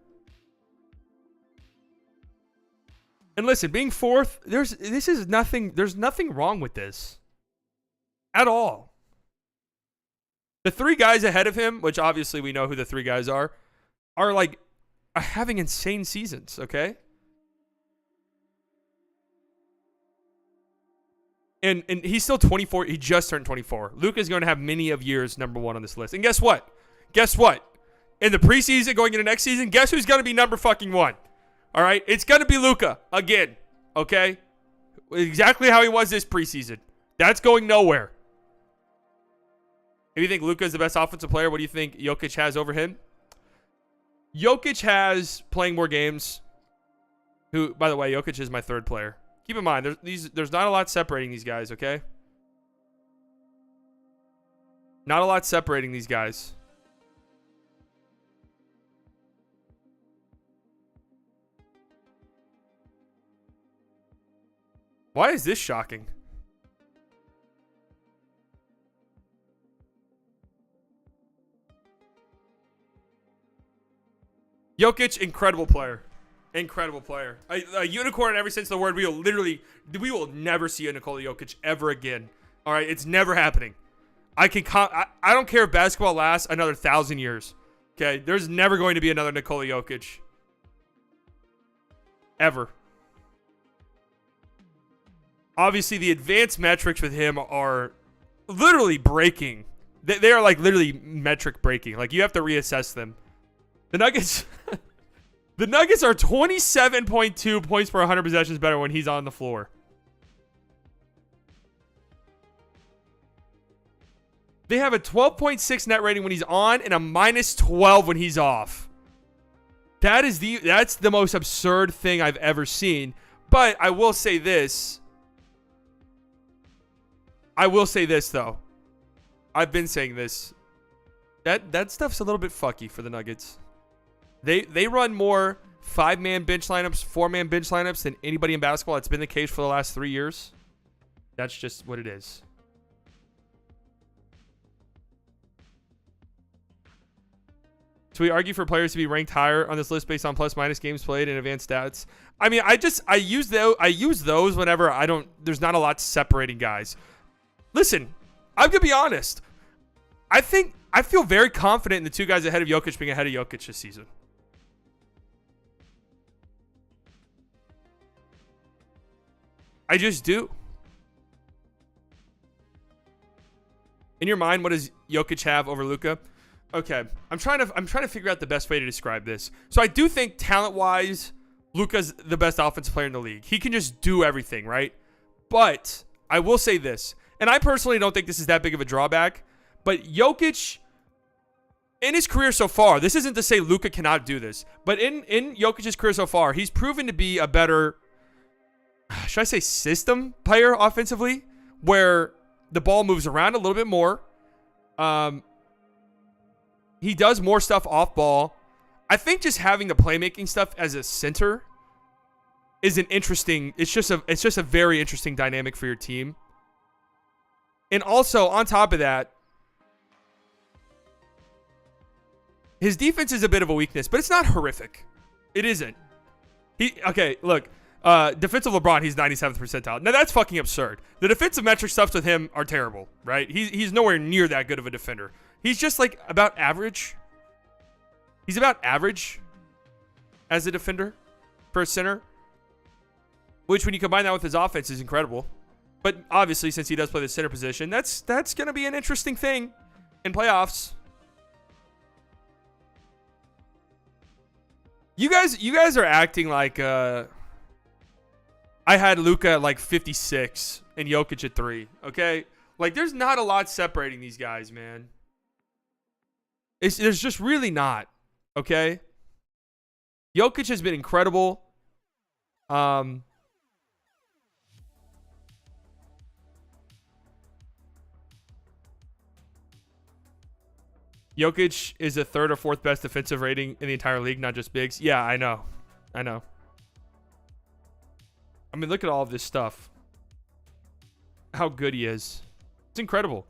And listen, being fourth, there's nothing wrong with this at all. The three guys ahead of him, which obviously we know who the three guys are like having insane seasons, okay? And he's still 24. He just turned 24. Luka's going to have many of years number one on this list. And guess what? In the preseason going into next season, guess who's going to be number fucking one? All right? It's going to be Luka again, okay? Exactly how he was this preseason. That's going nowhere. If you think Luka is the best offensive player, what do you think Jokic has over him? Jokic has playing more games. Who, by the way, Jokic is my third player. Keep in mind, there's not a lot separating these guys, okay? Not a lot separating these guys. Why is this shocking? Jokic, incredible player. Incredible player. A unicorn in every sense of the word. We will never see a Nikola Jokic ever again. All right, it's never happening. I don't care if basketball lasts another 1,000 years. Okay, there's never going to be another Nikola Jokic. Ever. Obviously, the advanced metrics with him are literally breaking. They are like literally metric breaking. Like you have to reassess them. The Nuggets... The Nuggets are 27.2 points per 100 possessions better when he's on the floor. They have a 12.6 net rating when he's on and a minus 12 when he's off. That's the most absurd thing I've ever seen. But I will say this. Though. I've been saying this. That stuff's a little bit fucky for the Nuggets. They run more 5-man bench lineups, 4-man bench lineups than anybody in basketball. It's been the case for the last 3 years. That's just what it is. So we argue for players to be ranked higher on this list based on plus-minus games played and advanced stats. I mean, I use those whenever there's not a lot separating guys. Listen, I'm gonna be honest. I feel very confident in the two guys ahead of Jokic being ahead of Jokic this season. I just do. In your mind, what does Jokic have over Luka? Okay, I'm trying to figure out the best way to describe this. So I do think talent-wise, Luka's the best offensive player in the league. He can just do everything, right? But I will say this, and I personally don't think this is that big of a drawback, but Jokic, in his career so far, this isn't to say Luka cannot do this, but in Jokic's career so far, he's proven to be a better, should I say system player offensively, where the ball moves around a little bit more. He does more stuff off ball. I think just having the playmaking stuff as a center is an interesting, it's just a very interesting dynamic for your team. And also, on top of that, his defense is a bit of a weakness, but it's not horrific. It isn't. Okay, look. Defensive LeBron, he's 97th percentile. Now, that's fucking absurd. The defensive metric stuffs with him are terrible, right? He's nowhere near that good of a defender. He's just, like, about average. He's about average as a defender for a center, which, when you combine that with his offense, is incredible. But obviously, since he does play the center position, that's going to be an interesting thing in playoffs. You guys are acting like I had Luka at like 56 and Jokic at 3. Okay, like there's not a lot separating these guys, man. There's just really not. Okay, Jokic has been incredible. Jokic is the 3rd or 4th best defensive rating in the entire league, not just bigs. Yeah, I know. I mean, look at all of this stuff. How good he is. It's incredible.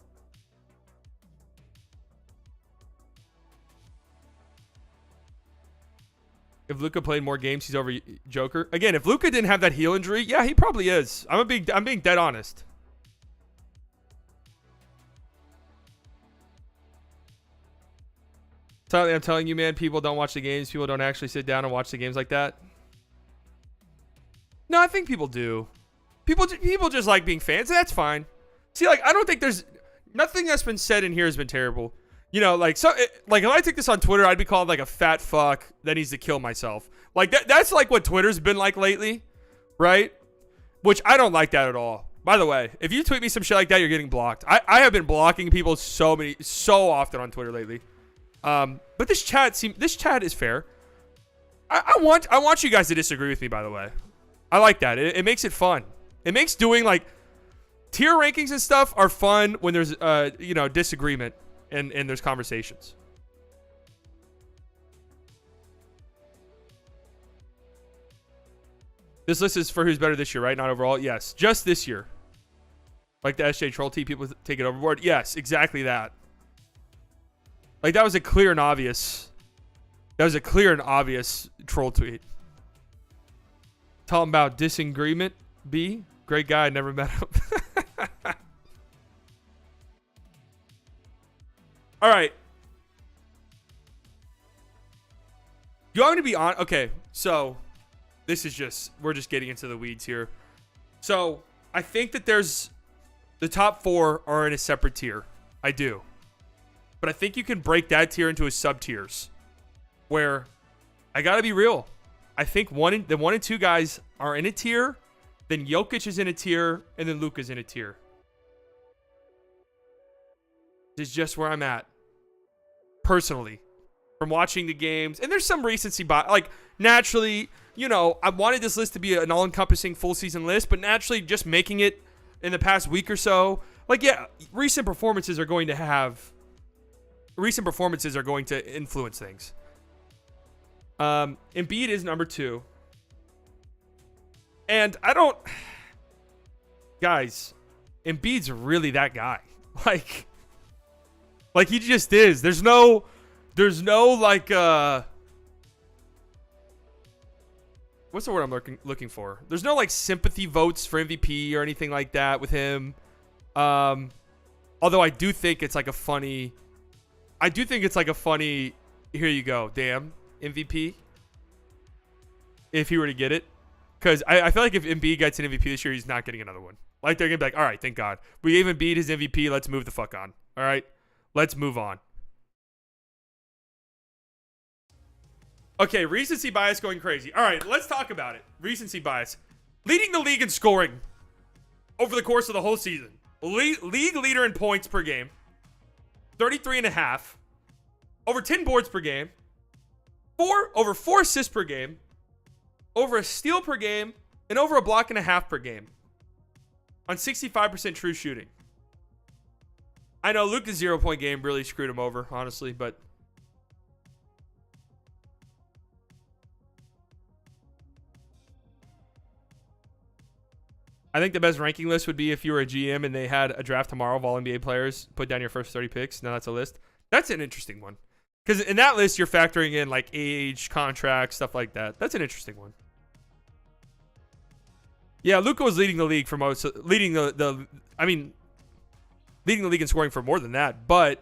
If Luka played more games, he's over Joker. Again, if Luka didn't have that heel injury, yeah, he probably is. I'm being dead honest. I'm telling you, man, people don't watch the games. People don't actually sit down and watch the games like that. No, I think people do. People just like being fans, and that's fine. See, like, I don't think there's nothing that's been said in here has been terrible. You know, like, like if I take this on Twitter, I'd be called like a fat fuck that needs to kill myself. Like that's like what Twitter's been like lately, right? Which I don't like that at all. By the way, if you tweet me some shit like that, you're getting blocked. I have been blocking people so often on Twitter lately. But this chat is fair. I want you guys to disagree with me, by the way. I like that. It makes it fun. It makes doing like tier rankings and stuff are fun when there's disagreement and there's conversations. This list is for who's better this year, right? Not overall. Yes, just this year. Like the SJ Troll T, people take it overboard. Yes, exactly that. Like, that was a clear and obvious troll tweet. Talking about disagreement. B, great guy. Never met him. All right. You want me to be on? Okay, so this is we're just getting into the weeds here. So I think that there's the top 4 are in a separate tier. I do. But I think you can break that tier into a sub-tiers where I got to be real. I think the 1 and 2 guys are in a tier, then Jokic is in a tier, and then Luka's in a tier. This is just where I'm at. Personally. From watching the games. And there's some recency bias. Like, naturally, I wanted this list to be an all-encompassing full season list, but naturally just making it in the past week or so. Like, yeah, recent performances are going to influence things. Embiid is number 2. And guys, Embiid's really that guy. Like he just is. There's no like, what's the word I'm looking for? There's no like sympathy votes for MVP or anything like that with him. Although I do think it's like a funny, here you go, damn, MVP. If he were to get it. Because I feel like if Embiid gets an MVP this year, he's not getting another one. Like, they're going to be like, all right, thank God. We gave Embiid his MVP. Let's move the fuck on. All right? Let's move on. Okay, recency bias going crazy. All right, let's talk about it. Recency bias. Leading the league in scoring over the course of the whole season. League leader in points per game. 33.5. Over 10 boards per game. Over 4 assists per game. Over a steal per game. And over a block and a half per game. On 65% true shooting. I know Luka's 0-point game really screwed him over, honestly, but I think the best ranking list would be if you were a GM and they had a draft tomorrow of all NBA players, put down your first 30 picks. Now that's a list. That's an interesting one. Because in that list, you're factoring in like age, contracts, stuff like that. That's an interesting one. Yeah, Luka was leading the league for most, leading the league in scoring for more than that, but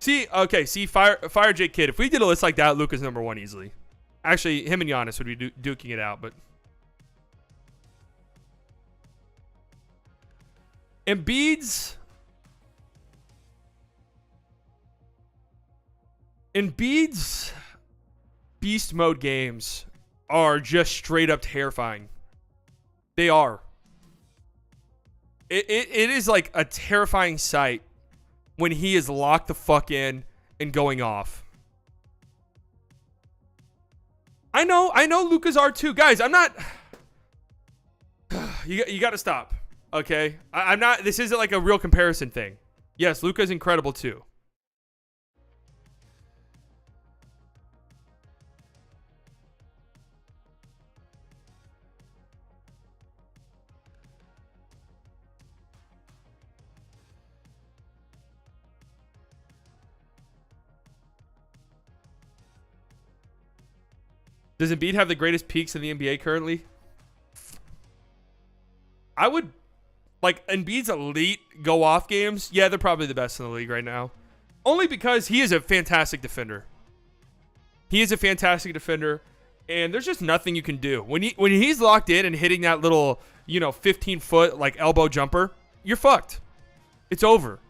see, Fire Jake Kidd. If we did a list like that, Luka's number 1 easily. Actually, him and Giannis would be duking it out, but Embiid's beast mode games are just straight up terrifying. They are. It is like a terrifying sight when he is locked the fuck in and going off. I know Luka's are too. Guys, I'm not. You got to stop. Okay? I'm not. This isn't like a real comparison thing. Yes, Luka's incredible too. Does Embiid have the greatest peaks in the NBA currently? I would, like, Embiid's elite go-off games. Yeah, they're probably the best in the league right now. Only because he is a fantastic defender. He is a fantastic defender, and there's just nothing you can do. When he's locked in and hitting that little, 15-foot, like, elbow jumper, you're fucked. It's over.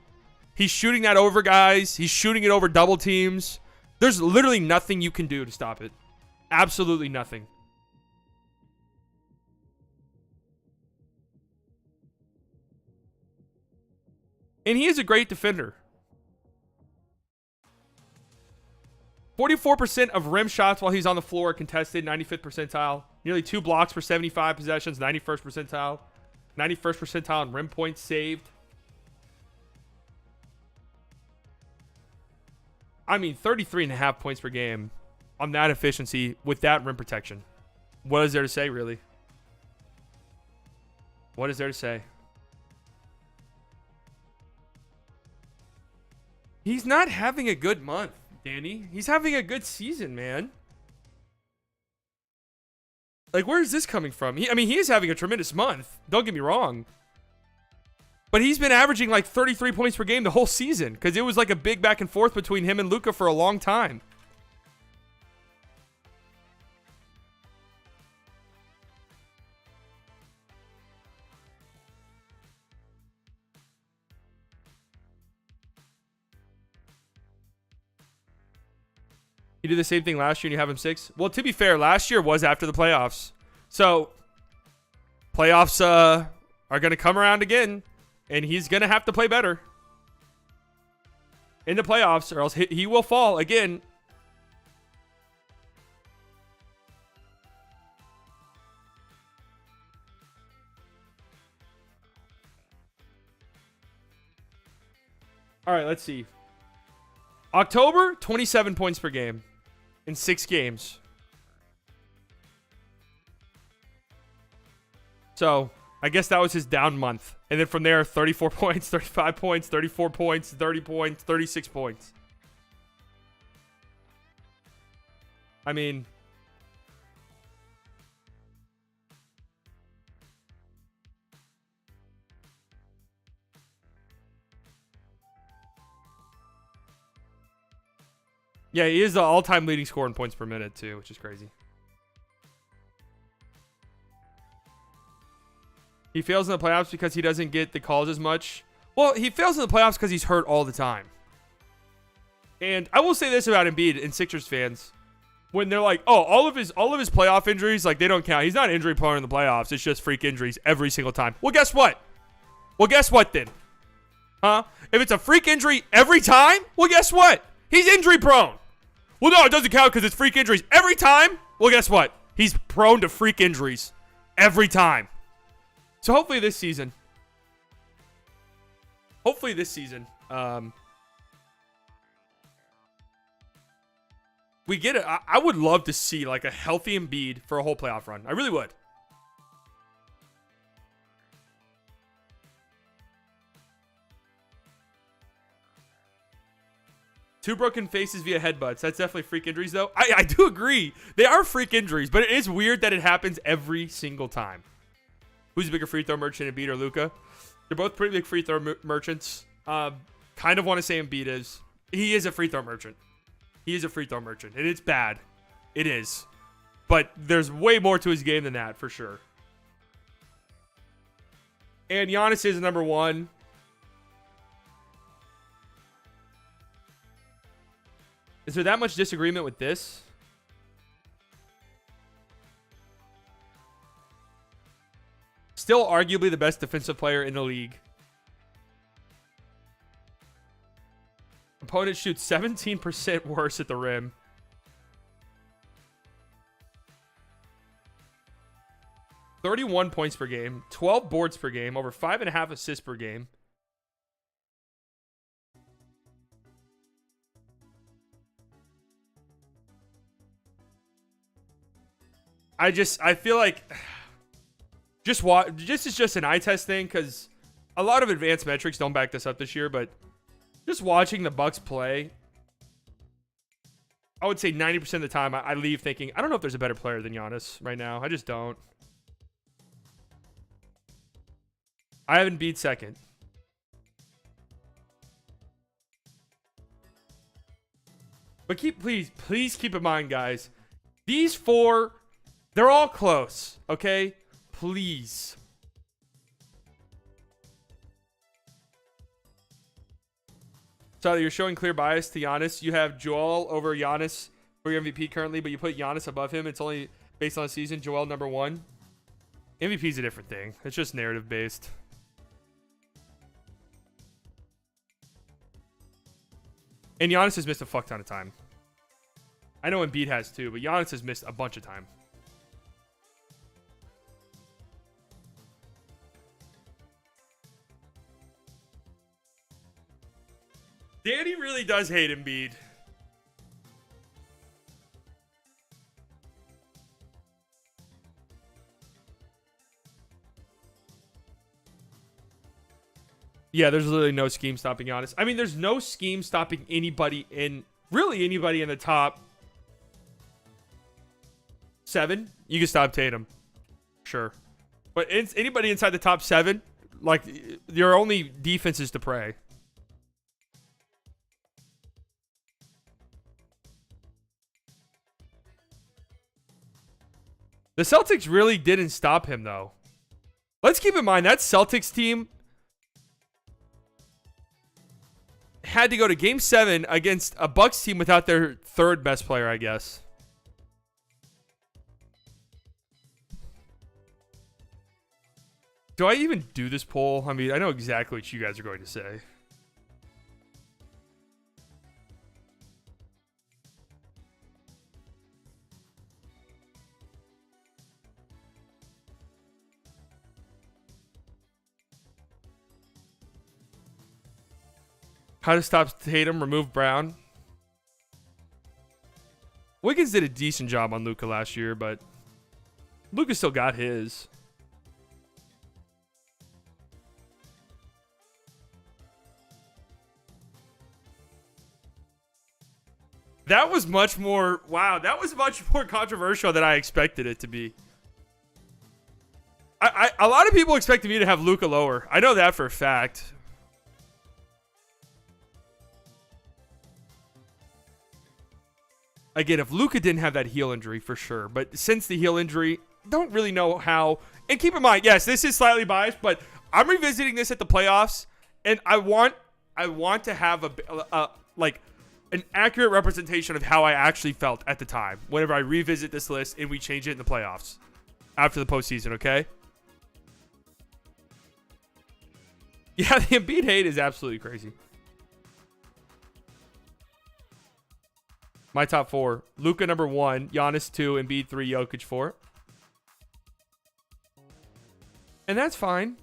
He's shooting that over guys. He's shooting it over double teams. There's literally nothing you can do to stop it. Absolutely nothing. And he is a great defender. 44% of rim shots while he's on the floor are contested, 95th percentile. Nearly 2 blocks per 75 possessions, 91st percentile. 91st percentile in rim points saved. I mean, 33.5 points per game on that efficiency with that rim protection. What is there to say, really? What is there to say? He's not having a good month, Danny. He's having a good season, man. Like, where is this coming from? He is having a tremendous month. Don't get me wrong. But he's been averaging like 33 points per game the whole season because it was like a big back and forth between him and Luka for a long time. You did the same thing last year and you have him 6? Well, to be fair, last year was after the playoffs. So, playoffs are going to come around again, and he's going to have to play better in the playoffs, or else he will fall again. All right, let's see. October, 27 points per game in 6 games. So, I guess that was his down month. And then from there, 34 points, 35 points, 34 points, 30 points, 36 points. I mean, yeah, he is the all-time leading scorer in points per minute, too, which is crazy. He fails in the playoffs because he doesn't get the calls as much. Well, he fails in the playoffs because he's hurt all the time. And I will say this about Embiid and Sixers fans. When they're like, oh, all of his playoff injuries, like, they don't count. He's not injury prone in the playoffs. It's just freak injuries every single time. Well, guess what? Then? Huh? If it's a freak injury every time, well, guess what? He's injury prone. Well, no, it doesn't count because it's freak injuries every time. Well, guess what? He's prone to freak injuries every time. So hopefully this season, we get it. I would love to see like a healthy Embiid for a whole playoff run. I really would. Two broken faces via headbutts. That's definitely freak injuries, though. I do agree. They are freak injuries, but it is weird that it happens every single time. Who's a bigger free throw merchant, Embiid or Luka? They're both pretty big free throw merchants. Kind of want to say Embiid is. He is a free throw merchant. And it's bad. It is. But there's way more to his game than that, for sure. And Giannis is number one. Is there that much disagreement with this? Still arguably the best defensive player in the league. Opponent shoots 17% worse at the rim. $31 points per game, 12 boards per game, over 5.5 assists per game. I feel like this is just an eye test thing, because a lot of advanced metrics don't back this up this year, but just watching the Bucks play, I would say 90% of the time I leave thinking, I don't know if there's a better player than Giannis right now. I just don't. I haven't beat second. But please keep in mind, guys, these four, they're all close, okay? Please. So you're showing clear bias to Giannis. You have Joel over Giannis for your MVP currently, but you put Giannis above him. It's only based on the season. Joel number one. MVP is a different thing. It's just narrative based. And Giannis has missed a fuck ton of time. I know Embiid has too, but Giannis has missed a bunch of time. Danny really does hate Embiid. Yeah, there's literally no scheme stopping Giannis. I mean, there's no scheme stopping anybody in the top 7. You can stop Tatum, sure, but anybody inside the top 7, like, your only defense is to pray. The Celtics really didn't stop him, though. Let's keep in mind that Celtics team had to go to Game 7 against a Bucks team without their third best player, I guess. Do I even do this poll? I mean, I know exactly what you guys are going to say. How to stop Tatum, remove Brown. Wiggins did a decent job on Luka last year, but Luka still got his. That was much more, wow, that was much more controversial than I expected it to be. A lot of people expected me to have Luka lower. I know that for a fact. Again, if Luka didn't have that heel injury, for sure. But since the heel injury, don't really know how. And keep in mind, yes, this is slightly biased, but I'm revisiting this at the playoffs, and I want to have an accurate representation of how I actually felt at the time whenever I revisit this list and we change it in the playoffs after the postseason, okay? Yeah, the Embiid hate is absolutely crazy. My top 4. Luka number 1, Giannis 2, Embiid 3, Jokic 4. And that's fine.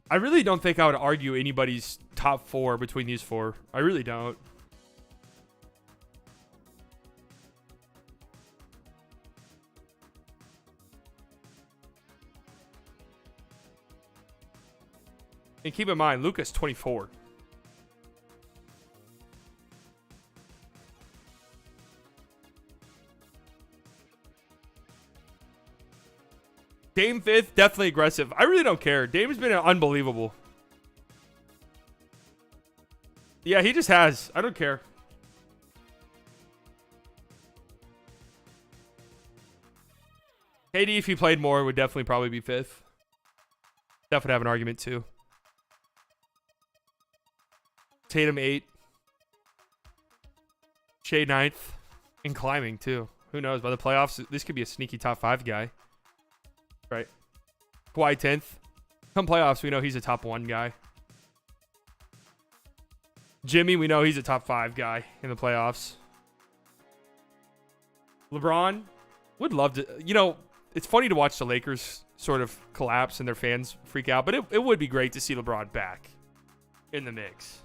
I really don't think I would argue anybody's top 4 between these 4. I really don't. And keep in mind, Luka's 24. Dame 5th, definitely aggressive. I really don't care. Dame's been unbelievable. Yeah, he just has. I don't care. KD, if he played more, would definitely probably be 5th. Steph would have an argument too. Tatum 8. Shea 9th. And climbing too. Who knows? By the playoffs, this could be a sneaky top 5 guy. Right. Kawhi 10th. Come playoffs, we know he's a top 1 guy. Jimmy, we know he's a top 5 guy in the playoffs. LeBron, would love to. You know, it's funny to watch the Lakers sort of collapse and their fans freak out, but it would be great to see LeBron back in the mix.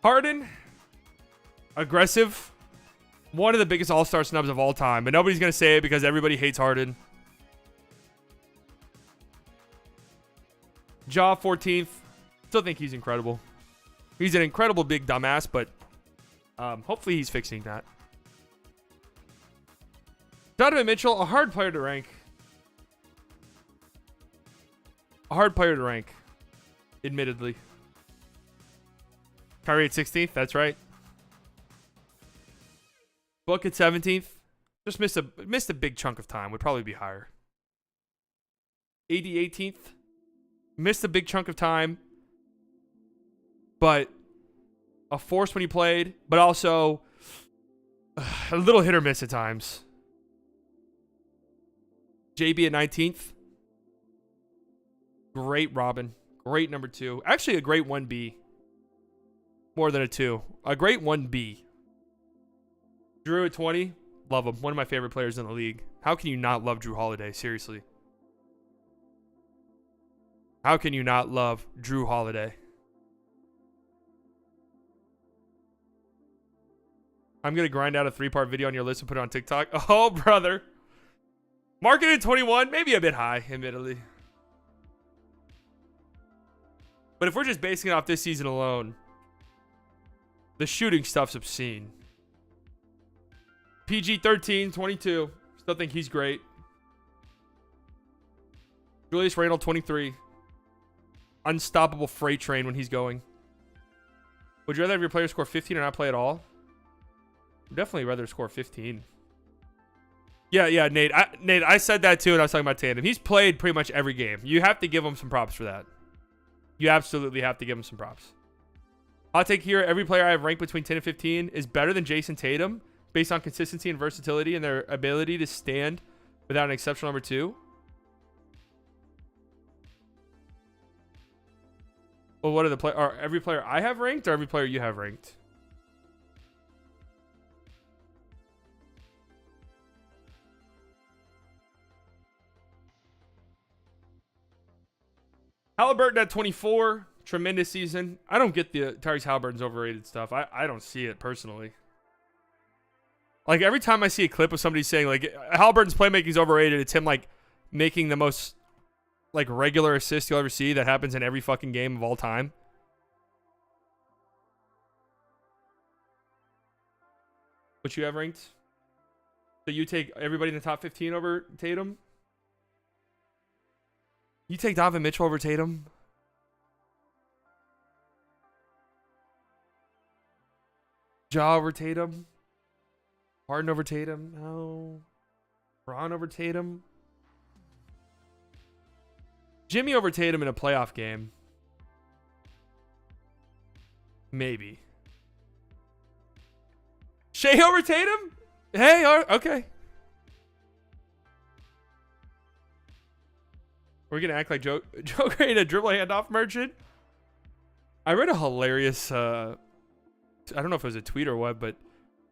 Harden, aggressive. One of the biggest all-star snubs of all time, but nobody's going to say it because everybody hates Harden. Ja 14th. Still think he's incredible. He's an incredible big dumbass, but hopefully he's fixing that. Donovan Mitchell, a hard player to rank. Admittedly. Kyrie at 16th, that's right. Book at 17th. Just missed a big chunk of time. Would probably be higher. AD 18th. Missed a big chunk of time. But a force when he played. But also a little hit or miss at times. JB at 19th. Great Robin. Great number 2. Actually a great 1B. More than a 2. A great 1B. Drew at 20. Love him. One of my favorite players in the league. How can you not love Drew Holiday? Seriously. How can you not love Drew Holiday? I'm going to grind out a 3-part video on your list and put it on TikTok. Oh, brother. Market at 21. Maybe a bit high, admittedly. But if we're just basing it off this season alone, the shooting stuff's obscene. PG 13, 22. Still think he's great. Julius Randle, 23. Unstoppable freight train when he's going. Would you rather have your player score 15 or not play at all? I'd definitely rather score 15. Yeah, Nate. I said that too, and I was talking about Tandem. He's played pretty much every game. You have to give him some props for that. You absolutely have to give him some props. I'll take here, every player I have ranked between 10 and 15 is better than Jason Tatum based on consistency and versatility and their ability to stand without an exceptional number 2. Well, what are the players? Are every player I have ranked or every player you have ranked? Halliburton at 24. Tremendous season. I don't get the Tyrese Halliburton's overrated stuff. I don't see it personally. Like every time I see a clip of somebody saying like Halliburton's playmaking is overrated, it's him like making the most like regular assist you'll ever see that happens in every fucking game of all time. What you have ranked? So you take everybody in the top 15 over Tatum? You take Donovan Mitchell over Tatum? Ja over Tatum? Harden over Tatum? No. Braun over Tatum? Jimmy over Tatum in a playoff game? Maybe. Shea over Tatum? Hey, okay. We're going to act like Joe created a dribble handoff merchant. I read a hilarious, I don't know if it was a tweet or what, but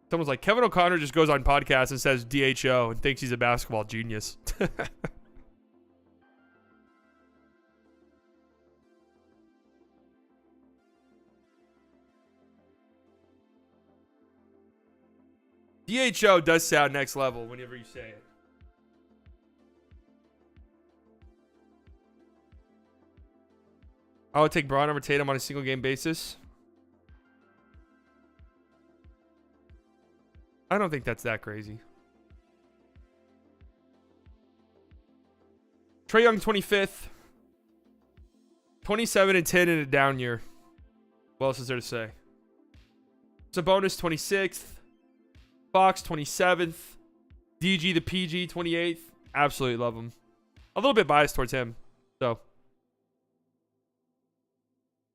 someone's like, Kevin O'Connor just goes on podcasts and says DHO and thinks he's a basketball genius. DHO does sound next level whenever you say it. I would take Braun over Tatum on a single game basis. I don't think that's that crazy. Trae Young 25th. 27 and 10 in a down year. What else is there to say? Sabonis 26th. Fox 27th. DG the PG 28th. Absolutely love him. A little bit biased towards him. So.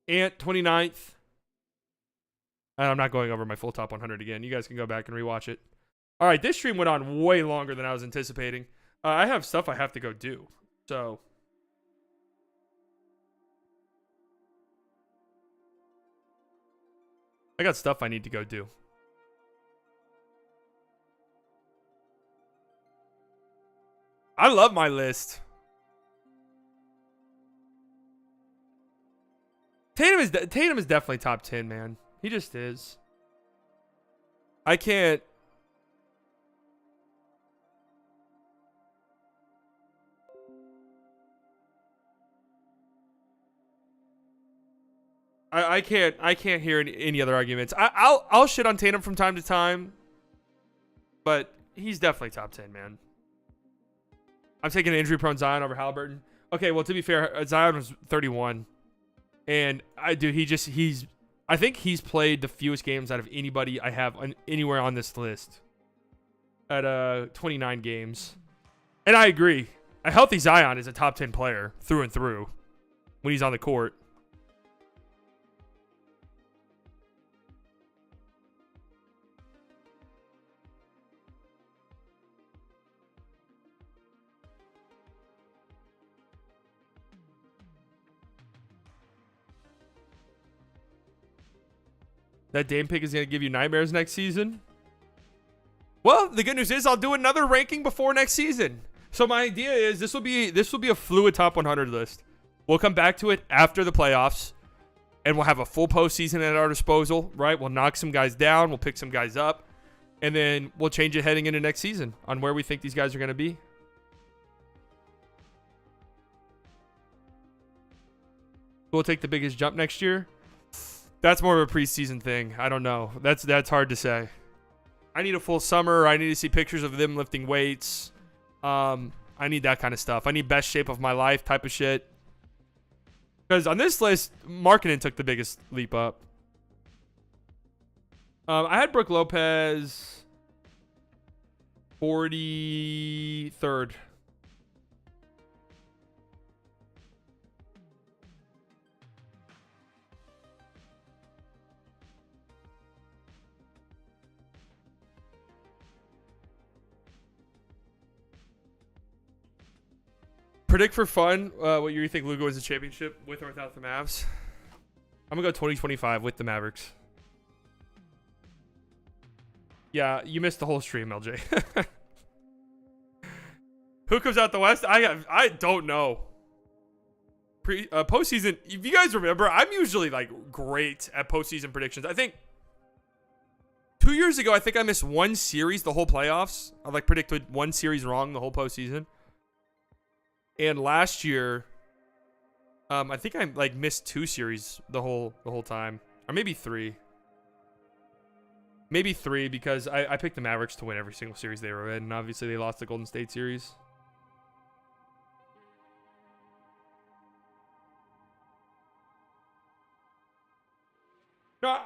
Ant 29th. And I'm not going over my full top 100 again. You guys can go back and rewatch it. All right, this stream went on way longer than I was anticipating. I have stuff I have to go do. So. I got stuff I need to go do. I love my list. Tatum is definitely top 10, man. He just is. I can't. I can't hear any other arguments. I'll shit on Tatum from time to time, but he's definitely top 10, man. I'm taking an injury-prone Zion over Halliburton. Okay, well, to be fair, Zion was 31, and I think he's played the fewest games out of anybody I have anywhere on this list at 29 games. And I agree. A healthy Zion is a top 10 player through and through when he's on the court. That Dame pick is going to give you nightmares next season. Well, the good news is I'll do another ranking before next season. So my idea is this will be a fluid top 100 list. We'll come back to it after the playoffs, and we'll have a full postseason at our disposal, right? We'll knock some guys down, we'll pick some guys up, and then we'll change it heading into next season on where we think these guys are going to be. We'll take the biggest jump next year. That's more of a preseason thing. I don't know. That's hard to say. I need a full summer. I need to see pictures of them lifting weights. I need that kind of stuff. I need best shape of my life type of shit. Because on this list, Markkanen took the biggest leap up. I had Brook Lopez 43rd. Predict for fun what year you think Luka wins the championship with or without the Mavs. I'm going to go 2025 with the Mavericks. Yeah, you missed the whole stream, LJ. Who comes out the West? I don't know. Postseason, if you guys remember, I'm usually like great at postseason predictions. I think 2 years ago, I think I missed one series the whole playoffs. I like predicted one series wrong the whole postseason. And last year, I think I like missed two series the whole time, or maybe three. Maybe three because I picked the Mavericks to win every single series they were in, and obviously they lost the Golden State series. No,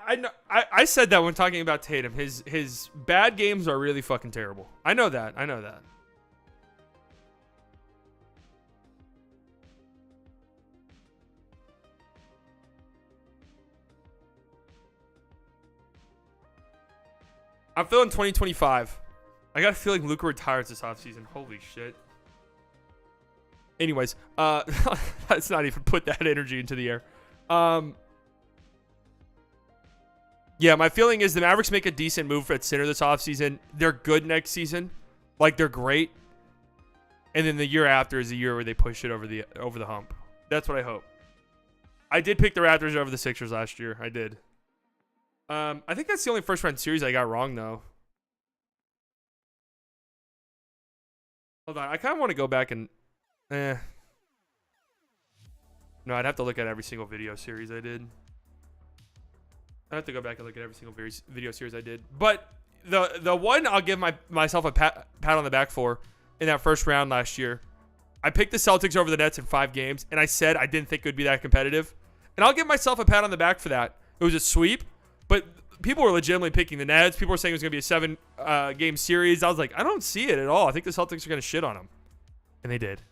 I said that when talking about Tatum. His bad games are really fucking terrible. I know that. I'm feeling 2025. I got a feeling Luka retires this offseason. Holy shit. Anyways, let's not even put that energy into the air. Yeah, my feeling is the Mavericks make a decent move at center this offseason. They're good next season. Like, they're great. And then the year after is the year where they push it over the hump. That's what I hope. I did pick the Raptors over the Sixers last year. I did. I think that's the only first round series I got wrong, though. Hold on. I kind of want to go back and... No, I'd have to look at every single video series I did. I have to go back and look at every single video series I did. But the one I'll give myself a pat on the back for in that first round last year. I picked the Celtics over the Nets in 5 games, and I said I didn't think it would be that competitive. And I'll give myself a pat on the back for that. It was a sweep, but people were legitimately picking the Nets. People were saying it was going to be a 7-game series. I was like, I don't see it at all. I think the Celtics are going to shit on them. And they did.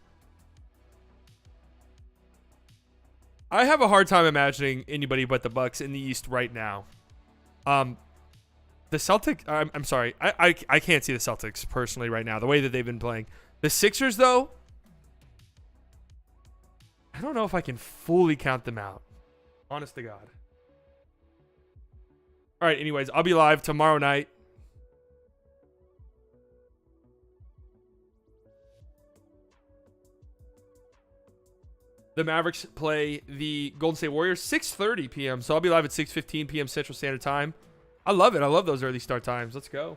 I have a hard time imagining anybody but the Bucks in the East right now. The Celtics, I'm sorry. I can't see the Celtics personally right now, the way that they've been playing. The Sixers, though, I don't know if I can fully count them out. Honest to God. All right, anyways, I'll be live tomorrow night. The Mavericks play the Golden State Warriors 6:30 p.m. So I'll be live at 6:15 p.m. Central Standard Time. I love it. I love those early start times. Let's go.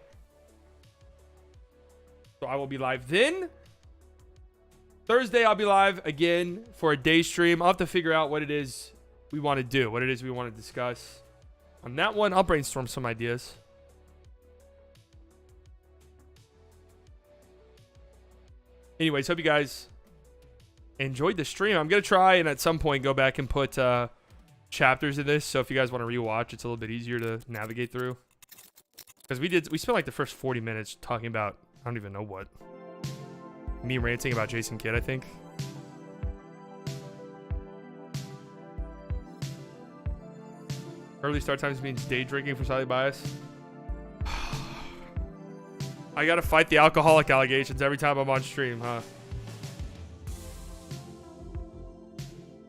So I will be live then. Thursday, I'll be live again for a day stream. I'll have to figure out what it is we want to do, what it is we want to discuss. On that one, I'll brainstorm some ideas. Anyways, hope you guys enjoyed the stream. I'm going to try and at some point go back and put chapters in this. So if you guys want to rewatch, it's a little bit easier to navigate through. Because we spent like the first 40 minutes talking about, I don't even know what. Me ranting about Jason Kidd, I think. Early start times means day drinking for Sally Bias. I gotta fight the alcoholic allegations every time I'm on stream, huh?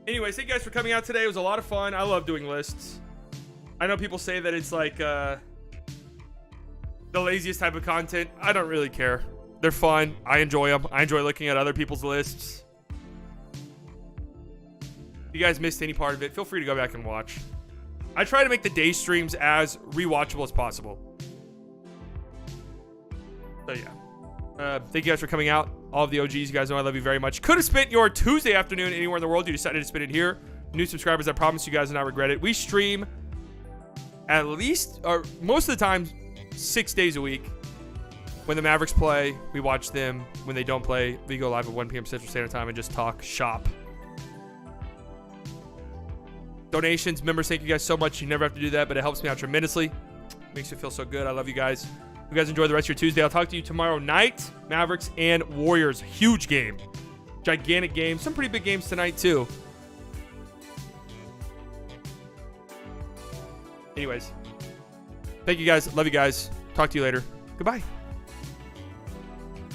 Anyways, thank you guys for coming out today. It was a lot of fun. I love doing lists. I know people say that it's like the laziest type of content. I don't really care. They're fun. I enjoy them. I enjoy looking at other people's lists. If you guys missed any part of it, feel free to go back and watch. I try to make the day streams as rewatchable as possible. So yeah. Thank you guys for coming out. All of the OGs, you guys know I love you very much. Could have spent your Tuesday afternoon anywhere in the world. You decided to spend it here. New subscribers, I promise you guys will not regret it. We stream at least, or most of the time, 6 days a week. When the Mavericks play, we watch them. When they don't play, we go live at 1 p.m. Central Standard Time and just talk shop. Donations, members, thank you guys so much. You never have to do that, but it helps me out tremendously. Makes me feel so good. I love you guys. You guys enjoy the rest of your Tuesday. I'll talk to you tomorrow night. Mavericks and Warriors. Huge game. Gigantic game. Some pretty big games tonight, too. Anyways. Thank you guys. Love you guys. Talk to you later. Goodbye.